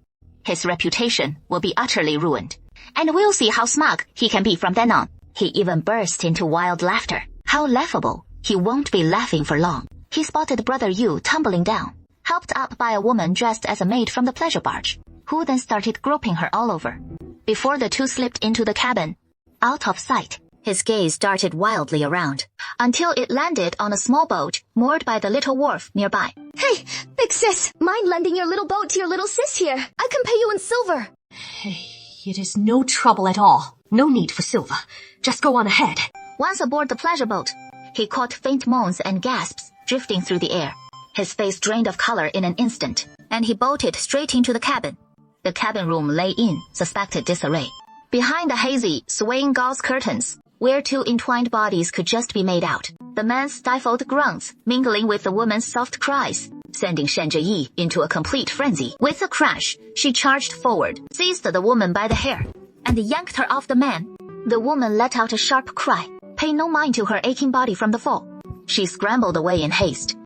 his reputation will be utterly ruined. And we'll see how smug he can be from then on. He even burst into wild laughter. How laughable. He won't be laughing for long. He spotted Brother Yu tumbling down, helped up by a woman dressed as a maid from the pleasure barge, who then started groping her all over. Before the two slipped into the cabin, out of sight, his gaze darted wildly around, until it landed on a small boat moored by the little wharf nearby. Hey, big sis, mind lending your little boat to your little sis here? I can pay you in silver. Hey, it is no trouble at all. No need for silver. Just go on ahead. Once aboard the pleasure boat, he caught faint moans and gasps drifting through the air. His face drained of color in an instant, and he bolted straight into the cabin. The cabin room lay in suspected disarray. Behind the hazy, swaying gauze curtains, where two entwined bodies could just be made out, the man's stifled groans mingling with the woman's soft cries, sending Shan Zhiyi into a complete frenzy. With a crash, she charged forward, seized the woman by the hair, and yanked her off the man. The woman let out a sharp cry, paying no mind to her aching body from the fall. She scrambled away in haste.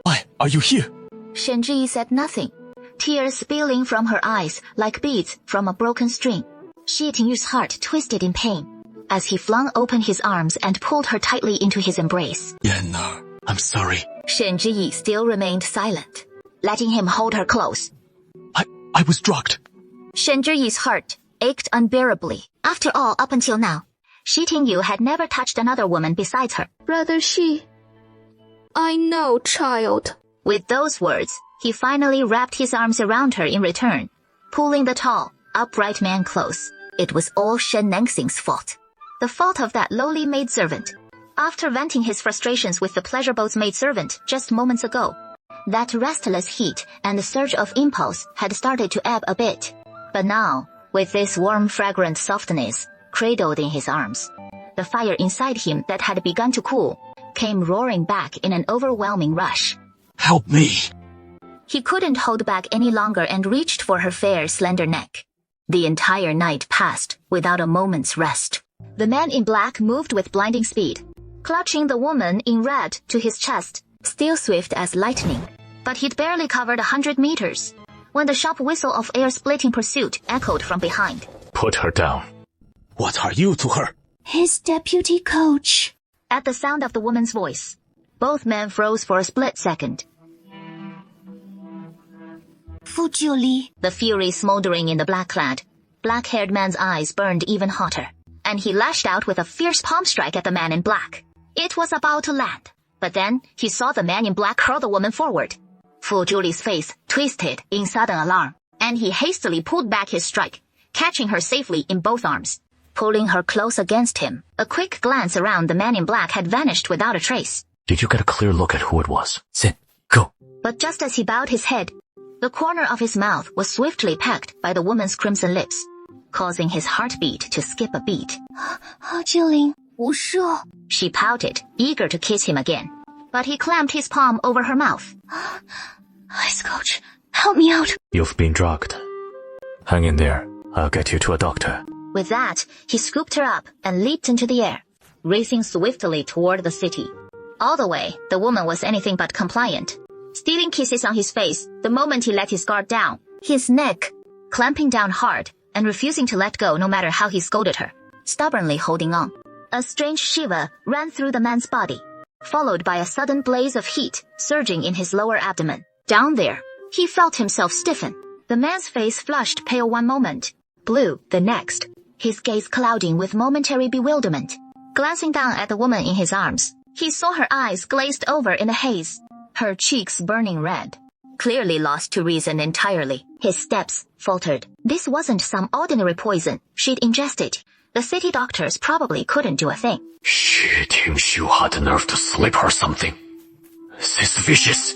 Why are you here? Shan Zhiyi said nothing, tears spilling from her eyes like beads from a broken string. Shi Tingyu's heart twisted in pain as he flung open his arms and pulled her tightly into his embrace. Yan-er, I'm sorry. Shan Zhiyi still remained silent, letting him hold her close. I was drugged. Shan Zhiyi's heart ached unbearably. After all, up until now, Shi Tingyu had never touched another woman besides her. Brother Shi, I know, child. With those words, he finally wrapped his arms around her in return, pulling the tall, upright man close. It was all Shen Nangxing's fault. The fault of that lowly maidservant. After venting his frustrations with the pleasure boat's maidservant just moments ago, that restless heat and the surge of impulse had started to ebb a bit. But now, with this warm, fragrant softness cradled in his arms, the fire inside him that had begun to cool came roaring back in an overwhelming rush. Help me! He couldn't hold back any longer and reached for her fair, slender neck. The entire night passed without a moment's rest. The man in black moved with blinding speed, clutching the woman in red to his chest, still swift as lightning. But he'd barely covered 100 meters when the sharp whistle of air-splitting pursuit echoed from behind. Put her down. What are you to her? His deputy coach. At the sound of the woman's voice, both men froze for a split second. Fujuli. The fury smoldering in the black-clad, black-haired man's eyes burned even hotter, and he lashed out with a fierce palm strike at the man in black. It was about to land, but then he saw the man in black hurl the woman forward. Fujuli's face twisted in sudden alarm, and he hastily pulled back his strike, catching her safely in both arms, pulling her close against him. A quick glance around, the man in black had vanished without a trace. Did you get a clear look at who it was? Sin, go. But just as he bowed his head, the corner of his mouth was swiftly pecked by the woman's crimson lips, causing his heartbeat to skip a beat. Jiling, 无赦. She pouted, eager to kiss him again, but he clamped his palm over her mouth. Ice coach, help me out. You've been drugged. Hang in there. I'll get you to a doctor. With that, he scooped her up and leaped into the air, racing swiftly toward the city. All the way, the woman was anything but compliant, stealing kisses on his face the moment he let his guard down, his neck clamping down hard and refusing to let go no matter how he scolded her, stubbornly holding on. A strange shiver ran through the man's body, followed by a sudden blaze of heat surging in his lower abdomen. Down there, he felt himself stiffen. The man's face flushed pale one moment, blue the next, his gaze clouding with momentary bewilderment. Glancing down at the woman in his arms, he saw her eyes glazed over in a haze, her cheeks burning red. Clearly lost to reason entirely, his steps faltered. This wasn't some ordinary poison she'd ingested. The city doctors probably couldn't do a thing. Shi Tingxiu had the nerve to slip her something. This is vicious.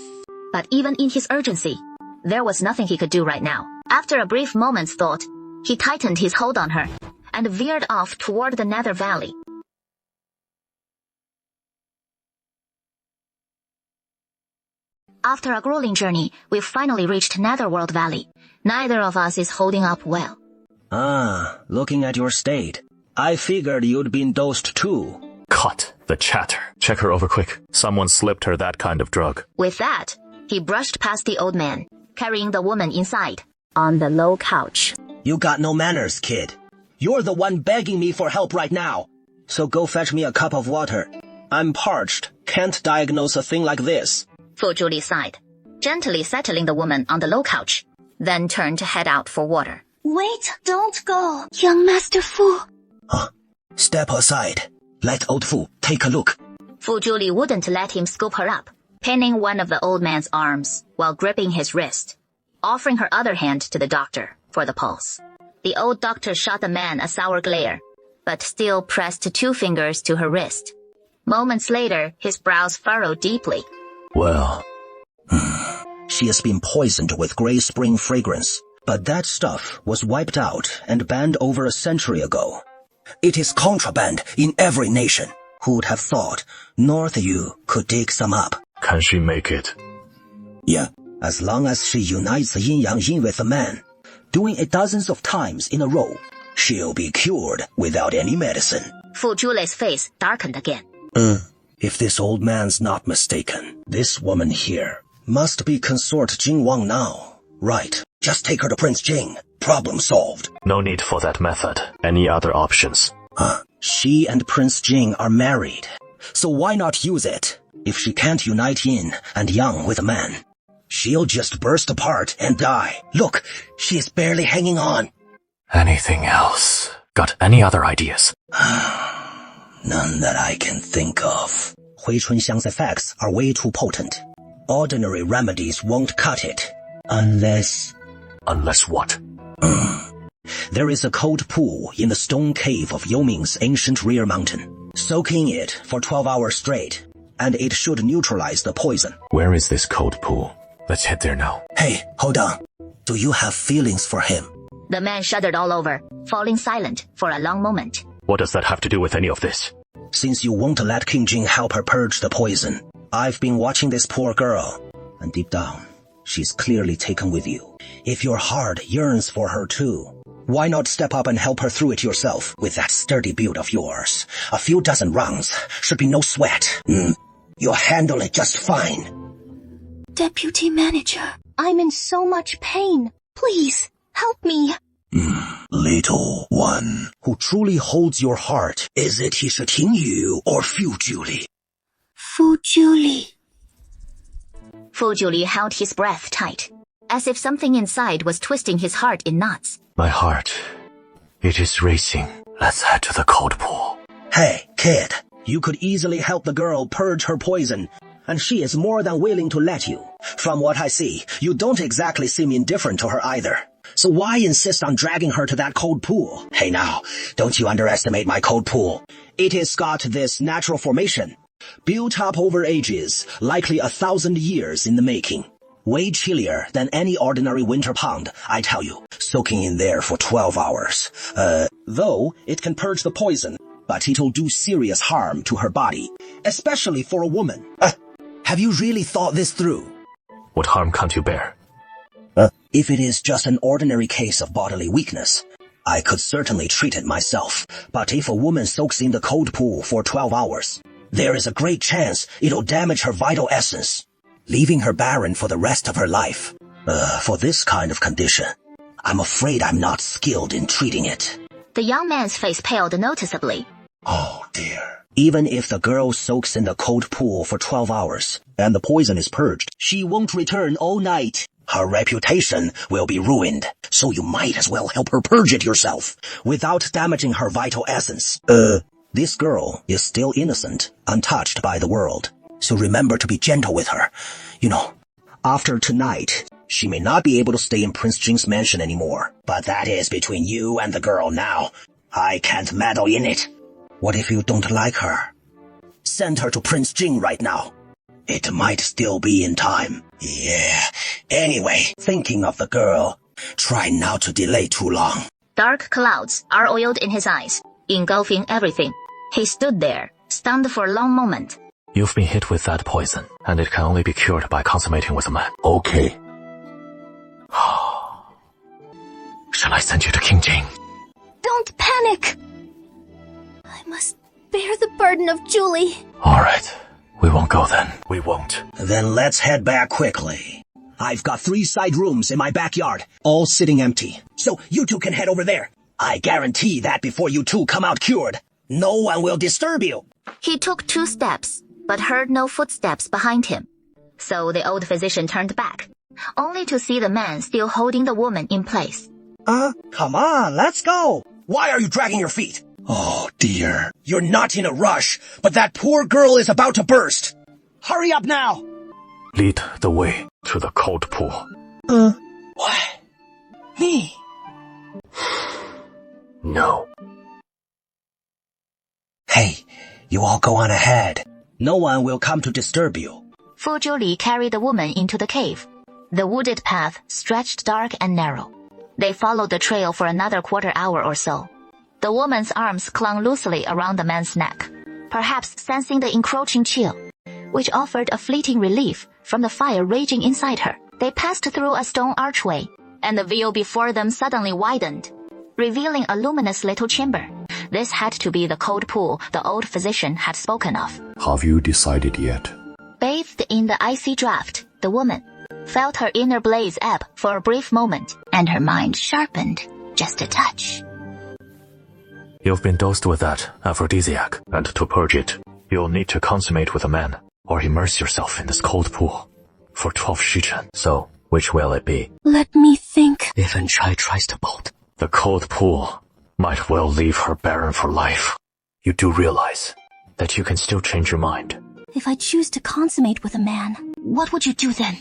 But even in his urgency, there was nothing he could do right now. After a brief moment's thought, he tightened his hold on her, and veered off toward the Nether Valley. After a grueling journey, we've finally reached Netherworld Valley. Neither of us is holding up well. Ah, looking at your state, I figured you'd been dosed too. Cut the chatter. Check her over quick. Someone slipped her that kind of drug. With that, he brushed past the old man, carrying the woman inside, on the low couch. You got no manners, kid. You're the one begging me for help right now. So go fetch me a cup of water. I'm parched. Can't diagnose a thing like this. Fu Zhuli sighed, gently settling the woman on the low couch, then turned to head out for water. Wait, don't go, young Master Fu. Step aside. Let old Fu take a look. Fu Zhuli wouldn't let him scoop her up, pinning one of the old man's arms while gripping his wrist, offering her other hand to the doctor for the pulse. The old doctor shot the man a sour glare, but still pressed 2 fingers to her wrist. Moments later, his brows furrowed deeply. Well, she has been poisoned with Grey Spring fragrance, but that stuff was wiped out and banned over a century ago. It is contraband in every nation. Who'd have thought North Yu could dig some up? Can she make it? Yeah, as long as she unites the yin-yang yin with the man, doing it dozens of times in a row, she'll be cured without any medicine. Fu Zhuli's face darkened again. If this old man's not mistaken, this woman here must be consort Jing Wang now. Right, just take her to Prince Jing. Problem solved. No need for that method. Any other options? She and Prince Jing are married, so why not use it? If she can't unite yin and yang with a man, she'll just burst apart and die. Look, she is barely hanging on. Anything else? Got any other ideas? None that I can think of. Hui Chunxiang's effects are way too potent. Ordinary remedies won't cut it. Unless what? There is a cold pool in the stone cave of Youming's ancient rear mountain. Soak in it for 12 hours straight, and it should neutralize the poison. Where is this cold pool? Let's head there now. Hey, hold on. Do you have feelings for him? The man shuddered all over, falling silent for a long moment. What does that have to do with any of this? Since you won't let King Jing help her purge the poison, I've been watching this poor girl, and deep down, she's clearly taken with you. If your heart yearns for her too, why not step up and help her through it yourself with that sturdy build of yours? A few dozen rounds should be no sweat. You'll handle it just fine. Deputy Manager, I'm in so much pain. Please, help me. Little one, who truly holds your heart, is it He Yu or Fu Zhuli? Fu Zhuli. Fu Zhuli held his breath tight, as if something inside was twisting his heart in knots. My heart, it is racing. Let's head to the cold pool. Hey, kid, you could easily help the girl purge her poison, and she is more than willing to let you. From what I see, you don't exactly seem indifferent to her either. So why insist on dragging her to that cold pool? Hey now, don't you underestimate my cold pool. It has got this natural formation, built up over ages, likely 1,000 years in the making. Way chillier than any ordinary winter pond, I tell you. Soaking in there for 12 hours. Though it can purge the poison, but it'll do serious harm to her body, especially for a woman. Have you really thought this through? What harm can't you bear? If it is just an ordinary case of bodily weakness, I could certainly treat it myself. But if a woman soaks in the cold pool for 12 hours, there is a great chance it'll damage her vital essence, leaving her barren for the rest of her life. For this kind of condition, I'm afraid I'm not skilled in treating it. The young man's face paled noticeably. Oh dear. Even if the girl soaks in the cold pool for 12 hours, and the poison is purged, she won't return all night. Her reputation will be ruined, so you might as well help her purge it yourself, without damaging her vital essence. This girl is still innocent, untouched by the world, so remember to be gentle with her. You know, after tonight, she may not be able to stay in Prince Jing's mansion anymore, but that is between you and the girl now. I can't meddle in it. What if you don't like her? Send her to Prince Jing right now. It might still be in time. Yeah. Anyway, thinking of the girl, try not to delay too long. Dark clouds are oiled in his eyes, engulfing everything. He stood there, stunned for a long moment. You've been hit with that poison, and it can only be cured by consummating with a man. Okay. Shall I send you to King Jing? Don't panic! I must bear the burden of Julie. Alright, we won't go then. We won't. Then let's head back quickly. I've got 3 side rooms in my backyard, all sitting empty. So you two can head over there. I guarantee that before you two come out cured, no one will disturb you. He took 2 steps, but heard no footsteps behind him. So the old physician turned back, only to see the man still holding the woman in place. Come on, let's go. Why are you dragging your feet? Oh dear. You're not in a rush, but that poor girl is about to burst. Hurry up now. Lead the way to the cold pool. What? Me? No. Hey, you all go on ahead. No one will come to disturb you. Fu Zhuuli carried the woman into the cave. The wooded path stretched dark and narrow. They followed the trail for another quarter hour or so. The woman's arms clung loosely around the man's neck, perhaps sensing the encroaching chill, which offered a fleeting relief from the fire raging inside her. They passed through a stone archway, and the view before them suddenly widened, revealing a luminous little chamber. This had to be the cold pool the old physician had spoken of. Have you decided yet? Bathed in the icy draft, the woman felt her inner blaze ebb for a brief moment, and her mind sharpened just a touch. You've been dosed with that aphrodisiac, and to purge it, you'll need to consummate with a man, or immerse yourself in this cold pool for 12 shichen. So, which will it be? Let me think. If Enchai tries to bolt, The cold pool might well leave her barren for life. You do realize that you can still change your mind. If I choose to consummate with a man, What would you do then?